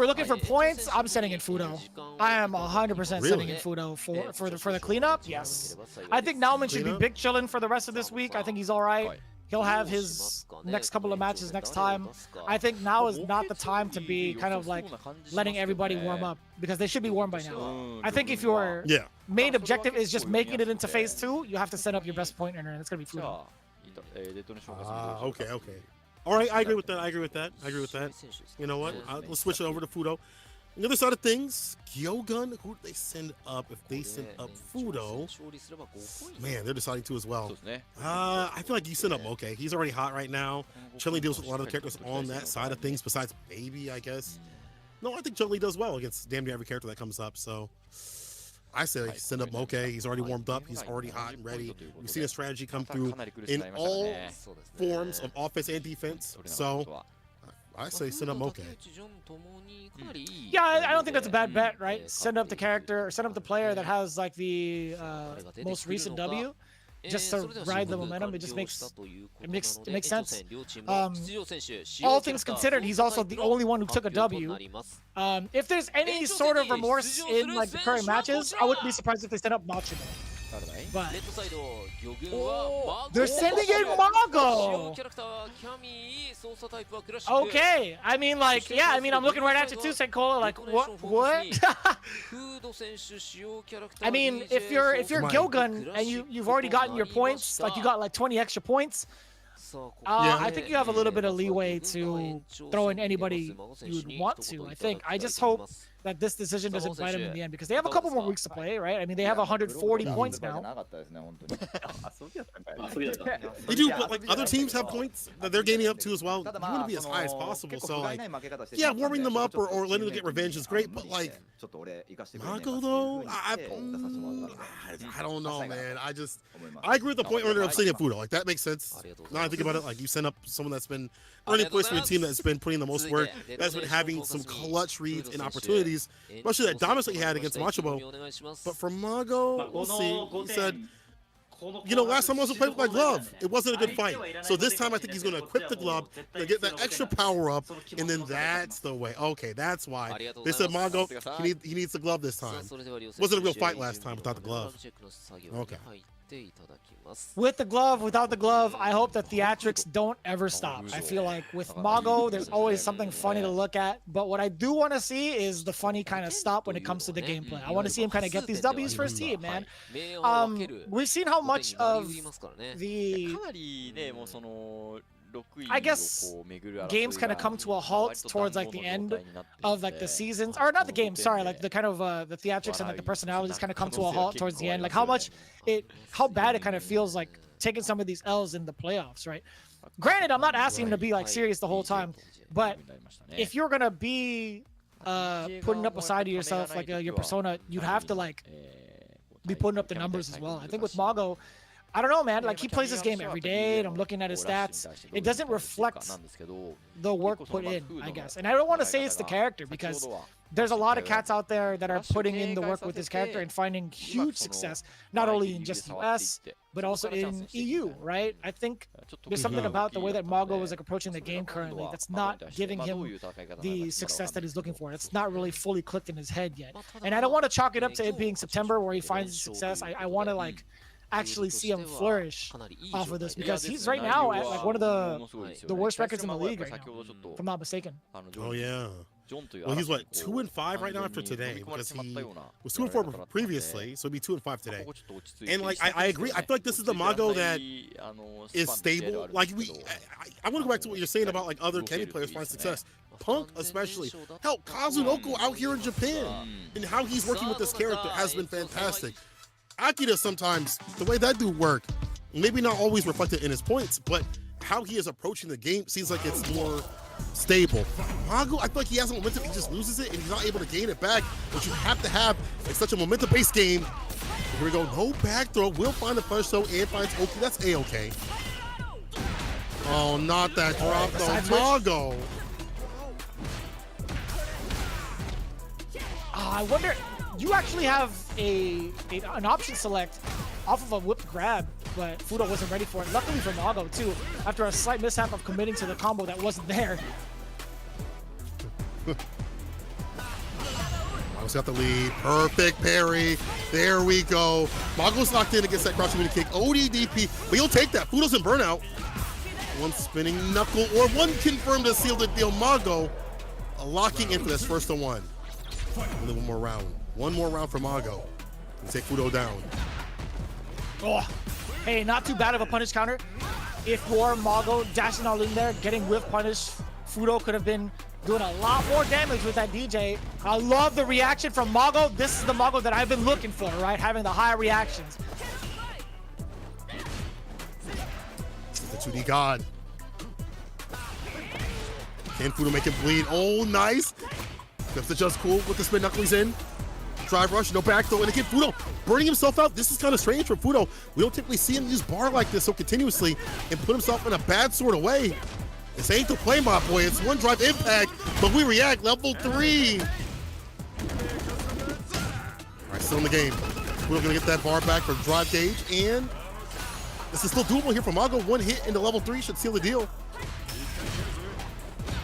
looking for points, I'm sending in Fudo. I am 100% sending in Fudo for the cleanup. Yes, I think Nauman should be big chilling for the rest of this week. I think he's all right. He'll have his next couple of matches next time. I think now is not the time to be kind of like letting everybody warm up because they should be warm by now. I think if your main objective is just making it into phase 2, you have to set up your best point earner, and it's gonna be Fudo. Okay. All right, I agree with that. You know what? Let's switch it over to Fudo. On the other side of things, GyoGun, who do they send up? If they send up Fudo, man, they're deciding to as well. I feel like you send up Moke. He's already hot right now. Chun-Li deals with a lot of the characters on that side of things, besides maybe, I guess. No, I think Chun-Li does well against damn near every character that comes up, so I say send up Moke. He's already warmed up. He's already hot and ready. We've seen a strategy come through in all forms of offense and defense, so I say send up Moke. Yeah, I don't think that's a bad bet, right? Send up the character, or send up the player that has like the most recent W, just to ride the momentum. It just makes sense. All things considered, he's also the only one who took a W. If there's any sort of remorse in like the current matches, I wouldn't be surprised if they send up Machida. But they're sending in Mago. Okay, I mean, like, yeah, I mean, I'm looking right at you too, Senkola. Like, what? I mean, if you're GyoGun and you've already gotten your points, like you got like 20 extra points. I think you have a little bit of leeway to throw in anybody you would want to. I think. I just hope that this decision doesn't bite them in the end because they have a couple more weeks to play, right? I mean, they have 140 points now. They do, but like other teams have points that they're gaining up to as well. You want to be as high as possible, so like, yeah, warming them up or letting them get revenge is great, but like, Mago though, I don't know, man. I agree with the point earlier of sending Fudo. Like that makes sense. Now I think about it, like you send up someone that's been earning points for your team that's been putting the most work, that's been having some clutch reads and opportunities, especially that dominance that he had against Machobo. But for Mago, we'll see. He said you know, last time I was playing with my glove, it wasn't a good fight. So this time I think he's going to equip the glove to get that extra power up, and then that's the way. Okay, that's why. They said Mago, he needs the glove this time. Wasn't a real fight last time without the glove. Okay. With the glove, without the glove, I hope that theatrics don't ever stop. I feel like with Mago, there's always something funny to look at. But what I do want to see is the funny kind of stop when it comes to the gameplay. I want to see him kind of get these W's for his team, man. We've seen how much of the, I guess, games kind of come to a halt towards like the end of like the seasons, or not the games, sorry, like the kind of the theatrics and like the personalities kind of come to a halt towards the end. Like how bad it kind of feels like taking some of these L's in the playoffs, right? Granted, I'm not asking him to be like serious the whole time, but if you're gonna be putting up a side of yourself, like your persona, you'd have to like be putting up the numbers as well. I think with Mago, I don't know, man. Like, he plays this game every day, and I'm looking at his stats. It doesn't reflect the work put in, I guess. And I don't want to say it's the character, because there's a lot of cats out there that are putting in the work with this character and finding huge success, not only in just US, but also in EU, right? I think there's something about the way that Mago is like approaching the game currently that's not giving him the success that he's looking for. It's not really fully clicked in his head yet. And I don't want to chalk it up to it being September where he finds success. I want to, like, actually see him flourish off of this, because he's right now at like one of the worst records in the league right now, if I'm not mistaken. Oh yeah. Well, he's what, 2-5 right now after today, because he was 2-4 previously, so he'd be 2-5 today. And like I agree, I feel like this is the Mago that is stable. Like I want to go back to what you're saying about like other Kenny players find success. Punk especially. Hell, Kazunoko out here in Japan, and how he's working with this character has been fantastic. Akira, sometimes the way that dude work, maybe not always reflected in his points, but how he is approaching the game seems like it's more stable. Mago, I feel like he has momentum, he just loses it and he's not able to gain it back, which you have to have in such a momentum-based game. Here we go, no back throw, will find the punish though, and finds Oki, that's A-okay. Oh, not that drop though, Mago. I wonder, you actually have an option select off of a whipped grab, but Fudo wasn't ready for it. Luckily for Mago too, after a slight mishap of committing to the combo that wasn't there. Mago's got the lead. Perfect parry. There we go. Mago's locked in against that crouching mini kick. ODDP, but he'll take that. Fudo's in burnout. One spinning knuckle, or one confirmed to seal the deal. Mago locking in for this first to one. Only one more round. One more round for Mago. And take Fudo down. Oh, hey, not too bad of a punish counter. If you're Mago dashing all in there, getting whiff punish, Fudo could have been doing a lot more damage with that DJ. I love the reaction from Mago. This is the Mago that I've been looking for, right? Having the high reactions. The 2D God. Can Fudo make him bleed? Oh, nice. That's the just cool with the spin knuckle he's in. Drive rush, no back throw, and again, Fudo burning himself out. This is kind of strange for Fudo. We don't typically see him use bar like this so continuously and put himself in a bad sort of way. This ain't the play, my boy. It's one drive impact, but we react. Level 3. All right, still in the game. Fudo gonna get that bar back for drive gauge, and this is still doable here for Mago. One hit into level 3 should seal the deal.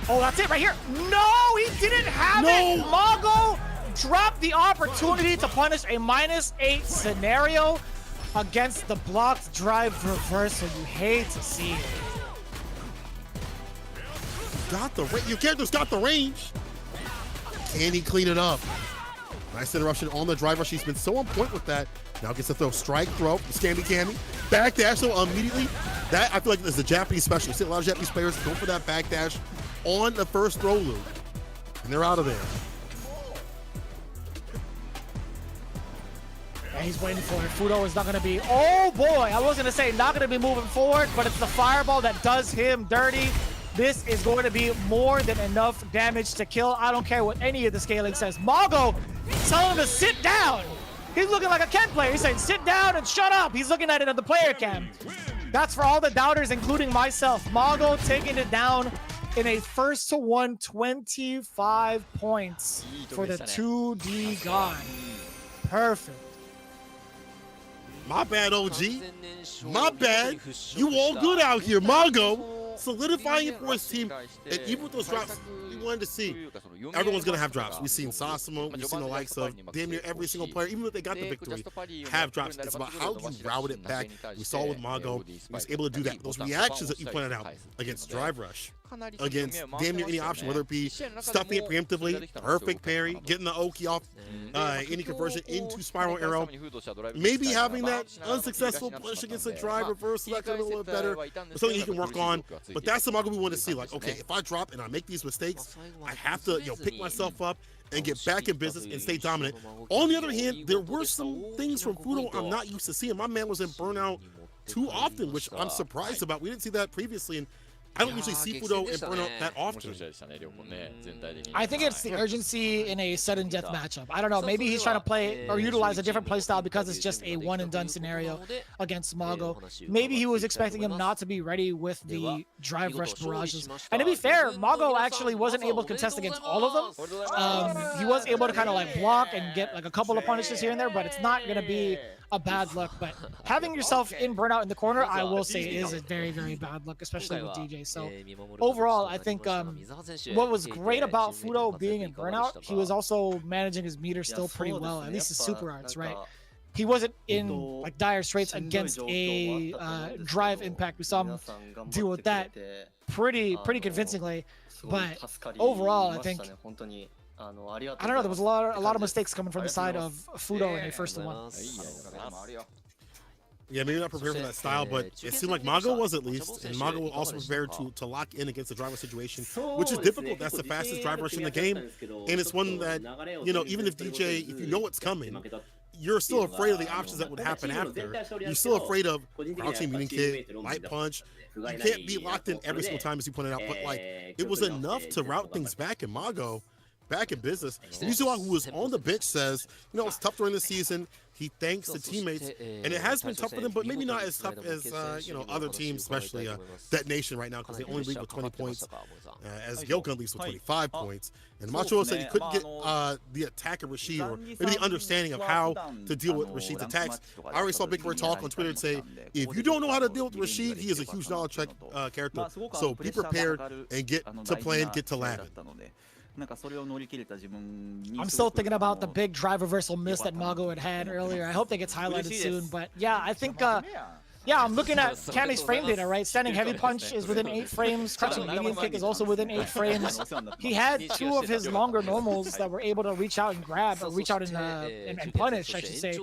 Oh, that's it right here. No, he didn't have it. Mago dropped the opportunity to punish a -8 scenario against the blocked drive reversal. You hate to see it. Your character's got the range. Can he clean it up? Nice interruption on the drive rush. He's been so on point with that. Now gets to throw strike, throw, scammy cami. Backdash though immediately. That I feel like is the Japanese special. You see a lot of Japanese players go for that backdash on the first throw loop. And they're out of there. Yeah, he's waiting for it. Fudo is not going to be, oh boy, I was going to say not going to be moving forward, but it's the fireball that does him dirty. This is going to be more than enough damage to kill. I don't care what any of the scaling says. Mago telling him to sit down. He's looking like a Ken player. He's saying, sit down and shut up. He's looking at it on the player cam. That's for all the doubters, including myself. Mago taking it down in a first to one, 25 points for the 2D God. Perfect. My bad, OG. My bad. You all good out here. Mago solidifying it for his team. And even with those drops, we wanted to see. Everyone's going to have drops. We've seen Sasamo. We've seen the likes of damn near every single player, even if they got the victory, have drops. It's about how you route it back. We saw with Mago. He was able to do that. Those reactions that you pointed out against Drive Rush, against damn near any option, whether it be stuffing it preemptively, perfect parry, getting the Oki off any conversion into Spiral Arrow, maybe having that unsuccessful push against a drive reversal, that could have been a little bit better, but something he can work on. But that's the Mago we want to see. Like, okay, if I drop and I make these mistakes, I have to, pick myself up and get back in business and stay dominant. On the other hand, there were some things from Fudo I'm not used to seeing. My man was in burnout too often, which I'm surprised about. We didn't see that previously, and I don't usually see Fudo in burnout that often. I think it's the urgency in a sudden death matchup. I don't know. Maybe he's trying to play or utilize a different playstyle because it's just a one and done scenario against Mago. Maybe he was expecting him not to be ready with the drive rush barrages. And to be fair, Mago actually wasn't able to contest against all of them. He was able to kind of like block and get like a couple of punishes here and there, but it's not going to be a bad look. But having yourself in burnout in the corner, I will say, is a very, very bad look, especially with DJ. So overall, I think what was great about Fudo being in burnout, he was also managing his meter still pretty well, at least his super arts, right? He wasn't in like dire straits against a drive impact. We saw him deal with that pretty convincingly. But overall, I think I don't know. There was a lot of mistakes coming from the side of Fudo in the first one. Yeah, maybe not prepared for that style, but it seemed like Mago was at least, and Mago was also prepared to lock in against the driver situation, which is difficult. That's the fastest drive rush in the game, and it's one that, even if DJ, if you know what's coming, you're still afraid of the options that would happen after. You're still afraid of crouching meeting kick, light punch. You can't be locked in every single time, as you pointed out, but like it was enough to route things back in Mago. Back in business. Mizuwa, who was on the bench, says, it's tough during the season. He thanks the teammates, and it has been tough for them, but maybe not as tough as other teams, especially DetonatioN right now, because they only lead with 20 points, as GyoGun leads with 25 points. And Macho said he couldn't get the attack of Rashid, or maybe the understanding of how to deal with Rashid's attacks. I already saw Big Bird talk on Twitter and say, if you don't know how to deal with Rashid, he is a huge knowledge check character. So be prepared and get to plan, get to land. I'm still thinking about the big drive reversal miss that Mago had earlier. I hope that gets highlighted soon. But yeah, I think I'm looking at Kami's frame data, right? Standing heavy punch is within 8 frames. Crouching medium kick is also within 8 frames. He had 2 of his longer normals that were able to reach out and grab, or reach out and punish, I should say.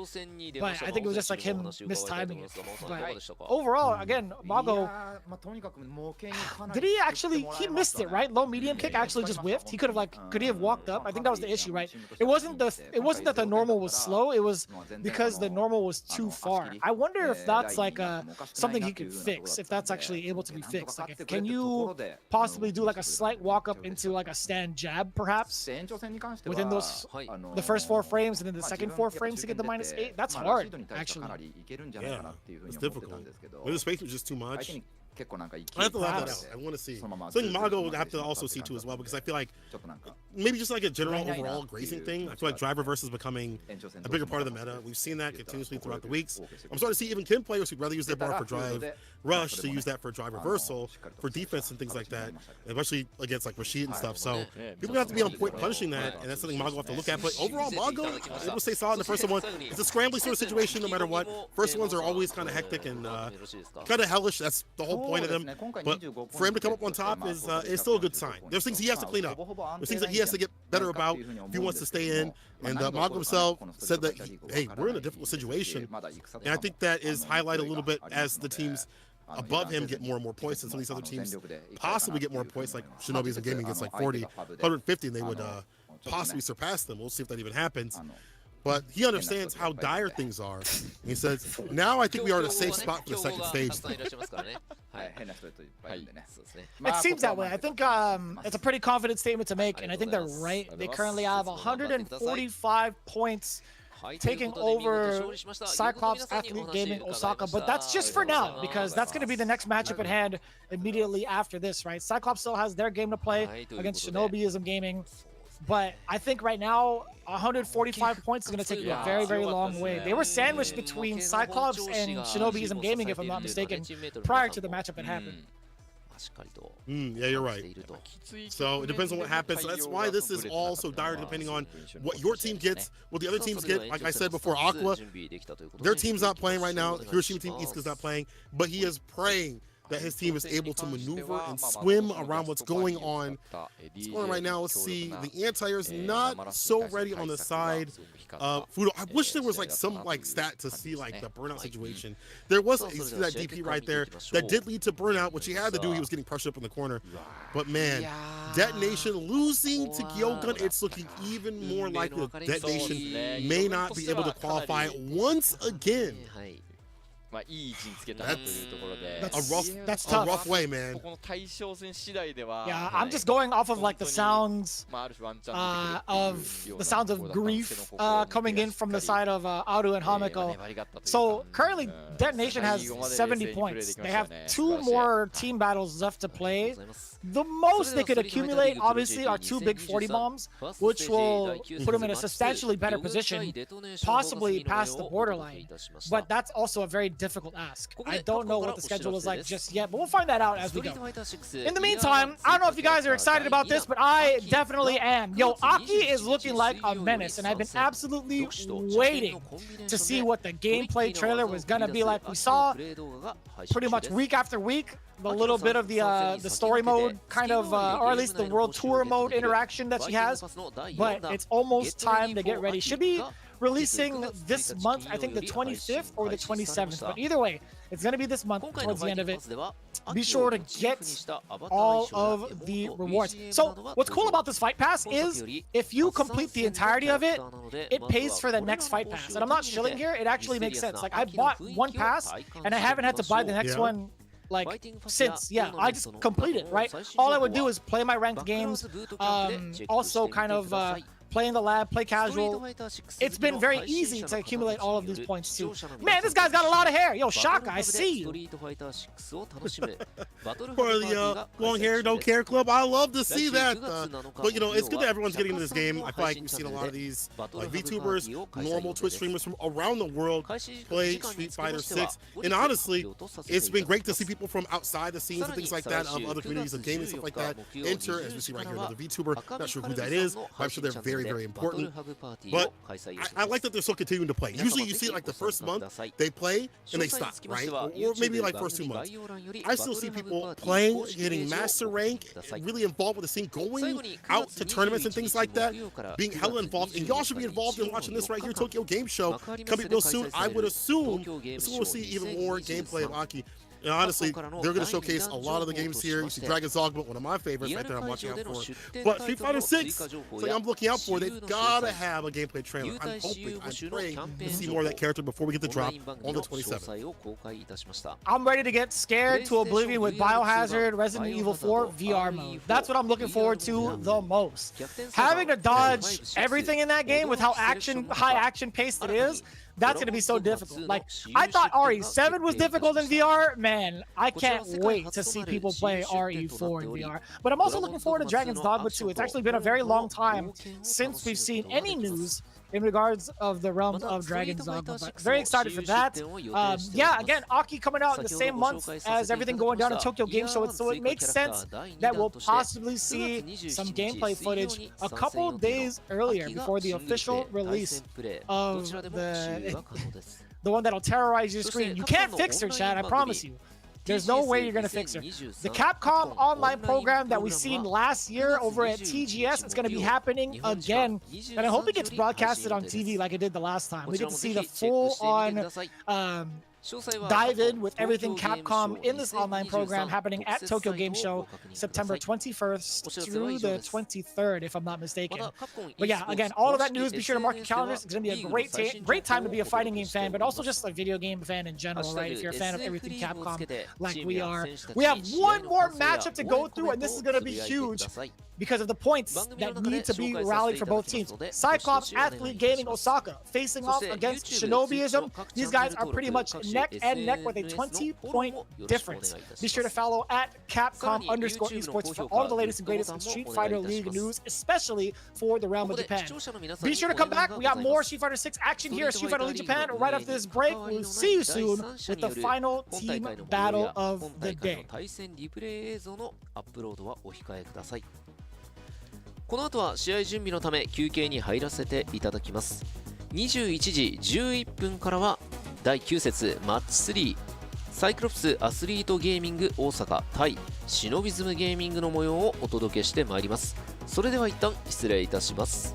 But I think it was just like him mistiming it. But overall, again, Mago, did he actually, he missed it, right? Low medium kick actually just whiffed. He could he have walked up? I think that was the issue, right? It wasn't that the normal was slow. It was because the normal was too far. I wonder if that's like something he could fix, if that's actually able to be fixed. Like, can you possibly do like a slight walk up into like a stand jab, perhaps, within those the first 4 frames and then the second 4 frames to get the -8? That's hard, actually. Yeah, it's difficult. But the space was just too much. I have to laugh that out. I want to see. Something Mago would have to also see too as well, because I feel like maybe just like a general overall grazing thing. I feel like drive reverse is becoming a bigger part of the meta. We've seen that continuously throughout the weeks. I'm starting to see even Kim players who'd rather use their bar for drive rush to use that for drive reversal for defense and things like that, especially against like Rashid and stuff. So people have to be on point punishing that, and that's something Mago will have to look at. But overall, Mago able to stay solid in the first one. It's a scrambly sort of situation no matter what. First ones are always kind of hectic and kind of hellish. That's the whole point of them. But for him to come up on top is still a good sign. There's things he has to clean up. There's things that he has to get better about if he wants to stay in. And Mago himself said that, hey, we're in a difficult situation. And I think that is highlighted a little bit as the teams above him get more and more points, and some of these other teams possibly get more points, like Shinobism Gaming gets like 40, 150, and they would possibly surpass them. We'll see if that even happens. But he understands how dire things are. He says, now I think we are in a safe spot for the second stage. It seems that way. I think it's a pretty confident statement to make, and I think they're right. They currently have 145 points, taking over Cyclops Athlete Gaming Osaka, but that's just for now, because that's going to be the next matchup at hand immediately after this, right? Cyclops still has their game to play against Shinobism Gaming. But I think right now, 145 points is going to take you a very, very long way. They were sandwiched between Cyclops and Shinobism Gaming, if I'm not mistaken, prior to the matchup that happened. Yeah, you're right. So it depends on what happens. So that's why this is all so dire, depending on what your team gets, what the other teams get. Like I said before, Aqua, their team's not playing right now. Hiroshima Team Isuka's not playing, but he is praying that his team is able to maneuver and swim around what's going on. Scoring right now, let's see. The anti-air's not so ready on the side of Fudo. I wish there was like some like stat to see like the burnout situation. There was that DP right there that did lead to burnout, which he had to do. He was getting pressured up in the corner. But man, DetonatioN losing to GyoGun, it's looking even more likely that DetonatioN may not be able to qualify once again. That's tough. A rough way, man. Yeah, I'm just going off of like the sounds of grief coming in from the side of Aru and Hameko. So currently, DetonatioN has 70 points. They have 2 more team battles left to play. The most they could accumulate, obviously, are 2 big 40 bombs, which will put them in a substantially better position, possibly past the borderline. But that's also a very difficult ask. I don't know what the schedule is like just yet, but we'll find that out as we go. In the meantime, I don't know if you guys are excited about this, but I definitely am. Yo, Aki is looking like a menace, and I've been absolutely waiting to see what the gameplay trailer was gonna be like. We saw pretty much week after week the little bit of the story mode kind of, or at least the world tour mode interaction that she has, but it's almost time to get ready. Should be releasing this month, I think the 25th or the 27th, but either way, it's going to be this month towards the end of it. Be sure to get all of the rewards. So what's cool about this fight pass is if you complete the entirety of it, it pays for the next fight pass. And I'm not shilling here, it actually makes sense. Like I bought one pass and I haven't had to buy the next one like since, I just complete it, right? All I would do is play my ranked games, also kind of play in the lab, play casual. It's been very easy to accumulate all of these points too. Man, this guy's got a lot of hair. Yo, Shaka, I see you. For the long hair, don't care club, I love to see that. But you know, it's good that everyone's getting into this game. I feel like we've seen a lot of these like VTubers, normal Twitch streamers from around the world play Street Fighter 6. And honestly, it's been great to see people from outside the scenes and things like that of other communities of gaming and stuff like that enter. As we see right here, another VTuber. Not sure who that is, but I'm sure they're very, very important. But I like that they're still continuing to play. Usually you see like the first month they play and they stop, right? Or maybe like first 2 months. I still see people playing, getting master rank, really involved with the scene, going out to tournaments and things like that, being hella involved. And y'all should be involved in watching this right here, Tokyo Game Show, coming real soon. I would assume we'll see even more gameplay of Aki. And honestly, they're going to showcase a lot of the games here. You see Dragon's Dogma, one of my favorites right there I'm watching out for. But Street Fighter 6, something I'm looking out for. They've got to have a gameplay trailer. I'm hoping, I'm praying to see more of that character before we get the drop on the 27th. I'm ready to get scared to oblivion with Biohazard Resident Evil 4 VR mode. That's what I'm looking forward to the most. Having to dodge everything in that game with how high action paced it is, that's going to be so difficult. Like, I thought RE7 was difficult in VR. Man, I can't wait to see people play RE4 in VR. But I'm also looking forward to Dragon's Dogma 2. It's actually been a very long time since we've seen any news in regards of the realm of Dragon's Dogma. But very excited for that. Yeah, again, Aki coming out in the same month as everything going down in Tokyo Game Show, so it makes sense that we'll possibly see some gameplay footage a couple days earlier before the official release of the one that'll terrorize your screen. You can't fix her, chat, I promise you. There's no way you're going to fix her. The Capcom online program that we seen last year over at TGS, it's going to be happening again. And I hope it gets broadcasted on TV like it did the last time. We get to see the full-on dive in with everything Capcom in this online program happening at Tokyo Game Show September 21st through the 23rd, if I'm not mistaken. But yeah, again, all of that news, be sure to mark your calendars. It's going to be a great time to be a fighting game fan, but also just a video game fan in general, right? If you're a fan of everything Capcom like we are. We have one more matchup to go through, and this is going to be huge because of the points that need to be rallied for both teams. Cyclops Athlete Gaming Osaka facing off against Shinobism. These guys are pretty much neck and neck with a 20-point difference. Be sure to follow at Capcom_esports for all the latest and greatest in Street Fighter League news, especially for the realm of Japan. Be sure to come back. We got more Street Fighter 6 action here at Street Fighter League Japan right after this break. We'll see you soon with the final team battle of the day. この後は試合準備のため休憩に入らせていただきます。21時11分からは第9節マッチ3サイクロプスアスリートゲーミング大阪対シノビズムゲーミングの模様をお届けしてまいります。それでは一旦失礼いたします。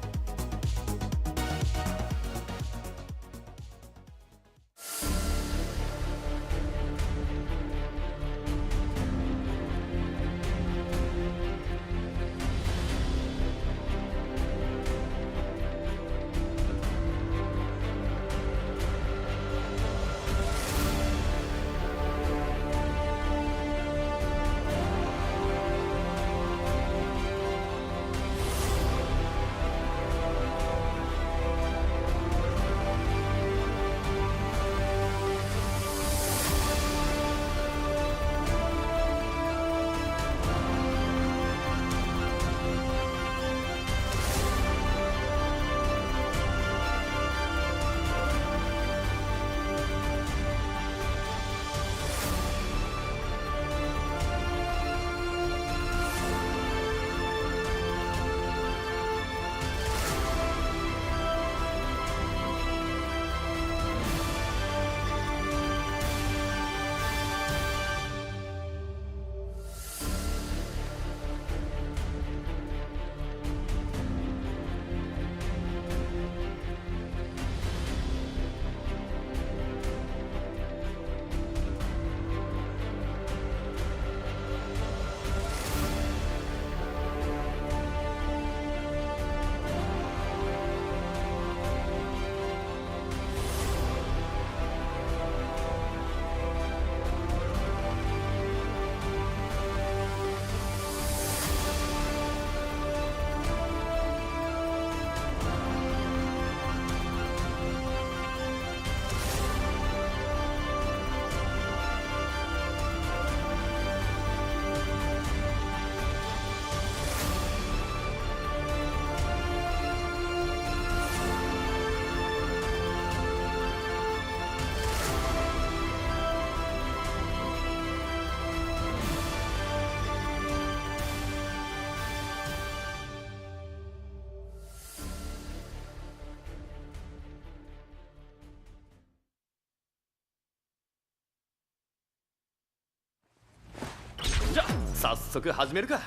早速始めるか。よし、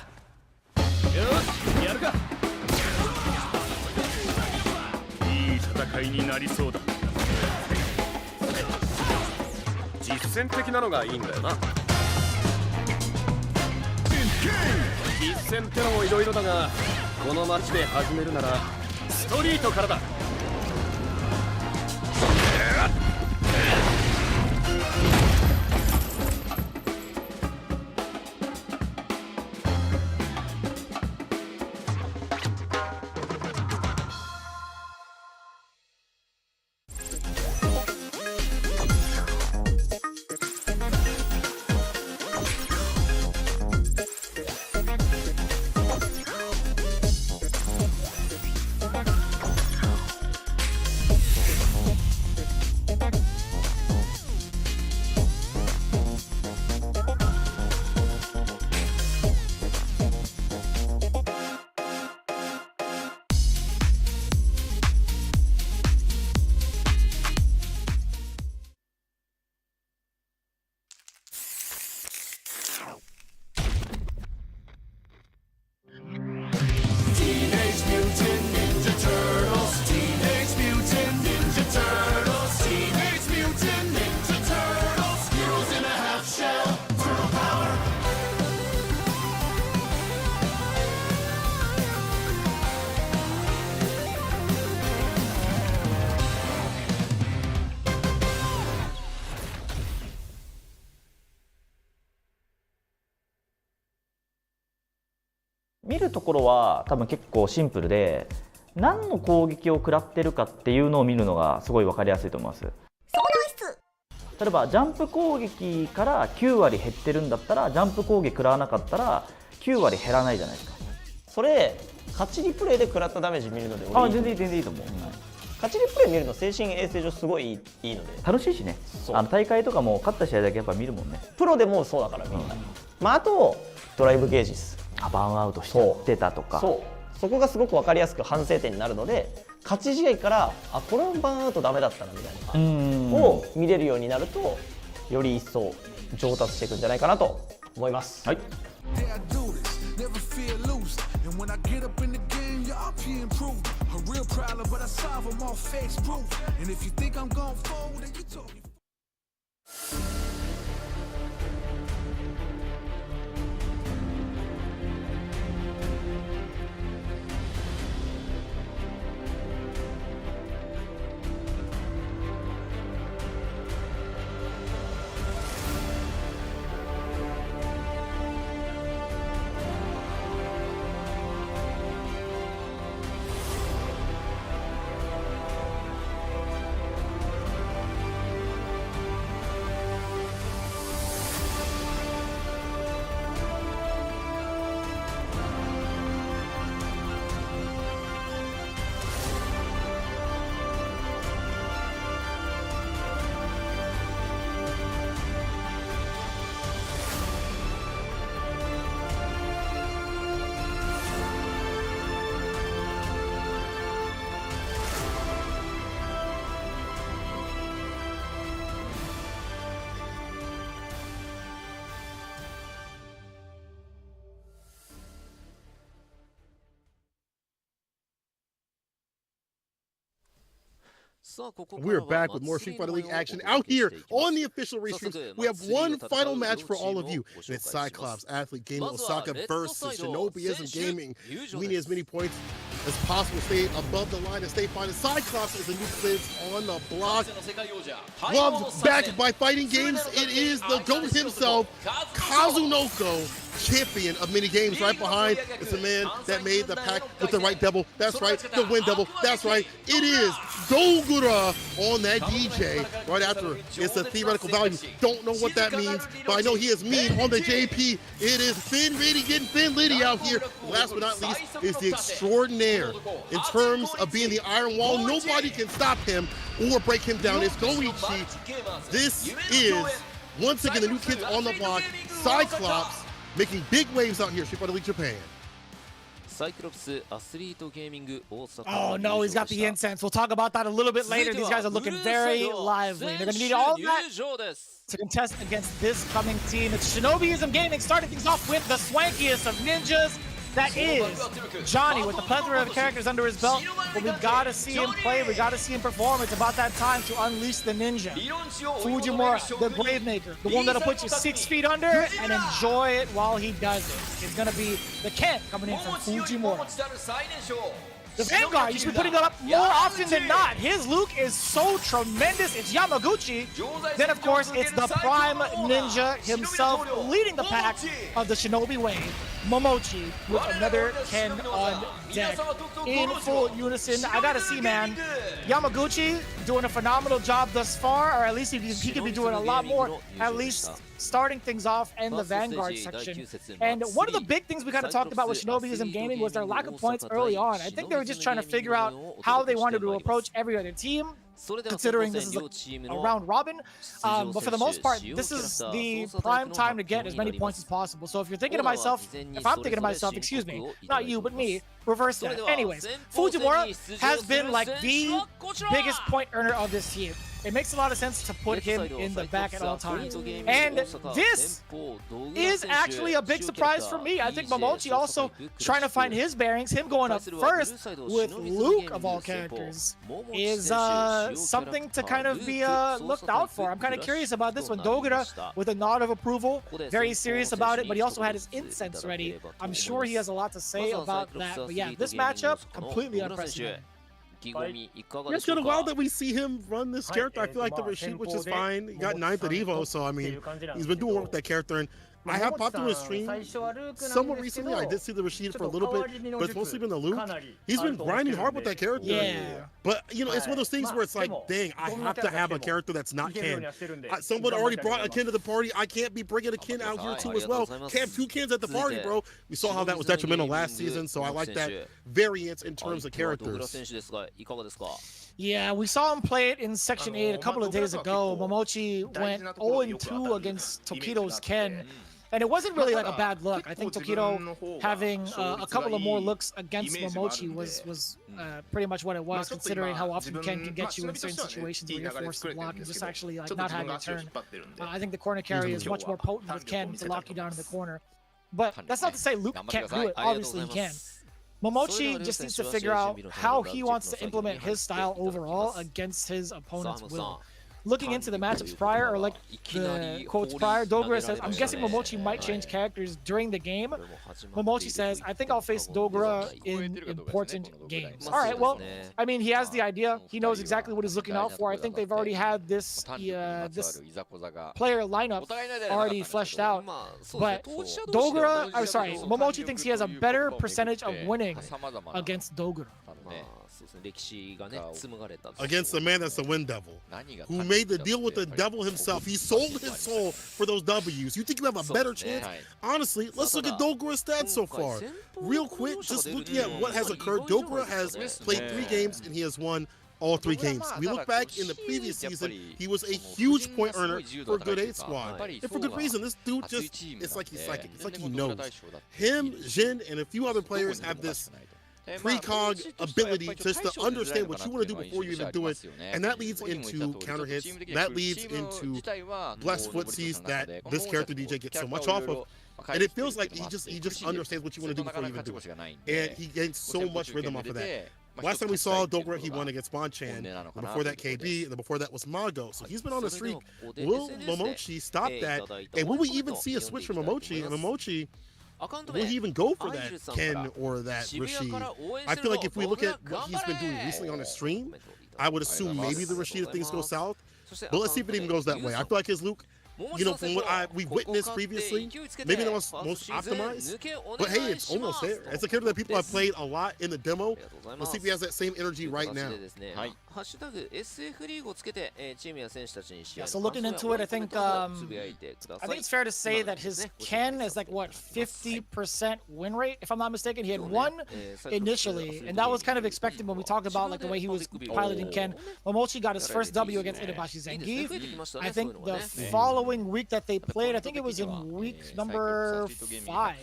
やるか。いい戦いになりそうだ。実践的なのがいいんだよな。実践ってのもいろいろだが、この街で始めるならストリートからだ。見るところは多分結構シンプルで、何の攻撃を食らってるかっていうのを見るのがすごい分かりやすいと思います。例えばジャンプ攻撃から9割減ってるんだったらジャンプ攻撃食らわなかったら9割減らないじゃないですか。それ勝ちリプレイで食らったダメージ見るのであ、俺いい全然いいと思う、勝ちリプレイ見るの精神衛生上すごいいいので楽しいしね。大会とかも勝った試合だけやっぱ見るもんね。プロでもそうだからみんな、まあ、あとドライブゲージですバーンアウトしちゃってたとか、そこがすごく分かりやすく反省点になるので勝ち試合からこれはバーンアウトダメだったなみたいなを見れるようになるとより一層上達していくんじゃないかなと思います。はい。Never feel loose, and when I get up in the game, y'all be improved. A real problem, but I solve them all fakes proof. And if you think I'm gon' fold, then you told me. We're back with more Street Fighter League action out here on the official restreams. We have one final match for all of you, and it's Cyclops Athlete Gaming Osaka versus Shinobism Gaming. We need as many points as possible to stay above the line and stay fine. Cyclops is a new prince on the block. Loved back by fighting games. It is the GOAT himself, Kazunoko, champion of many games. Right behind is the man that made the pack with the right double. That's right, the win double. That's right. It is Gogura on that DJ. Right after, it's a theoretical value. Don't know what that means, but I know he is mean on the JP. It is Finn Liddy getting Finn Liddy out here. Last but not least is the extraordinaire. In terms of being the Iron Wall, nobody can stop him or break him down. It's Goichi. This is, once again, the new kids on the block, Cyclops, making big waves out here, Street Fighter League Japan. Oh no, he's got the incense. We'll talk about that a little bit later. These guys are looking very lively. They're going to need all that to contest against this coming team. It's Shinobism Gaming starting things off with the swankiest of ninjas. That is Johnny with the plethora of characters under his belt. But we gotta see him play, we gotta see him perform. It's about that time to unleash the ninja. Fujimura, the Gravemaker, the one that'll put you 6 feet under and enjoy it while he does it. It's gonna be the Kent coming in from Fujimura. The Vanguard, you should be putting it up more often than not. His Luke is so tremendous. It's Yamaguchi. Then, of course, it's the Prime Ninja himself leading the pack of the Shinobi Wave, Momochi, with another Ken on deck. In full unison, I gotta see, man. Yamaguchi doing a phenomenal job thus far, or at least he could be doing a lot more, at least starting things off in the Vanguard section. And one of the big things we kind of talked about with Shinobism Gaming was their lack of points early on. I think they were just trying to figure out how they wanted to approach every other team, considering this is a round robin. But for the most part, this is the prime time to get as many points as possible. So if you're thinking to myself, if I'm thinking to myself, excuse me, not you, but me, reverse that. Anyways, Fujimura has been like the biggest point earner of this team. It makes a lot of sense to put him in the back at all times. And this is actually a big surprise for me. I think Momochi also trying to find his bearings. Him going up first with Luke, of all characters, is something to kind of be looked out for. I'm kind of curious about this one. Dogura with a nod of approval, very serious about it, but he also had his incense ready. I'm sure he has a lot to say about that. But yeah, this matchup, completely unprecedented. Yeah, it's kind of wild that we see him run this character. I feel like the Rashid, which is fine. He got 9th at Evo, so I mean, he's been doing work with that character. And I have popped through his stream somewhat recently. I did see the Rashid for a little bit, but it's mostly been the Luke. He's been grinding hard with that character. Yeah. But, you know, it's one of those things where it's like, dang, I have to have a character that's not Ken. Someone already brought a Ken to the party. I can't be bringing a Ken out here too as well. Can't have 2 Kens at the party, bro. We saw how that was detrimental last season, so I like that variance in terms of characters. Yeah, we saw him play it in Section 8 a couple of days ago. Momochi went 0-2 against Tokido's Ken. And it wasn't really like a bad look. I think Tokido having a couple of more looks against Momochi was pretty much what it was, considering how often Ken can get you in certain situations where you're forced to block and just actually like not have your turn. I think the corner carry is much more potent with Ken to lock you down in the corner. But that's not to say Luke can't do it. Obviously he can. Momochi just needs to figure out how he wants to implement his style overall against his opponent's will. Looking into the matchups prior, or like the quotes prior, Dogura says, I'm guessing Momochi might change characters during the game. Momochi says, I think I'll face Dogura in important games. All right, well, I mean, he has the idea. He knows exactly what he's looking out for. I think they've already had this this player lineup already fleshed out. But Momochi thinks he has a better percentage of winning against Dogura. Against the man that's the Wind Devil, who made the deal with the devil himself. He sold his soul for those W's. You think you have a better chance? Honestly, let's look at Dogura's stats so far. Real quick, just looking at what has occurred. Dogura has played 3 games and he has won all 3 games. We look back in the previous season, he was a huge point earner for a good 8 squad. And for good reason. This dude just, it's like he's psychic. It's like he knows. Him, Jin, and a few other players have this precog ability just to understand what you want to do before you even do it, and that leads into counter hits, that leads into blessed footsies that this character DJ gets so much off of, and it feels like he just understands what you want to do before you even do it, and he gains so much rhythm off of that. Last time we saw Dogura, he won against Bonchan, and before that KB, and before that was Mago, so he's been on a streak. Will Momochi stop that, and will we even see a switch from Momochi? And Momochi, will he even go for that Ken or that Rashid? I feel like if we look at what he's been doing recently on his stream, I would assume maybe the Rashid if things go south. But let's see if it even goes that way. I feel like his Luke, you know, from what we witnessed previously, maybe not most optimized, but hey, it's almost there. It's a character that people have played a lot in the demo. Let's see if he has that same energy right now. Yeah, so looking into it, I think it's fair to say that his Ken is like what, 50% win rate, if I'm not mistaken. He had 1 initially, and that was kind of expected when we talked about like the way he was piloting Ken. Momochi got his first W against Itabashi Zengi. I think the following week that they played, I think it was in week number 5.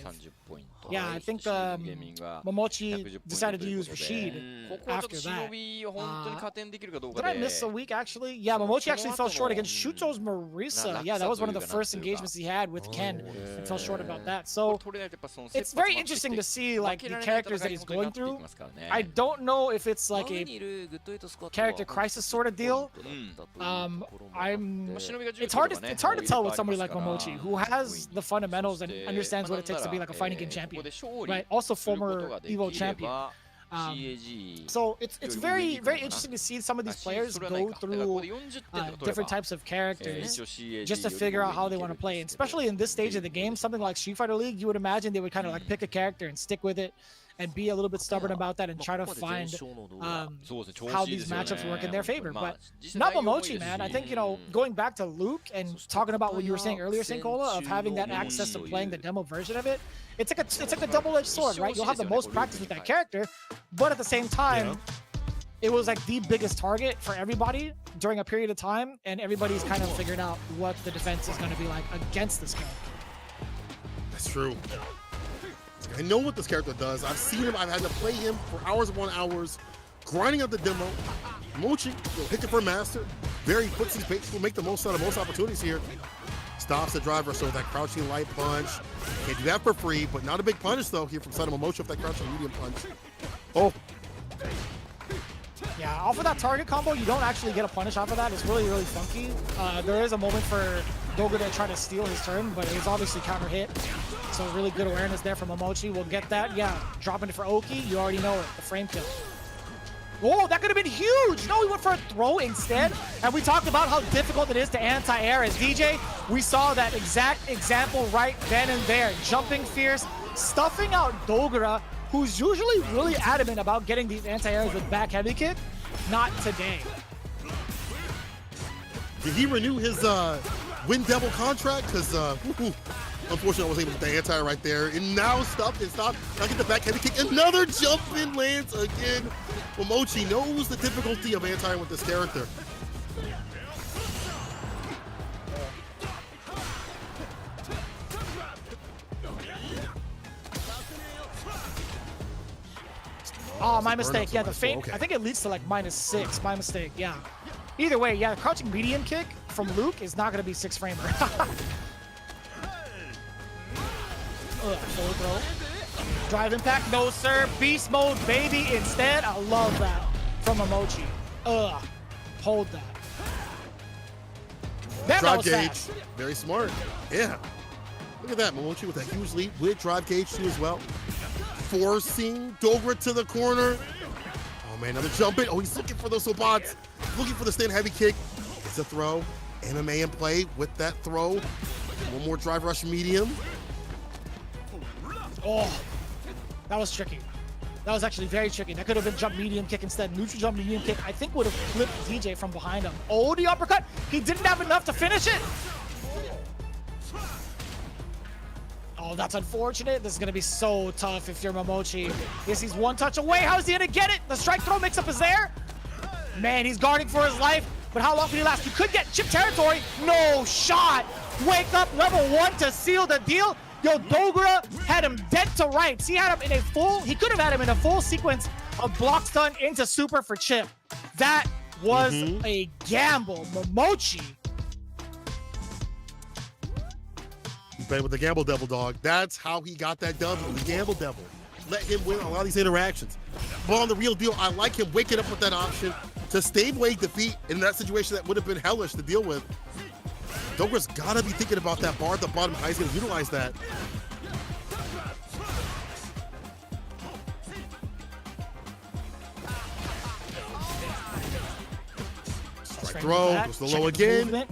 Yeah, I think Momochi decided to use Rashid after that. Did I miss a week actually? Yeah, Momochi actually fell short against Shuto's Marisa. Yeah, that was one of the first engagements he had with Ken, and fell short about that. So it's very interesting to see like the characters that he's going through. I don't know if it's like a character crisis sort of deal. It's hard to tell with somebody like Momochi, who has the fundamentals and understands what it takes to be like a fighting game champion, right? Also former Evo champion. So it's very interesting to see some of these players go through different types of characters just to figure out how they want to play. And especially in this stage of the game, something like Street Fighter League, you would imagine they would kind of like pick a character and stick with it and be a little bit stubborn about that and try to find how these matchups work in their favor. But not Momochi, man. I think, you know, going back to Luke and talking about what you were saying earlier, Saint-Cola, of having that access to playing the demo version of it, it's like a double-edged sword, right? You'll have the most practice with that character, but at the same time, it was like the biggest target for everybody during a period of time, and everybody's kind of figured out what the defense is going to be like against this character. That's true. I know what this character does. I've seen him. I've had to play him for hours upon hours, grinding out the demo. Mochi will hit it for master. Very footsie based. Will make the most out of most opportunities here. Stops the driver, so that crouching light punch. Can't do that for free, but not a big punish though here from side of Momochi with that crouching medium punch. Oh. Yeah, off of that target combo, you don't actually get a punish off of that. It's really, really funky. There is a moment for Dogura to try to steal his turn, but it's obviously counter hit. So really good awareness there from Momochi. We'll get that. Yeah, dropping it for Oki. You already know it. The frame kill. Oh, that could have been huge. No, he went for a throw instead. And we talked about how difficult it is to anti-air as DJ. We saw that exact example right then and there. Jumping fierce, stuffing out Dogura, who's usually really adamant about getting these anti-airs with back heavy kick. Not today. Did he renew his Wind Devil contract? Because unfortunately, I was able to get the anti right there. And now stop and stop. I get the back heavy kick. Another jump in lands again. Momochi knows the difficulty of anti with this character. Oh, my mistake. Yeah, the feint. Okay. I think it leads to like -6. My mistake. Yeah. Either way, yeah, the crouching medium kick from Luke is not going to be 6-framer. Forward throw. Drive impact. No, sir. Beast mode, baby. Instead, I love that from Momochi. Hold that. Drive gauge. Fast. Very smart. Yeah. Look at that. Momochi with a huge lead with drive gauge too as well. Forcing Dogura to the corner. Oh man, another jump in. Oh, he's looking for those spots. Looking for the stand heavy kick. It's a throw. MMA in play with that throw. One more drive rush medium. Oh, that was tricky. That was actually very tricky. That could have been jump medium kick instead. Neutral jump medium kick, I think would have flipped DJ from behind him. Oh, the uppercut. He didn't have enough to finish it. Oh, that's unfortunate. This is going to be so tough if you're Momochi. Yes, he's one touch away. How is he going to get it? The strike throw mix-up is there. Man, he's guarding for his life. But how long can he last? You could get chip territory. No shot. Wake up level 1 to seal the deal. Yo, Dogura had him dead to rights. He had him in a full, he could have had him in a full sequence of block stun into super for chip. That was a gamble. Momochi. He played with the Gamble Devil, dog. That's how he got that done with the Gamble Devil. Let him win a lot of these interactions. But on the real deal, I like him waking up with that option to stave away defeat in that situation that would have been hellish to deal with. Dogura's gotta be thinking about that bar at the bottom. How he's gonna utilize that. Strike throw, goes to the low again.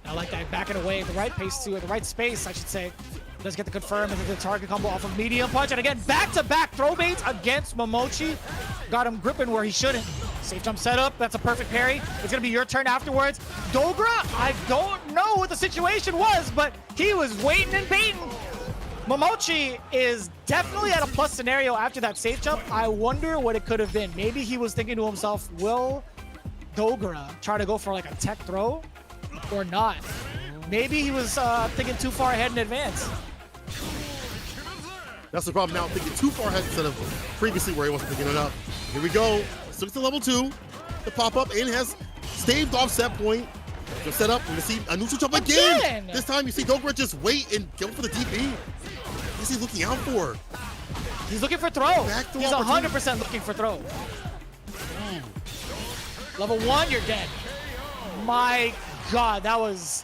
I like that, backing away at the right pace too, at the right space, I should say. Does get the confirm into the target combo off of medium punch, and again, back-to-back throw baits against Momochi. Got him gripping where he shouldn't. Safe jump setup, that's a perfect parry. It's gonna be your turn afterwards. Dogura, I don't know what the situation was, but he was waiting and baiting. Momochi is definitely at a plus scenario after that safe jump. I wonder what it could have been. Maybe he was thinking to himself, will Dogura try to go for like a tech throw or not? Maybe he was thinking too far ahead in advance. That's the problem now, thinking too far ahead instead of previously where he wasn't picking it up. Here we go. Switch to level 2. The pop-up and has staved off set point. Just set up. We're going to see a neutral jump again. This time you see Dogura just wait and go for the DP. What is he looking out for? He's looking for throw. He's 100% looking for throw. Level 1, you're dead. My God, that was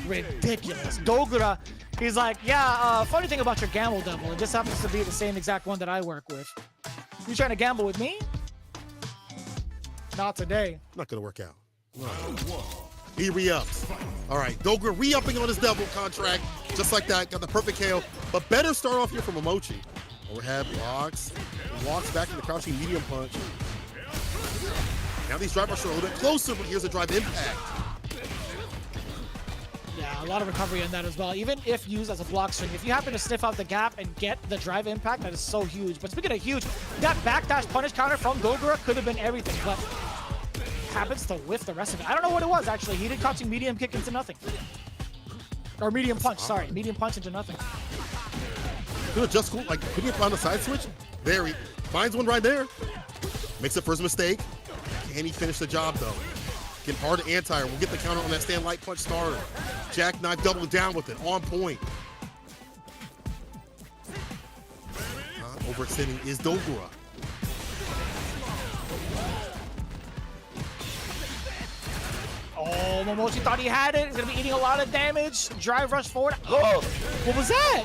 ridiculous. Dogura, he's like, yeah, funny thing about your Gamble Devil, it just happens to be the same exact one that I work with. You trying to gamble with me? Not today. Not gonna work out. No. He re-ups. All right, Dogura re-upping on his Devil contract, just like that, got the perfect KO, but better start off here from Momochi. Overhead blocks, walks back in the crouching medium punch. Now these drive rushers are a little bit closer, but here's a drive impact. Yeah, a lot of recovery in that as well. Even if used as a block string, if you happen to sniff out the gap and get the drive impact, that is so huge. But speaking of huge, that backdash punish counter from Dogura could have been everything, but happens to whiff the rest of it. I don't know what it was, actually. He did crouching medium kick into nothing. Or medium punch, sorry. Medium punch into nothing. Could have just cool, like, putting it on the side switch. There, he finds one right there. Makes the first mistake. Can he finish the job, though? Getting hard to anti-air. We'll get the counter on that stand light punch starter. Jackknife doubling down with it. On point. Not overextending is Dogura. Oh, Momochi thought he had it. He's going to be eating a lot of damage. Drive rush forward. Oh, what was that?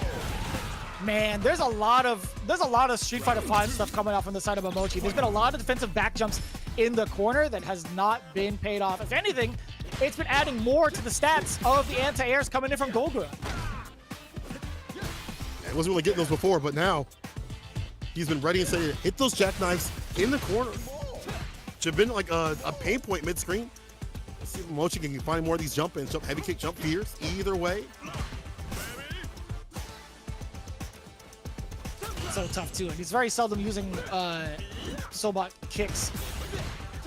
Man, there's a lot of Street Fighter V stuff coming out from the side of Momochi. There's been a lot of defensive back jumps in the corner that has not been paid off. If anything, it's been adding more to the stats of the anti-airs coming in from Golgura. He wasn't really getting those before, but now he's been ready and steady to hit those jackknives in the corner. Should have been like a pain point mid-screen. Let's see if Momochi can find more of these jump-ins, jump heavy kick, jump fears, either way. So tough too, and he's very seldom using Sobot kicks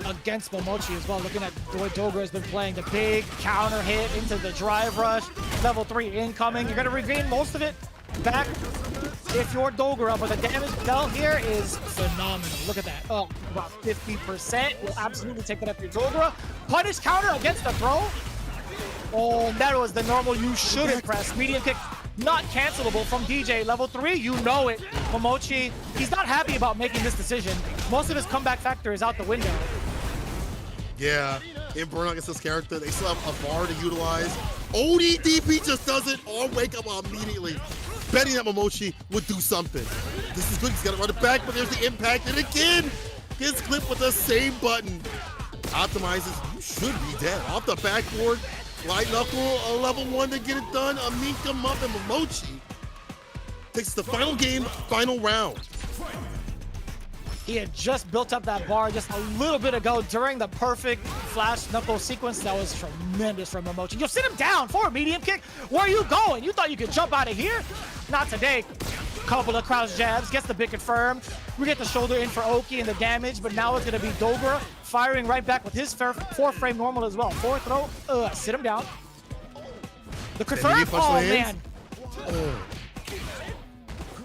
against Momochi as well. Looking at the way Dogra has been playing, the big counter hit into the drive rush, level 3 incoming. You're gonna regain most of it back if you're Dogra, but the damage dealt here is phenomenal. Look at that. Oh, about 50%. Will absolutely take that up your Dogra. Punish counter against the throw. Oh, that was the normal you shouldn't press. Medium kick. Not cancelable from DJ. Level 3, you know it. Momochi, he's not happy about making this decision. Most of his comeback factor is out the window. Yeah, in Burnout against this character, they still have a bar to utilize. ODDP just does it on wake up immediately, betting that Momochi would do something. This is good, he's got to run it back, but there's the impact, and again, gets clipped with the same button. Optimizes, you should be dead. Off the backboard, light knuckle, a level 1 to get it done. Aminka up, and Momochi takes the final game, final round. He had just built up that bar just a little bit ago during the perfect flash knuckle sequence. That was tremendous from Momochi. You'll sit him down for a medium kick. Where are you going? You thought you could jump out of here? Not today. Couple of crouch jabs, gets the big confirm. We get the shoulder in for Oki and the damage, but now it's gonna be Dogra firing right back with his 4-frame normal as well. 4 throw, sit him down. The confirm, oh man. Oh.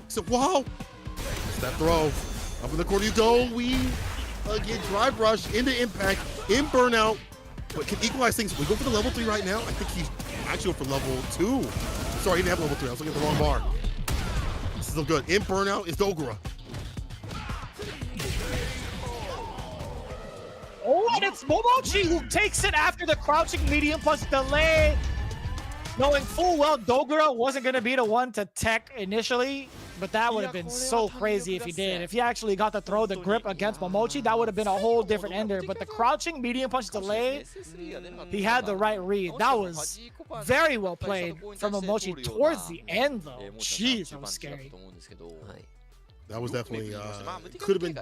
So wow, it's that throw. Up in the corner you go, we again drive rush into impact, in burnout, but can equalize things. We go for the level 3 right now. I think he's actually for level 2. Sorry, he didn't have level 3, I was looking at the wrong bar. This is still good. In burnout is Dogra. Oh, and it's Momochi who takes it after the crouching medium plus delay. Knowing full well Dogra wasn't gonna be the one to tech initially, but that would have been so crazy if he did. If he actually got to throw the grip against Momochi, that would have been a whole different ender. But the crouching medium punch delay, he had the right read. That was very well played from Momochi towards the end, though. Jeez, that was scary. That was definitely could have been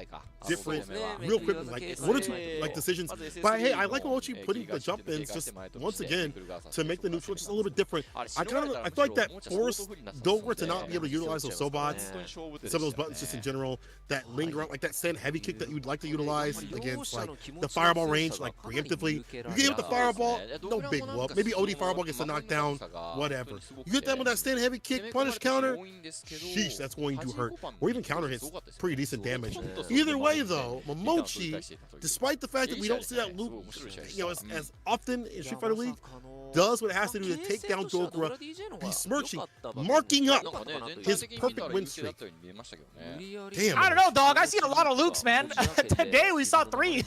different real quick, like 1 or 2 like decisions. But hey, I like Momochi putting the jump ins just once again to make the neutral just a little bit different. I feel like that forced Dogra to not be able to utilize those Sobots, some of those buttons just in general that linger out, like that stand heavy kick that you'd like to utilize against like the fireball range, like preemptively. You get hit with the fireball, no big whoop. Maybe OD fireball gets a knockdown, whatever. You hit them with that stand heavy kick, punish counter, sheesh, that's going to hurt. Or even counter hits pretty decent damage. Either way though, Momochi, despite the fact that we don't see that loop as often in Street Fighter League, does what it has to do to take down Dogra, besmirching, marking up his perfect win streak. Damn. I don't know, dog. I see a lot of Lukes, man. Today we saw 3.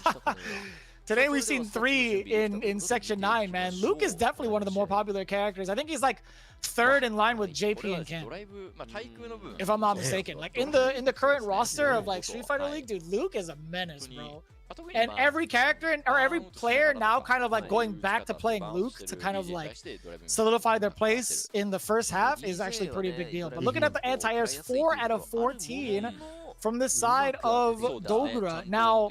Today we've seen 3 in Section 9, man. Luke is definitely one of the more popular characters. I think he's like 3rd in line with JP and Ken, if I'm not mistaken. Like in the current roster of like Street Fighter League, dude, Luke is a menace, bro. And every character or every player now kind of like going back to playing Luke to kind of like solidify their place in the first half is actually a pretty big deal. But looking at the anti-airs, 4 out of 14 from this side of Dogra. Now,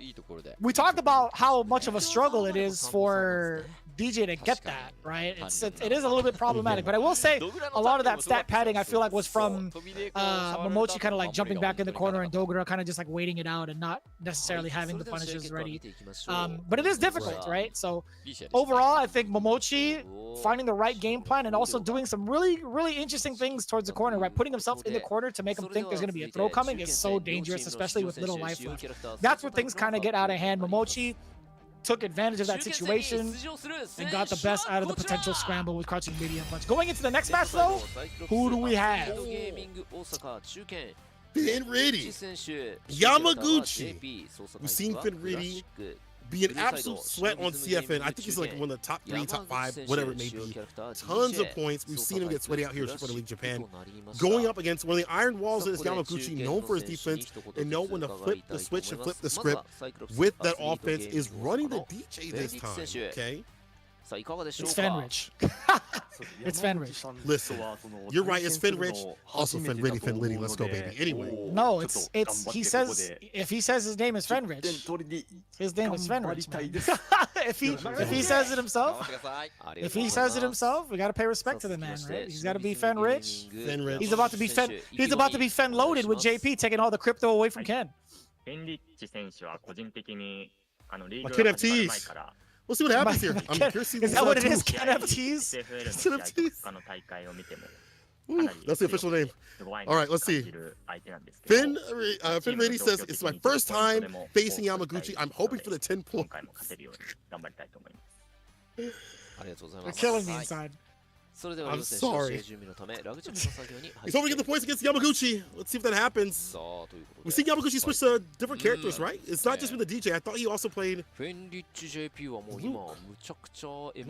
we talked about how much of a struggle it is for DJ to get that, right? It is a little bit problematic, but I will say a lot of that stat padding I feel like was from Momochi kind of like jumping back in the corner and Dogra kind of just like waiting it out and not necessarily having the punishes ready. But it is difficult, right? So overall, I think Momochi finding the right game plan and also doing some really, really interesting things towards the corner, right? Putting himself in the corner to make him think there's going to be a throw coming is so dangerous, especially with little life left. That's where things kind of get out of hand. Momochi took advantage of that situation and got the best out of the potential scramble with crouching medium punch. Going into the next match though, who do we have? Finridi, Yamaguchi. We've seen Finridi be an absolute sweat on CFN. I think he's like one of the top 3, top 5, whatever it may be. Tons of points. We've seen him get sweaty out here in Super League Japan. Going up against one of the iron walls that is Yamaguchi, known for his defense and know when to flip the switch and flip the script with that offense, is running the DJ this time, okay? It's Fenrich. It's Fenrich. Listen, you're right, it's Fenrich. Also Fenritty, Fenlitty, let's go, baby. Anyway. No, he says, if he says his name is Fenrich, his name is Fenrich. if he says it himself, we gotta pay respect to the man, right? He's gotta be Fenrich. He's about to be Fen loaded with JP taking all the crypto away from Ken. Ken FTs. We'll see what happens here. I'm curious to see is that what it is? Ken FTs? Ooh, that's the official name. All right, let's see. Fenritty says, it's my first time facing Yamaguchi. I'm hoping for the 10 points. They're killing me inside. I'm sorry. He's hoping to get the points against Yamaguchi. Let's see if that happens. We've seen Yamaguchi switch to different characters, right? It's not just been the DJ. I thought he also played. Am I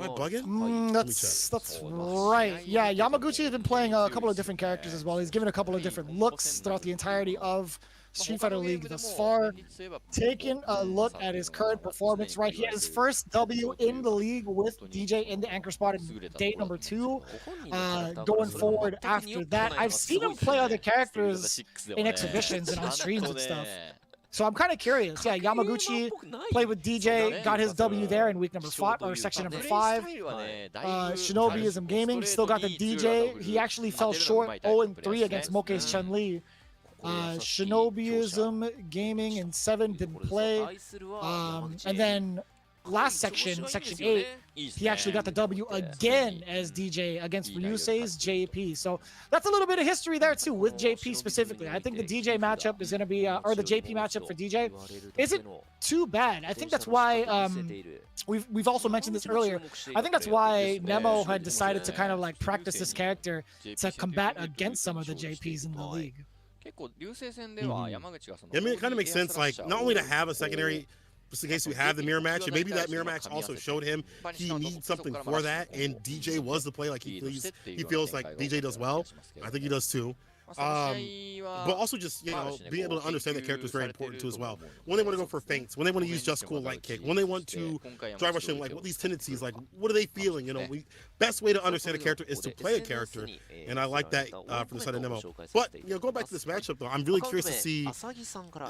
bugging? That's right. Yeah, Yamaguchi has been playing a couple of different characters as well. He's given a couple of different looks throughout the entirety of Street Fighter League thus far. Taking a look at his current performance, right? He had his first W in the league with DJ in the anchor spot in day number 2. Going forward after that, I've seen him play other characters in exhibitions and on streams and stuff. So I'm kind of curious. Yeah, Yamaguchi played with DJ, got his W there in week number 5 or section number 5. Shinobism Gaming still got the DJ. He actually fell short 0-3 against Mokei's Chun-Li. Shinobism Gaming in 7 didn't play. And then last section, section 8, he actually got the W again as DJ against Ryusei's JP. So that's a little bit of history there too with JP specifically. I think the DJ matchup is going to be, or the JP matchup for DJ isn't too bad. I think that's why we've also mentioned this earlier. I think that's why Nemo had decided to kind of like practice this character to combat against some of the JPs in the league. I mean, it kind of makes sense, like, not only to have a secondary, just in case we have the mirror match, and maybe that mirror match also showed him he needs something for that, and DJ was the play, like, he feels like DJ does well. I think he does too. But also just, you know, being able to understand that character is very important too as well. When they want to go for feints, when they want to use just cool light kick, when they want to drive rush in, like what these tendencies, like what are they feeling? You know, best way to understand a character is to play a character, and I like that from the side of Nemo. But you know, going back to this matchup though, I'm really curious to see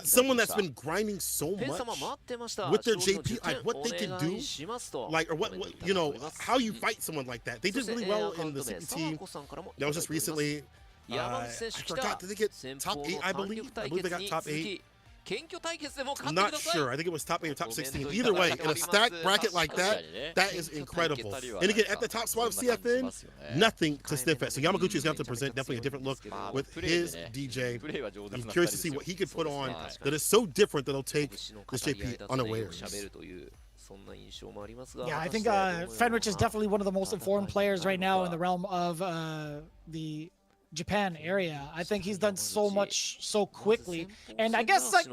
someone that's been grinding so much with their JP, like what they can do, like or what you know, how you fight someone like that. They did really well in the CPT. That was just recently. I forgot, did they get top 8, I believe? I believe they got top 8. I'm not sure. I think it was top 8 or top 16. Either way, in a stacked bracket like that, that is incredible. And again, at the top spot of CFN, nothing to sniff at. So Yamaguchi is going to have to present definitely a different look with his DJ. I'm curious to see what he could put on that is so different that he'll take this JP unawares. Yeah, I think Fenrich is definitely one of the most informed players right now in the realm of the Japan area. I think he's done so much so quickly, and I guess like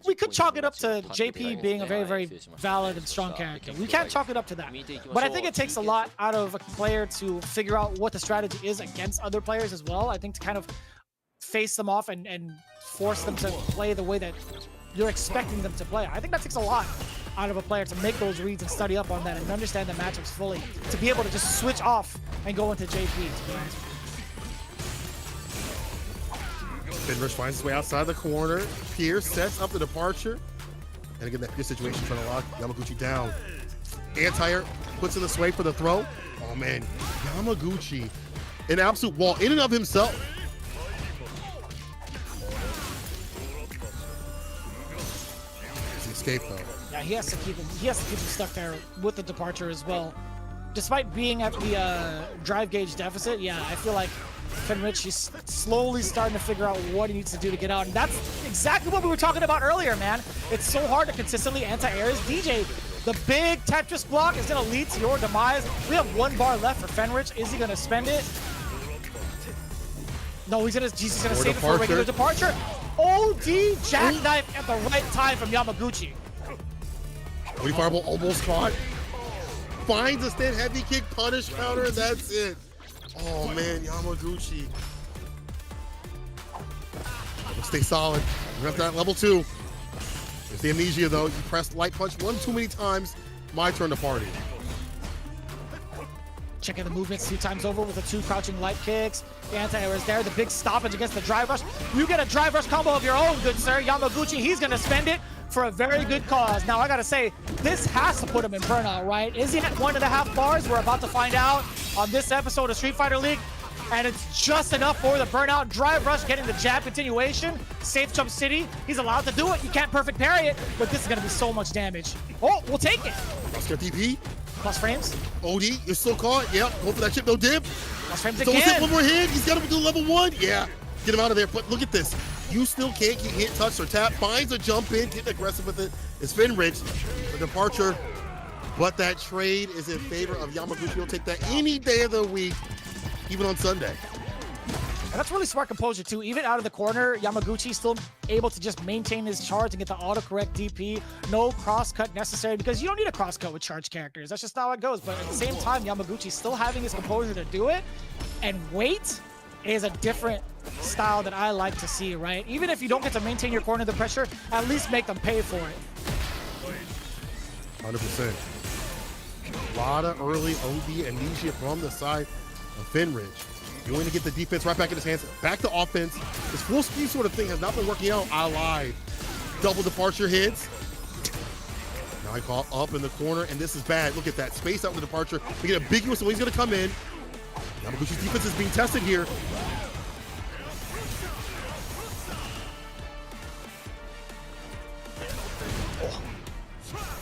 we could chalk it up to JP being a very, very valid and strong character. We can't chalk it up to that, but I think it takes a lot out of a player to figure out what the strategy is against other players as well. I think to kind of face them off and force them to play the way that you're expecting them to play. I think that takes a lot out of a player to make those reads and study up on that and understand the matchups fully, to be able to just switch off and go into JP, to be honest. Fenrich finds his way outside the corner. Pierce sets up the departure. And again, that Pierce situation trying to lock Yamaguchi down. Anti-air puts in the sway for the throw. Oh man, Yamaguchi, an absolute wall in and of himself. His escape though. Yeah, he has to keep him stuck there with the departure as well. Despite being at the drive gauge deficit, yeah, I feel like Fenrich, he's slowly starting to figure out what he needs to do to get out. And that's exactly what we were talking about earlier, man. It's so hard to consistently anti-air his DJ. The big Tetris block is going to lead to your demise. We have 1 bar left for Fenrich. Is he going to spend it? No, he's going to save it for a regular departure. OD jackknife at the right time from Yamaguchi. OD fireball almost caught. Finds a stand heavy kick, punish counter, and that's it. Oh man, Yamaguchi. Stay solid. We're at that level 2. There's the amnesia though. You pressed light punch one too many times. My turn to party. Checking the movements 2 times over with the 2 crouching light kicks. The anti-air is there. The big stoppage against the drive rush. You get a drive rush combo of your own, good sir. Yamaguchi, he's going to spend it for a very good cause. Now, I got to say, this has to put him in burnout, right? Is he at 1.5 bars? We're about to find out on this episode of Street Fighter League. And it's just enough for the burnout. Drive rush getting the jab continuation. Safe jump city. He's allowed to do it. You can't perfect parry it, but this is going to be so much damage. Oh, we'll take it. Let's get DP. Plus frames. OD, you're still caught. Yep, go for that chip, no dip. Plus frames So again. one more hit. He's got to do level 1. Yeah, get him out of there. But look at this. You still can't get hit, touch, or tap. Finds a jump in, getting aggressive with it. It's Finrich. The departure. But that trade is in favor of Yamaguchi. He'll take that any day of the week, even on Sunday. And that's really smart composure too. Even out of the corner, Yamaguchi still able to just maintain his charge and get the autocorrect DP. No cross cut necessary because you don't need a cross cut with charge characters. That's just not how it goes. But at the same time, Yamaguchi still having his composure to do it and wait is a different style that I like to see, right? Even if you don't get to maintain your corner under pressure, at least make them pay for it. 100%. A lot of early OD amnesia from the side of Finrich. Going to get the defense right back in his hands. Back to offense. This full speed sort of thing has not been working out. I lied. Double departure hits. Now I call up in the corner, and this is bad. Look at that. Space out the departure. We get ambiguous when he's going to come in. Yamaguchi's defense is being tested here.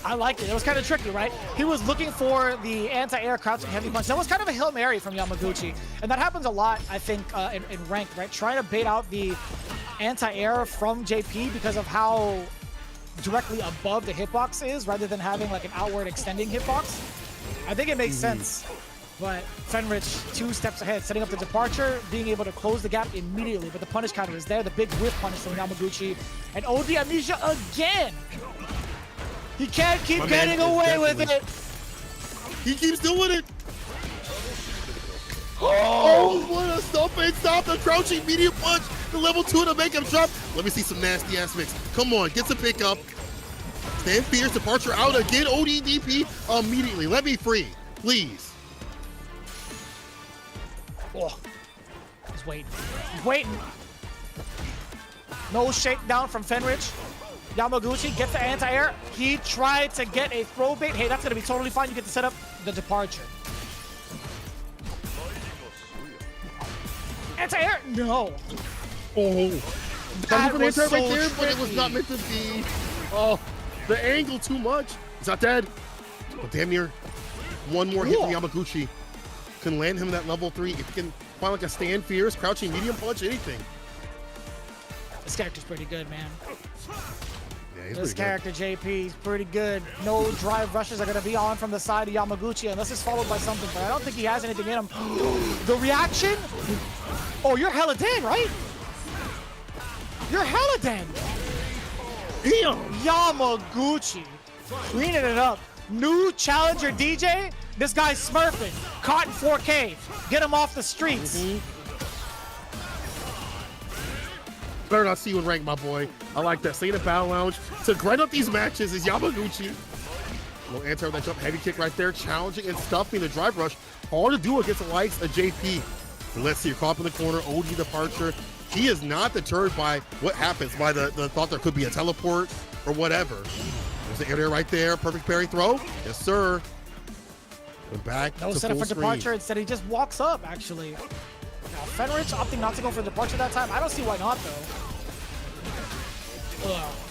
I liked it. It was kind of tricky, right? He was looking for the anti-air crouching heavy punch. That was kind of a Hail Mary from Yamaguchi. And that happens a lot, I think, in ranked, right? Trying to bait out the anti-air from JP because of how directly above the hitbox is rather than having like an outward extending hitbox. I think it makes sense. But Fenrich 2 steps ahead, setting up the departure, being able to close the gap immediately. But the punish counter is there, the big whiff punish from Yamaguchi. And OD amnesia again. He can't keep getting away with it. He keeps doing it. Oh, what a stop the crouching medium punch. The level 2 to make him jump. Let me see some nasty ass mix. Come on, get some pickup. Stand fierce, departure out again. ODDP immediately. Let me free, please. Oh, he's waiting. He's waiting. No shakedown from Fenrich. Yamaguchi gets the anti-air. He tried to get a throw bait. Hey, that's going to be totally fine. You get to set up the departure. Anti-air? No. Oh. That was so right there, but it was tricky. not meant to be. Oh, the angle too much. He's not dead. But damn near one more hit from Yamaguchi can land him that level 3. If he can find like a stand fierce, crouching medium punch, anything. This character's pretty good, man. Yeah, he's This pretty character, JP, is pretty good. No drive rushes are going to be on from the side of Yamaguchi unless it's followed by something, but I don't think he has anything in him. The reaction? Oh, you're hella dead, right? You're hella dead. Damn. Yamaguchi cleaning it up. New challenger DJ. This guy's smurfing. Caught in 4K. Get him off the streets. Better not see you in rank, my boy. I like that. Stay in the battle lounge. To grind up these matches is Yamaguchi. Little anti that jump heavy kick right there. Challenging and stuffing the drive rush. Hard to do against the likes of JP. But let's see, you're caught up in the corner. OD departure. He is not deterred by what happens, by the thought there could be a teleport or whatever. There's the area right there. Perfect parry throw. Yes, sir. We're back No to setup full for screen. departure. Instead, he just walks up, actually. Now, Fenrich opting not to go for departure that time. I don't see why not, though.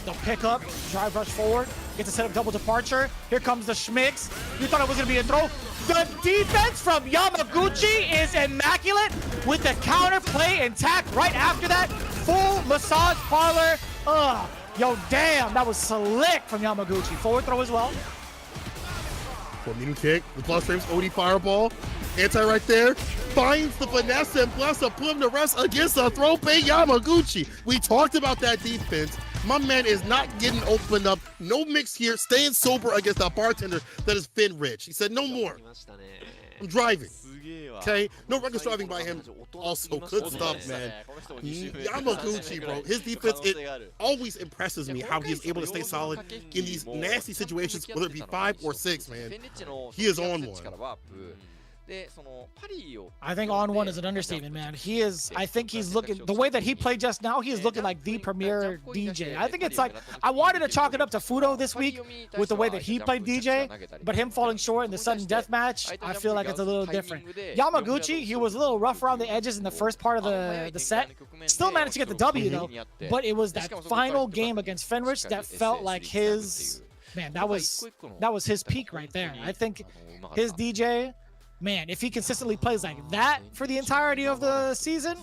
The pickup, drive rush forward, gets a set up double departure. Here comes the schmicks. You thought it was going to be a throw. The defense from Yamaguchi is immaculate with the counter play intact right after that. Full massage parlor. Yo, damn, that was slick from Yamaguchi. Forward throw as well. For mini kick, the plus frames, OD fireball. Anti right there. Finds the finesse and plus a put him to rest against a throw pay Yamaguchi. We talked about that defense. My man is not getting opened up. No mix here. Staying sober against a bartender that is Finn Rich. He said, no more. I'm driving. Okay? No reckless driving by him. Also, good stuff, man. Yamaguchi, bro. His defense, it always impresses me how he's able to stay solid in these nasty situations, whether it be 5 or 6, man. He is on one. I think on one is an understatement, man. He is, I think he's looking, the way that he played just now, he is looking like the premier DJ. I think it's like, I wanted to chalk it up to Fudo this week with the way that he played DJ, but him falling short in the sudden death match, I feel like it's a little different. Yamaguchi, he was a little rough around the edges in the first part of the set. Still managed to get the W though, but it was that final game against Fenrich that felt like his, man, that was his peak right there. I think his DJ, man, if he consistently plays like that for the entirety of the season,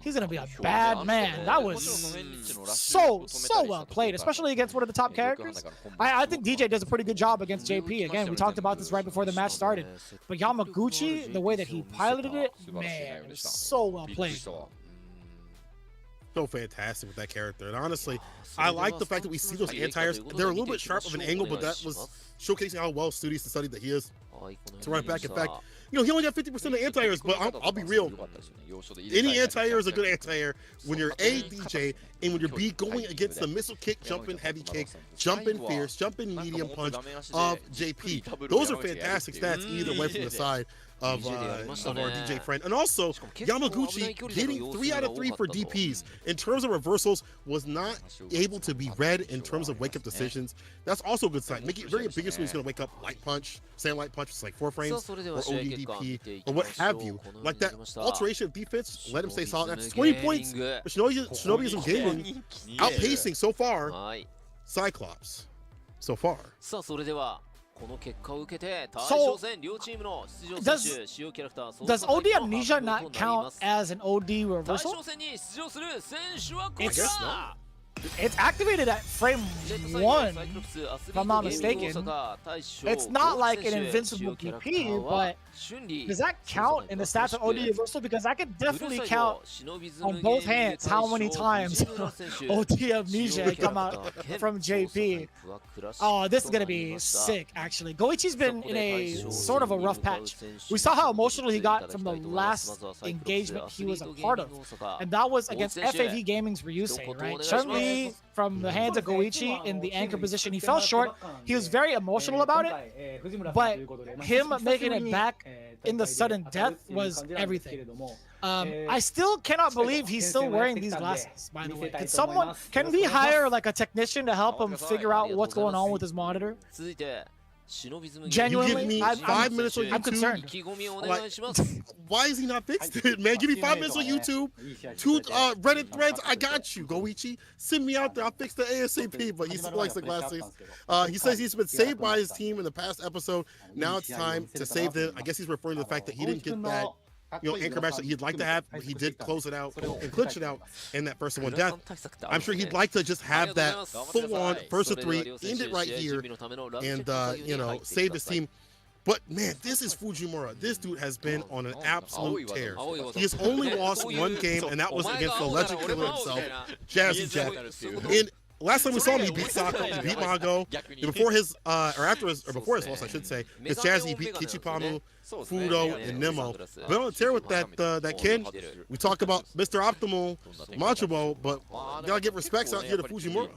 he's going to be a bad man. That was so well played, especially against one of the top characters. I think DJ does a pretty good job against JP. Again, we talked about this right before the match started. But Yamaguchi, the way that he piloted it, man, it was so well played. So fantastic with that character. And honestly, I like the fact that we see those anti-airs. They're a little bit sharp of an angle, but that was showcasing how well studious and studied that he is to run it back. In fact, you know, he only got 50% of anti-airs, but I'll be real. Any anti-air is a good anti-air when you're A, DJ, and when you're B, going against the missile kick, jumping heavy kick, jumping fierce, jumping medium punch of JP. Those are fantastic stats either way from the side of our DJ friend. And also, Yamaguchi getting 3 out of 3 for DPs. In terms of reversals, was not able to be read in terms of wake-up decisions. That's also a good sign. Make it very ambiguous when he's going to wake up light punch, sand light punch, it's like 4 frames, or ODDP, or what have you. Like that alteration of defense, let him stay solid. That's 20 points for Shinobism Gaming, outpacing so far CYCLOPS. So far. So, does OD Amnesia not count as an OD reversal? It's activated at frame 1, if I'm not mistaken. It's not like an invincible PP, but does that count in the stats of OD reversal? Because I could definitely count on both hands how many times OD Amnesia come out from JP. Oh, this is going to be sick, actually. Goichi's been in a sort of a rough patch. We saw how emotional he got from the last engagement he was a part of, and that was against FAV Gaming's Ryusei, right? Chun-Li from the hands of Goichi in the anchor position. He fell short. He was very emotional about it, but him making it back in the sudden death was everything. I still cannot believe he's still wearing these glasses, by the way. Can we hire like a technician to help him figure out what's going on with his monitor? Genuinely, you give me 5 minutes on YouTube. I'm concerned. Like, why is he not fixed it, man? Give me 5 minutes on YouTube, 2 Reddit threads. I got you, Goichi. Send me out there. I'll fix the ASAP. But he still likes the glasses. He says he's been saved by his team in the past episode. Now it's time to save them. I guess he's referring to the fact that he didn't get that, you know, anchor match that he'd like to have, but he did close it out and clinch it out in that first one death. I'm sure he'd like to just have that full-on first of 3, end it right here, and you know, save his team. But man, this is Fujimura. This dude has been on an absolute tear. He has only lost 1 game, and that was against the legend killer himself, Jazzy Jack. And last time we saw him, he beat Saka, he beat Mago. Before his, before his loss, I should say, it's Jazzy, he beat Kichipamu, Fudo, and Nemo. Been on a tear with that kid. We talk about Mr. Optimal, Machobo, but gotta give respects out here to Fujimura.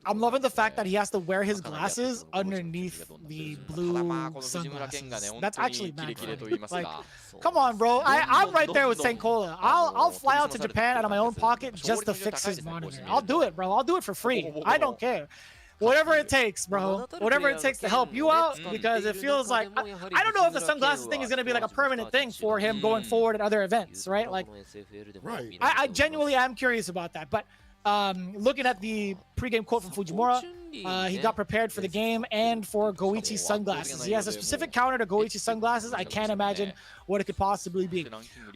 I'm loving the fact that he has to wear his glasses underneath the blue sunglasses. That's actually mad funny. Like, come on, bro. I'm right there with St. Cola. I'll fly out to Japan out of my own pocket just to fix his monitor. I'll do it, bro. I'll do it for free. I don't care. Whatever it takes, bro. Whatever it takes to help you out, because it feels like I don't know if the sunglasses thing is going to be like a permanent thing for him going forward at other events, right? Like, I genuinely am curious about that. But looking at the pregame quote from Fujimura, he got prepared for the game and for Goichi sunglasses. He has a specific counter to Goichi sunglasses. I can't imagine what it could possibly be.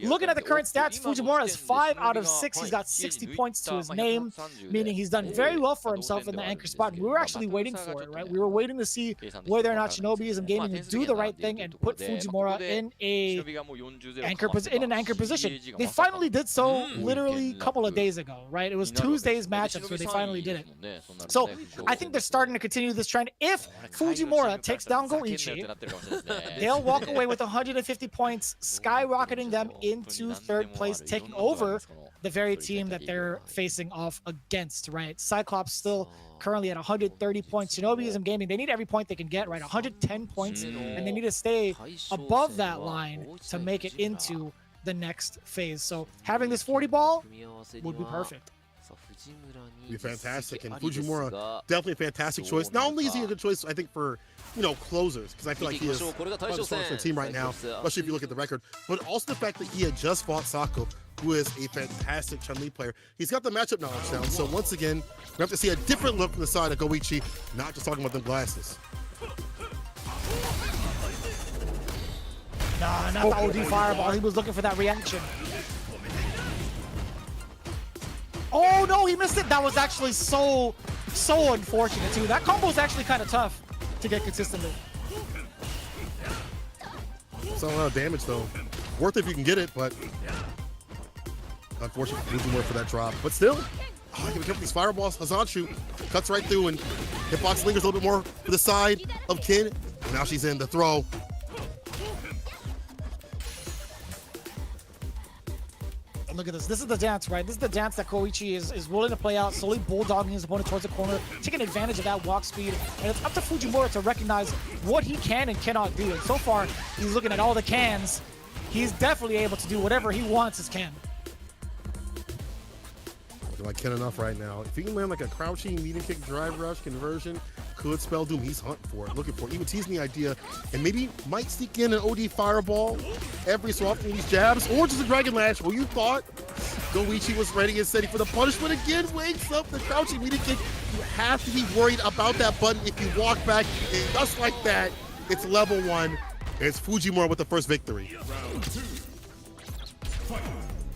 Looking at the current stats, Fujimura is 5 out of 6. He's got 60 points to his name, meaning he's done very well for himself in the anchor spot. And we were actually waiting for it, right? We were waiting to see whether or not Shinobism Gaming would do the right thing and put Fujimura in an anchor position. They finally did so literally a couple of days ago, right? It was Tuesday's matchups where they finally did it. So I think they're starting to continue this trend. If Fujimura takes down Goichi, they'll walk away with 150 points, skyrocketing them into 3rd place, taking over the very team that they're facing off against, right? CYCLOPS still currently at 130 points. Shinobism Gaming, they need every point they can get, right? 110 points, and they need to stay above that line to make it into the next phase. So having this 40 ball would be perfect. Be fantastic, and Fujimura definitely a fantastic choice. Not only is he a good choice, I think, for closers, because I feel like he is probably the strongest on the team right now, especially if you look at the record, but also the fact that he had just fought Sako, who is a fantastic Chun-Li player. He's got the matchup knowledge down, so once again, we have to see a different look from the side of Goichi, not just talking about them glasses. Nah, not the OD fireball. He was looking for that reaction. Oh no, he missed it. That was actually so unfortunate too. That combo is actually kind of tough to get consistently. It's not a lot of damage though. Worth it if you can get it, but unfortunate Fujimura for that drop. But still, I can pick these fireballs. Hazanshu cuts right through, and hitbox lingers a little bit more to the side of Kin. Now she's in the throw. Look at this. This is the dance, right? This is the dance that Koichi is willing to play out, slowly bulldogging his opponent towards the corner, taking advantage of that walk speed. And it's up to Fujimura to recognize what he can and cannot do. And so far, he's looking at all the cans. He's definitely able to do whatever he wants as Ken. Looking like Ken enough right now. If he can land like a crouching medium kick drive rush conversion, could spell doom. He's hunting for it, looking for it. Even teasing the idea, and maybe might sneak in an OD fireball every so often with these jabs, or just a dragon lash. Well, you thought Goichi was ready and steady for the punishment again. Wakes up the crouching medium kick. You have to be worried about that button if you walk back. And just like that, it's level 1. It's Fujimura with the first victory.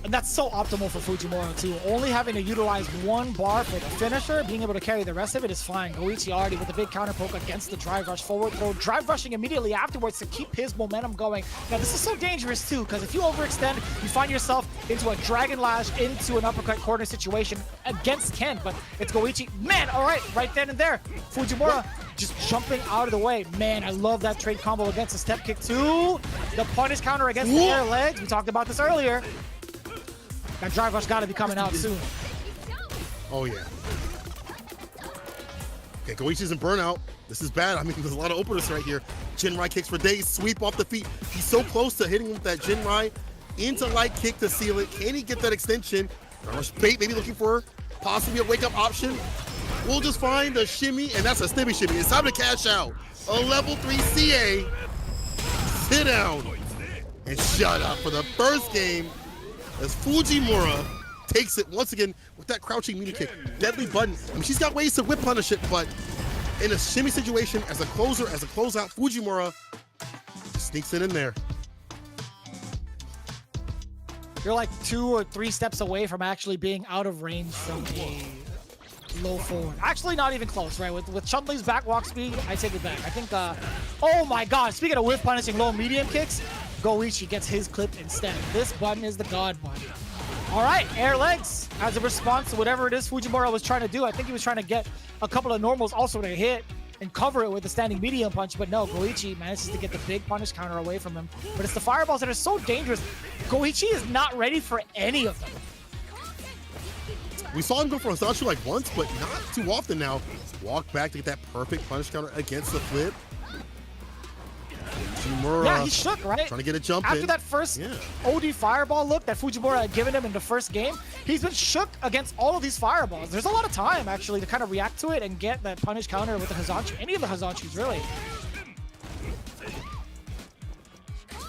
And that's so optimal for Fujimura too. Only having to utilize one bar for the finisher, being able to carry the rest of it is fine. Goichi already with a big counter poke against the drive rush forward throw, drive rushing immediately afterwards to keep his momentum going. Now this is so dangerous too, because if you overextend, you find yourself into a dragon lash into an uppercut corner situation against Ken, but it's Goichi. Man, all right then and there. Fujimura just jumping out of the way. Man, I love that trade combo against the step kick too. The punish counter against the air legs. We talked about this earlier. That drive rush gotta be coming out soon. Oh yeah. Okay, Goichi's in burnout. This is bad. I mean, there's a lot of openers right here. Jinrai kicks for days, sweep off the feet. He's so close to hitting him with that Jinrai into light kick to seal it. Can he get that extension? Rush bait, maybe looking for possibly a wake up option. We'll just find a shimmy, and that's a stimmy shimmy. It's time to cash out. A level 3 CA. Sit down and shut up for the first game, as Fujimura takes it once again with that crouching medium kick. Deadly button. I mean, she's got ways to whip punish it, but in a shimmy situation, as a closer, as a closeout, Fujimura sneaks it in there. You're like 2 or 3 steps away from actually being out of range from a low forward. Actually, not even close, right? With Chun-Li's back walk speed, I take it back. I think, oh my god, speaking of whip punishing low medium kicks, Goichi gets his clip instead. This button is the god button. All right, air legs as a response to whatever it is Fujimura was trying to do. I think he was trying to get a couple of normals also to hit and cover it with a standing medium punch, but no, Goichi manages to get the big punish counter away from him. But it's the fireballs that are so dangerous. Goichi is not ready for any of them. We saw him go for Hazanshu like once, but not too often now. Walk back to get that perfect punish counter against the flip. Fujimura, yeah, he shook, right? Trying to get a jump After in. that first OD fireball look that Fujimura had given him in the first game, he's been shook against all of these fireballs. There's a lot of time, actually, to kind of react to it and get that punish counter with the Hazanshu. Any of the Hazanshus, really.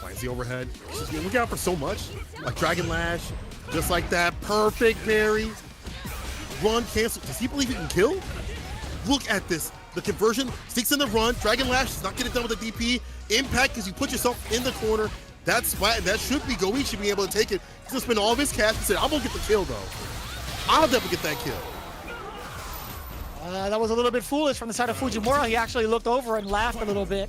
Finds the overhead. Look out for so much. Like Dragon Lash, just like that. Perfect parry. Run, cancel. Does he believe he can kill? Look at this. The conversion, sticks in the run. Dragon Lash does not get it done with the DP. Impact because you put yourself in the corner. That's why that should be Goichi being able to take it. He's gonna spend all of his cash and say, I'm gonna get the kill though. I'll never get that kill. That was a little bit foolish from the side of Fujimura. He actually looked over and laughed a little bit.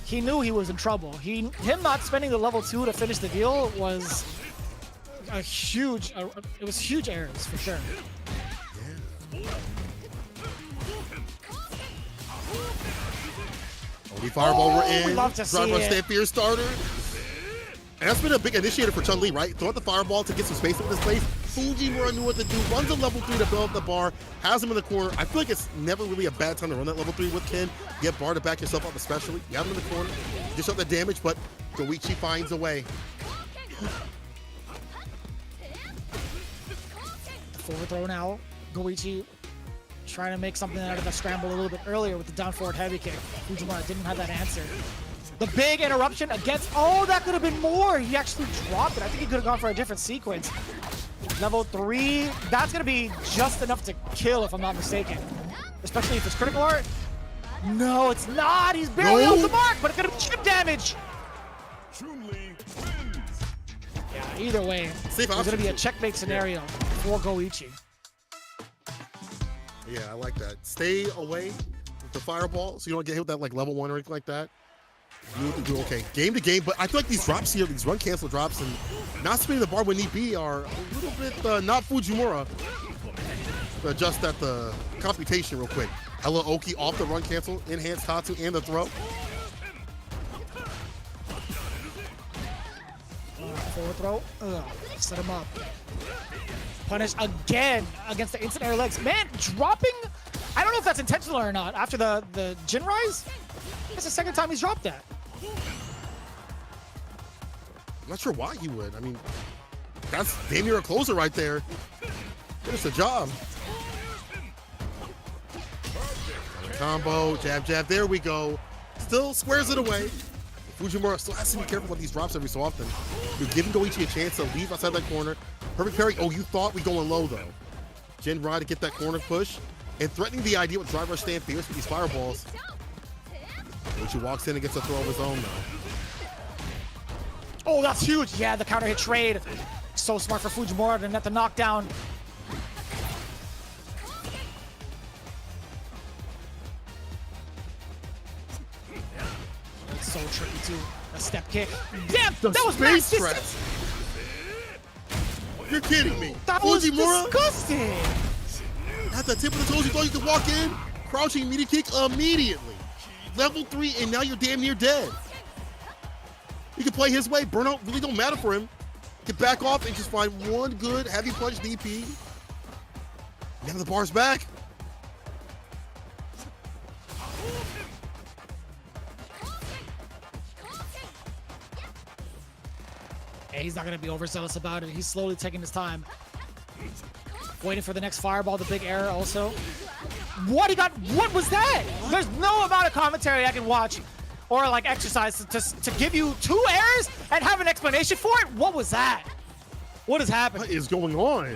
He knew he was in trouble. Him not spending the level 2 to finish the deal was a huge, it was huge errors for sure. Only fireball we're in. Love to see Drive rush it. stand fear starter. And that's been a big initiator for Chun-Li, right? Throw out the fireball to get some space in this place. Fujimura knew what to do. Runs a level 3 to build up the bar. Has him in the corner. I feel like it's never really a bad time to run that level 3 with Ken. Get bar to back yourself up, especially. You have him in the corner. Dish out the damage, but Goichi finds a way. Forward throw now. Goichi trying to make something out of the scramble a little bit earlier with the down forward heavy kick. Fujimura didn't have that answer. The big interruption against, oh, that could have been more. He actually dropped it. I think he could have gone for a different sequence. Level 3, that's gonna be just enough to kill if I'm not mistaken. Especially if it's critical art. No, it's not. He's barely off the mark, but it's gonna be chip damage. Yeah, either way, it's gonna be a checkmate scenario for Goichi. Yeah, I like that. Stay away with the fireball so you don't get hit with that like level 1 or anything like that. You have to do okay game to game, but I feel like these drops here, these run cancel drops and not spinning the bar when need be are a little bit not Fujimura. To adjust at the computation real quick. Hella Oki off the run cancel, enhance Tatsu and the throw. Forward throw, set him up. Punish again against the instant air legs. Man, dropping, I don't know if that's intentional or not. After the Jin Rise, that's the second time he's dropped that. I'm not sure why he would. I mean, that's damn near a closer right there. Finish the job. Combo, jab, jab, there we go. Still squares it away. Fujimura still has to be careful with these drops every so often. You're giving Goichi a chance to leave outside that corner. Perfect parry. Oh, you thought we going low though. Jin Rai to get that corner push and threatening the idea with drive rush stand fierce with these fireballs. Goichi walks in and gets a throw of his own though. Oh, that's huge. Yeah, the counter hit trade. So smart for Fujimura to net the knockdown. It's so tricky too. A step kick. Damn, that was max distance. You're kidding me. That was Fujimura disgusting. at the tip of the toes, you thought you could walk in, crouching immediate kick immediately. Level 3, and now you're damn near dead. He can play his way. Burnout really don't matter for him. Get back off and just find one good heavy punch DP. Now the bar's back. Hey, he's not going to be overzealous about it. He's slowly taking his time. Waiting for the next fireball, the big error also. What he got? What was that? There's no amount of commentary I can watch or like exercise to give you 2 errors and have an explanation for it. What was that? What is happening? What is going on?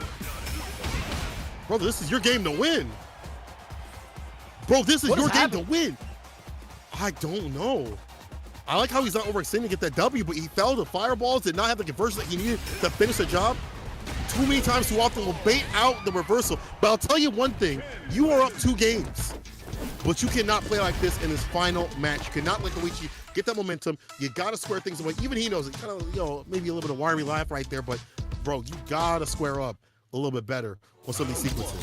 Bro, this is your game to win. Bro, this is your game to win. I don't know. I like how he's not overextending to get that W, but he fell to fireballs, did not have the conversion that he needed to finish the job. Too many times, too often will bait out the reversal. But I'll tell you one thing, you are up 2 games, but you cannot play like this in this final match. You cannot let Goichi get that momentum. You gotta square things away. Even he knows it. Kind of, you know, maybe a little bit of wiry laugh right there, but bro, you gotta square up a little bit better on some of these sequences.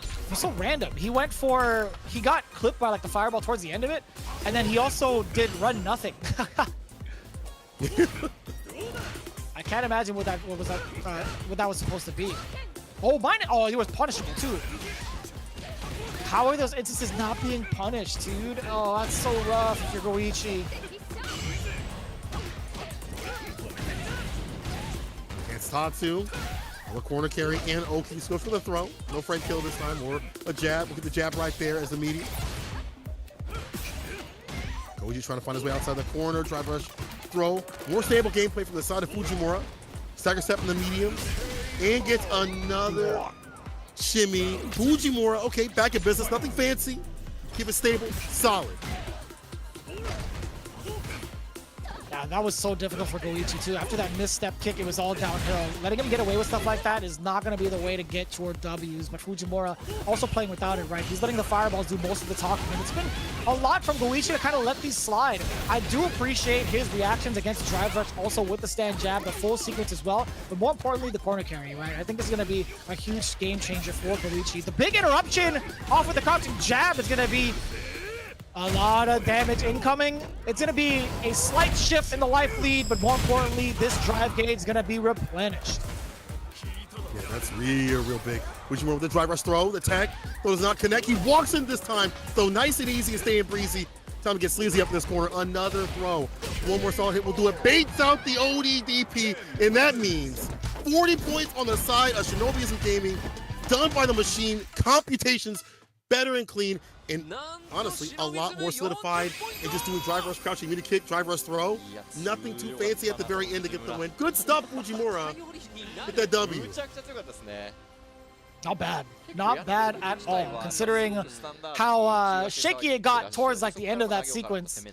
It was so random. He got clipped by like the fireball towards the end of it, and then he also did run nothing. I can't imagine what that was supposed to be. Oh, mine! Oh, it was punishable too. How are those instances not being punished, dude? Oh, that's so rough if you're Goichi. It's Tatsu. The corner carry and Oki goes for the throw. No Frank kill this time, or a jab. Look at the jab right there as immediate. Goichi trying to find his way outside the corner. Drive rush, throw. More stable gameplay from the side of Fujimura. Stagger step in the medium. And gets another shimmy. Fujimura, okay, back in business. Nothing fancy. Keep it stable, solid. Yeah, that was so difficult for Goichi too. After that misstep kick, it was all downhill. Letting him get away with stuff like that is not going to be the way to get toward W's. But Fujimura also playing without it, right? He's letting the fireballs do most of the talking. And it's been a lot from Goichi to kind of let these slide. I do appreciate his reactions against drive rush, also with the stand jab, the full sequence as well. But more importantly, the corner carry, right? I think this is going to be a huge game changer for Goichi. The big interruption off with the crouching jab is going to be a lot of damage incoming. It's going to be a slight shift in the life lead, but more importantly, this drive gauge is going to be replenished. Yeah, that's real big. Fujimura with the drive rush throw, the tag, does not connect. He walks in this time, so nice and easy and staying breezy. Time to get sleazy up in this corner. Another throw. One more solid hit will do it. Baits out the ODDP, and that means 40 points on the side of Shinobism Gaming, done by the machine. Computations better and clean, and honestly, a lot more solidified and just doing drive rush, crouching, mini kick, drive rush throw. Nothing too fancy at the very end to get the win. Good stuff, Fujimura. Get that W. Not bad. Not bad at all, considering how shaky it got towards like the end of that sequence.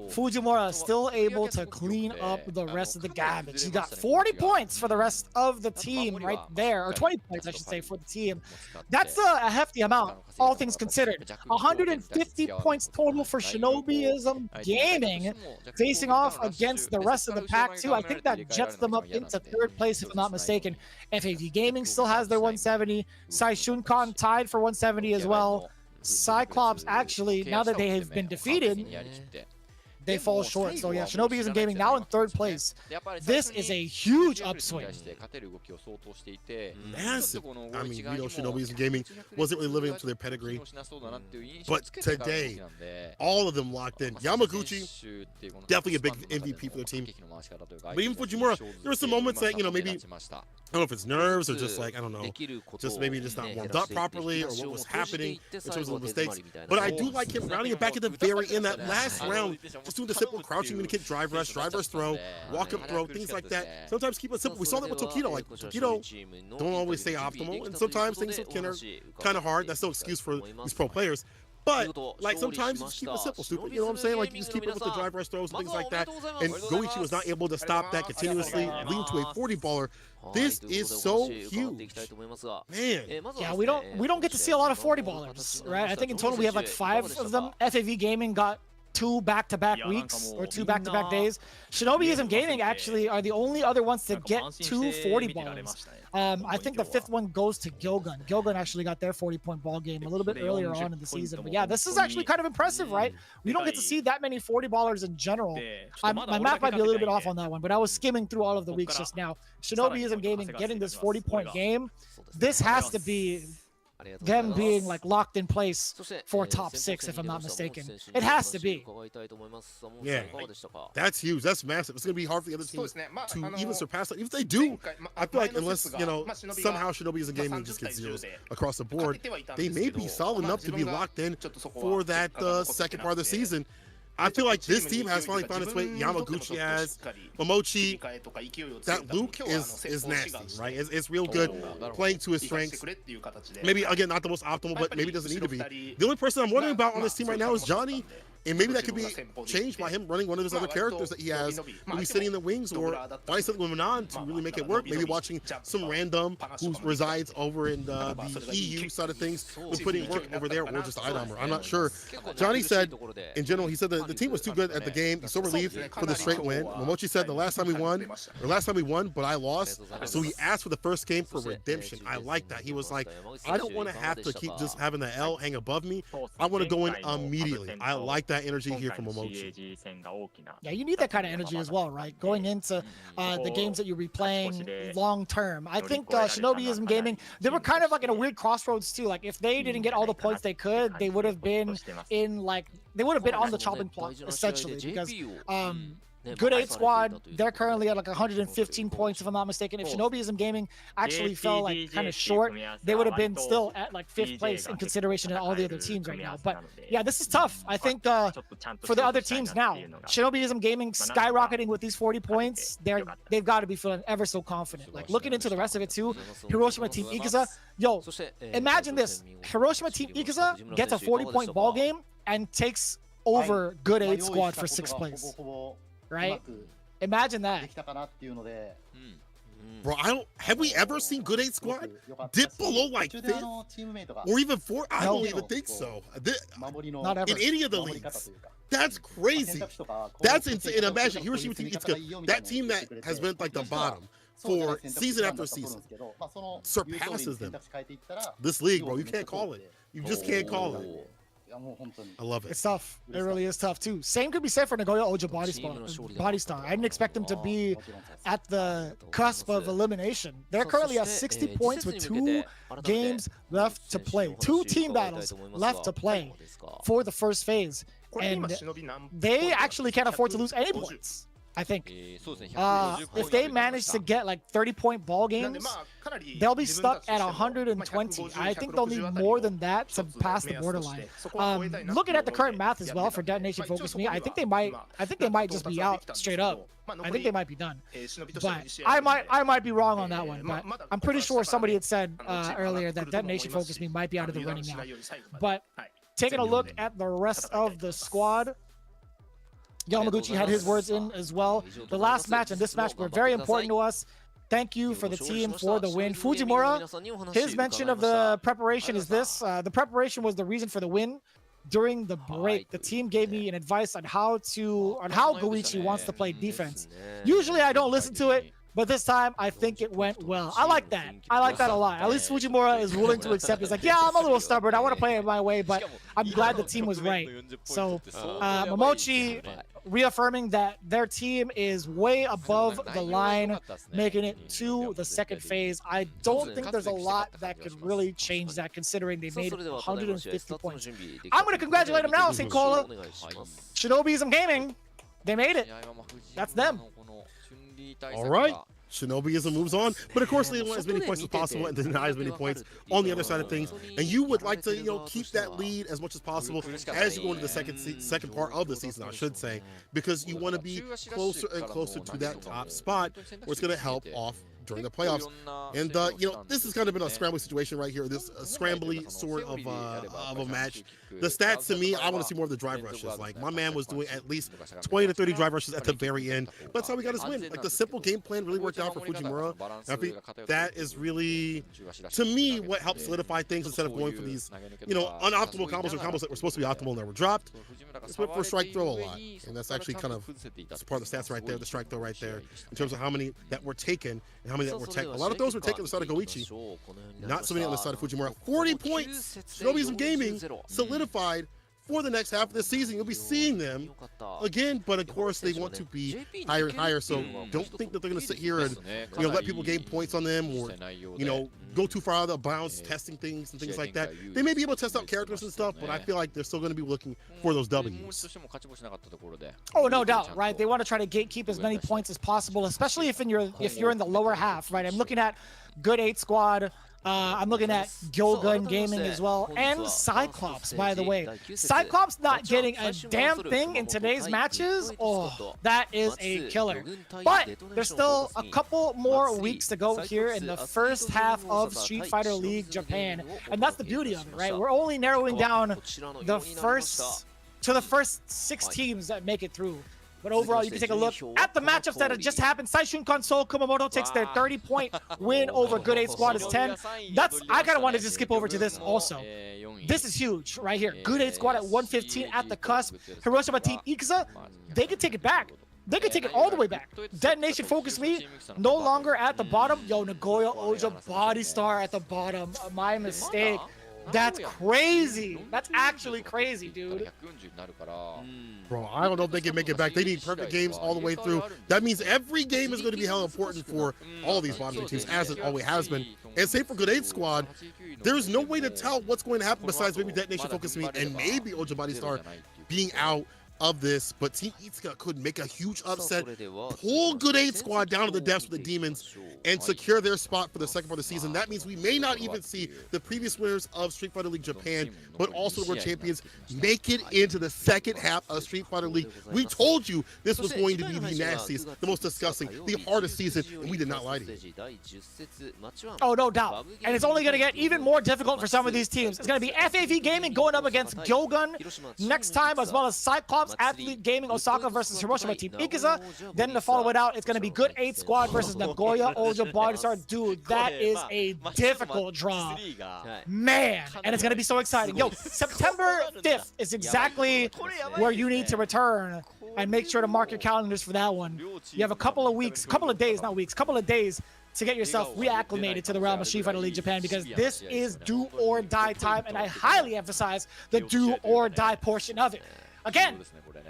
Fujimura is still able to clean up the rest of the garbage. He got 40 points for the rest of the team right there, or 20 points, I should say, for the team. That's a hefty amount, all things considered. 150 points total for Shinobism Gaming, facing off against the rest of the pack too. I think that jets them up into third place, if I'm not mistaken. FAV Gaming still has their 170. Saishunkan tied for 170 as well. CYCLOPS actually, now that they have been defeated, they fall short. So yeah, Shinobism Gaming now in third place. This is a huge upswing. Massive. I mean, we know Shinobism Gaming wasn't really living up to their pedigree. But today, all of them locked in. Yamaguchi, definitely a big MVP for their team. But even Fujimura, there were some moments that, you know, maybe, I don't know if it's nerves or just like, I don't know, just maybe just not warmed up properly or what was happening in terms of the mistakes. But I do like him rounding it back at the very end, that last round, just doing the simple crouching, mini kick, drive rush throw, walk up throw, things like that. Sometimes keep it simple. We saw that with Tokido. Like, Tokido don't always stay optimal, and sometimes things with Ken are kind of hard. That's no excuse for these pro players. But, like, sometimes you just keep it simple, stupid. You know what I'm saying? Like, you just keep it with the drive rush throws and things like that. And Goichi was not able to stop that continuously, leading to a 40-baller. This is so huge. Man. Yeah, we don't get to see a lot of 40-ballers, right? I think in total we have like 5 of them. FAV Gaming got 2 back-to-back weeks or 2 back-to-back days. Shinobism Gaming actually are the only other ones to get 2 40-ballers. I think the 5th one goes to GyoGun. GyoGun actually got their 40-point ball game a little bit earlier on in the season. But yeah, this is actually kind of impressive, right? We don't get to see that many 40-ballers in general. My math might be a little bit off on that one, but I was skimming through all of the weeks just now. Shinobism Gaming getting this 40-point game, this has to be them being like locked in place for top 6, if I'm not mistaken. It has to be. Yeah, that's huge. That's massive. It's going to be hard for the other teams to even surpass that. If they do, I feel like unless, you know, somehow Shinobism Gaming just gets zeros across the board, they may be solid enough to be locked in for that second part of the season. I feel like this team has finally found its way. Yamaguchi has. Momochi. That Luke is nasty, right? It's real good, playing to his strengths. Maybe, again, not the most optimal, but maybe doesn't need to be. The only person I'm wondering about on this team right now is Johnny. And maybe that could be changed by him running one of his other characters that he has, maybe sitting in the wings, or finding something with Manon to really make it work. Maybe watching some random who resides over in the EU side of things, with putting work over there, or just Idamer. I'm not sure. Johnny said, in general, he said that the team was too good at the game. He's so relieved for the straight win. Momochi said the last time we won, but I lost. So he asked for the first game for redemption. I like that. He was like, I don't want to have to keep just having the L hang above me. I want to go in immediately. I like that energy here from Momochi. Yeah, you need that kind of energy as well, right? Going into the games that you're replaying long term. I think Shinobism Gaming, they were kind of like in a weird crossroads too. Like if they didn't get all the points they could, they would have been in like, they would have been on the chopping block essentially, because Good 8 squad, they're currently at like 115 points if I'm not mistaken. If Shinobism Gaming actually fell like kind of short, they would have been still at like 5th place in consideration of all the other teams right now. But yeah, this is tough. I think for the other teams now, Shinobism Gaming skyrocketing with these 40 points, they've got to be feeling ever so confident. Like looking into the rest of it too, Hiroshima Team Ikuza, yo, imagine this. Hiroshima Team Ikuza gets a 40-point ball game and takes over Good 8 squad for 6th place. Right? Imagine that. Bro, have we ever seen Good 8 squad dip below like 5th or even 4th? I don't even think so. Not ever. In any of the leagues. That's crazy. That's insane. And imagine Hiroshima Team Ikuza, that team that has been like the bottom for season after season, surpasses them. This league, bro, you can't call it. You just can't call it. I love it. It's tough. It really is tough too. Same could be said for Nagoya Ojo Body Star. I didn't expect them to be at the cusp of elimination. They're currently at 60 points with 2 games left to play. 2 team battles left to play for the first phase. And they actually can't afford to lose any points. I think if they manage to get like 30-point ball games, they'll be stuck at 120. I think they'll need more than that to pass the borderline. Looking at the current math as well for Detonation FocusMe, I think they might just be out straight up. I think they might be done. But I might be wrong on that one. But I'm pretty sure somebody had said earlier that Detonation FocusMe might be out of the running now. But taking a look at the rest of the squad, Yamaguchi had his words in as well. The last match and this match were very important to us. Thank you for the team for the win. Fujimura, his mention of the preparation is this. The preparation was the reason for the win. During the break, the team gave me an advice on how Goichi wants to play defense. Usually I don't listen to it, but this time I think it went well. I like that. I like that a lot. At least Fujimura is willing to accept. He's like, yeah, I'm a little stubborn. I want to play it my way, but I'm glad the team was right. So Momochi reaffirming that their team is way above the line, making it to the second phase. I don't think there's a lot that could really change that, considering they made 150 points. I'm going to congratulate them now, St. Cola. Shinobism Gaming, they made it. That's them. All right. Shinobism moves on, but of course they want as many points as possible and deny as many points on the other side of things. And you would like to, keep that lead as much as possible as you go into the second part of the season, I should say, because you want to be closer and closer to that top spot, where it's going to help off during the playoffs. And this has kind of been a scrambling situation right here, this scrambly sort of a match. The stats, to me, I want to see more of the drive rushes. Like, my man was doing at least 20 to 30 drive rushes at the very end. But that's how we got his win. Like, the simple game plan really worked out for Fujimura. And I think that is really, to me, what helped solidify things instead of going for these, unoptimal combos or combos that were supposed to be optimal and that were dropped. Just went for strike throw a lot. And that's actually kind of part of the stats right there, the strike throw right there, in terms of how many that were taken and how many that were taken. A lot of those were taken on the side of Goichi. Not so many on the side of Fujimura. 40 points. Shinobism Gaming solidified for the next half of the season. You'll be seeing them again, but of course they want to be higher and higher. So don't think that they're going to sit here and let people gain points on them, or go too far out of bounds testing things and things like that. They may be able to test out characters and stuff, but I feel like they're still going to be looking for those W's. Oh, no doubt, right? They want to try to gatekeep as many points as possible, especially if you're in the lower half, right? I'm looking at Good 8 squad. I'm looking at GyoGun Gaming as well, and CYCLOPS, by the way. CYCLOPS not getting a damn thing in today's matches. Oh, that is a killer. But there's still a couple more weeks to go here in the first half of Street Fighter League Japan, and that's the beauty of it, right? We're only narrowing down the first 6 teams that make it through. But overall, you can take a look at the matchups that have just happened. Saishunkan Kumamoto takes their 30-point win over Good 8 squad is 10. I kind of wanted to skip over to this also. This is huge right here. Good 8 squad at 115 at the cusp. Hiroshima Team Ikuza, they can take it back. They can take it all the way back. Detonation FocusMe, no longer at the bottom. Yo, Nagoya Ojo Body Star at the bottom. My mistake. That's crazy. That's actually crazy, dude. Bro, I don't know if they can make it back. They need perfect games all the way through. That means every game is going to be hella important for all these bottom teams, as it always has been. And same for Good 8 squad. There's no way to tell what's going to happen besides maybe Detonation FocusMe and maybe Ojo Body Star being out of this, but Team Itsuka could make a huge upset, pull Good 8 Squad down to the depths with the Demons, and secure their spot for the second part of the season. That means we may not even see the previous winners of Street Fighter League Japan, but also the world champions, make it into the second half of Street Fighter League. We told you this was going to be the nastiest, the most disgusting, the hardest season, and we did not lie to you. Oh, no doubt. And it's only going to get even more difficult for some of these teams. It's going to be FAV Gaming going up against GyoGun next time, as well as CYCLOPS, Athlete Gaming, Osaka versus Hiroshima Team Ikuza. Then to follow it out, it's going to be Good 8 Squad versus Nagoya Ojo Bodystar. Dude, that is a difficult draw. Man, and it's going to be so exciting. Yo, September 5th is exactly where you need to return, and make sure to mark your calendars for that one. You have a couple of weeks, couple of days to get yourself reacclimated to the realm of Street Fighter League Japan, because this is do or die time, and I highly emphasize the do or die portion of it. Again,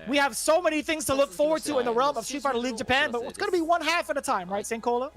we have so many things to look forward to in the realm of Street Fighter League Japan, but it's going to be one half at a time, right, St. Cola?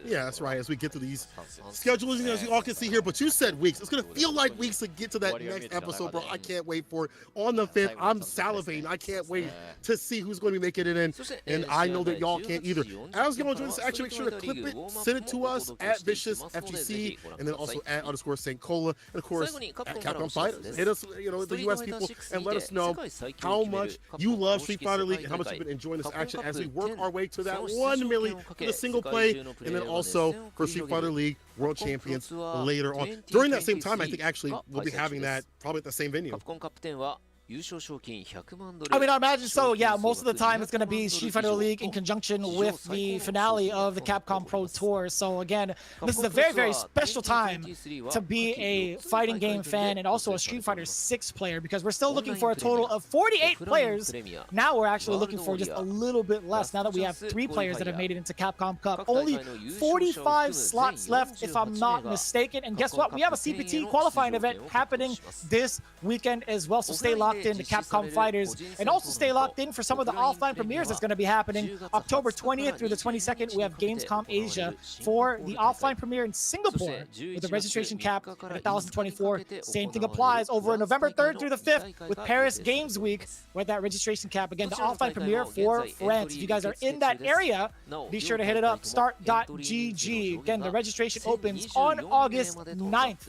Yeah, that's right. As we get to these schedules, as you all can see here, but you said weeks. It's going to feel like weeks to get to that next episode, bro. I can't wait for it. On the 5th, I'm salivating. I can't wait to see who's going to be making it in, and I know that y'all can't either. As y'all enjoy this, actually make sure to clip it, send it to us at Vicious FGC, and then also at _St. Cola, and of course, at Capcom Fighters. Hit us, the US people, and let us know how much you love Street Fighter League and how much you've been enjoying this action as we work our way to that 1 million for the single play, and then also for Street Fighter League World Champions later on. During that same time, I think actually we'll be having that probably at the same venue. I mean, I imagine so. Yeah, most of the time it's going to be Street Fighter League in conjunction with the finale of the Capcom Pro Tour. So again, this is a very, very special time to be a fighting game fan and also a Street Fighter 6 player, because we're still looking for a total of 48 players. Now we're actually looking for just a little bit less, now that we have 3 players that have made it into Capcom Cup. Only 45 slots left, if I'm not mistaken. And guess what? We have a CPT qualifying event happening this weekend as well. So stay locked in to Capcom Fighters, and also stay locked in for some of the offline premieres that's going to be happening October 20th through the 22nd. We have Gamescom Asia for the offline premiere in Singapore with a registration cap at 1,024. Same thing applies over November 3rd through the 5th with Paris Games Week with that registration cap. Again, the offline premiere for France. If you guys are in that area, be sure to hit it up. Start.gg. Again, the registration opens on August 9th.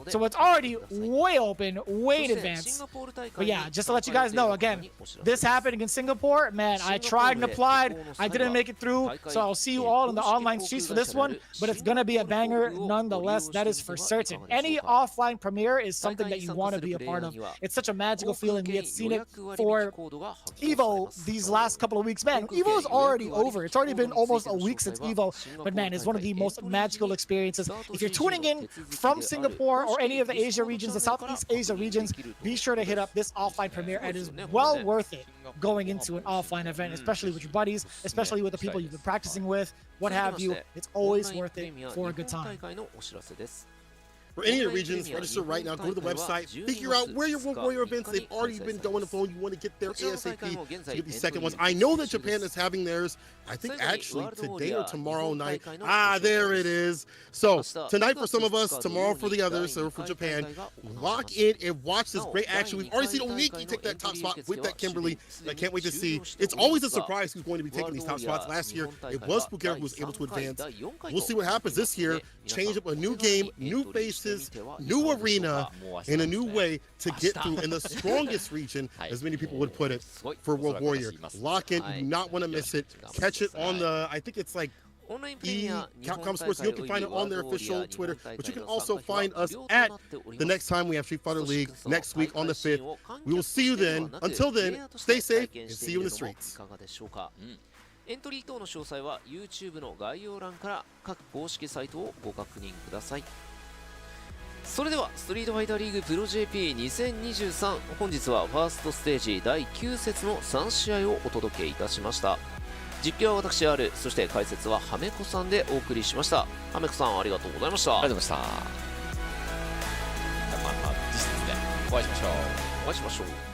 So it's already way open, way in advance. But yeah, just to let you guys know, again, this happening in Singapore, man, I tried and applied. I didn't make it through, so I'll see you all in the online streets for this one, but it's going to be a banger nonetheless, that is for certain. Any offline premiere is something that you want to be a part of. It's such a magical feeling. We had seen it for EVO these last couple of weeks. Man, EVO is already over. It's already been almost a week since EVO, but man, it's one of the most magical experiences. If you're tuning in from Singapore or any of the Asia regions, the Southeast Asia regions, be sure to hit up this offline premiere. It is well worth it going into an offline event, especially with your buddies, especially with the people you've been practicing with, what have you. It's always worth it for a good time. For any of the regions, register right now. Go to the website, figure out where your World Warrior events. They've already been going to phone. You want to get there ASAP to get these second ones. I know that Japan is having theirs, I think actually today or tomorrow night. Ah, there it is. So tonight for some of us, tomorrow for the others, so for Japan. Lock in and watch this great action. We've already seen Oniki take that top spot with that Kimberly. I can't wait to see. It's always a surprise who's going to be taking these top spots. Last year, it was Spooker who was able to advance. We'll see what happens this year. Change up a new game, new faces, new arena, and a new way to get through in the strongest region, as many people would put it, for World Warrior. Lock in. You do not want to miss it. Catch it on the, I think it's like Capcom Sports. You can find it on their official Twitter, but you can also find us at the next time we have Street Fighter League next week on the 5th. We will see you then. Until then, stay safe and see you in the streets. エントリー等の詳細は YouTube の概要欄から各公式サイトをご確認ください。それではストリートファイターリーグプロ JP2023 本日はファーストステージ第9節の3試合をお届けいたしました。実況は私 R、そして解説はハメコさんでお送りしました。ハメコさんありがとうございました。ありがとうございました。また実質でお会いしましょう。お会いしましょう。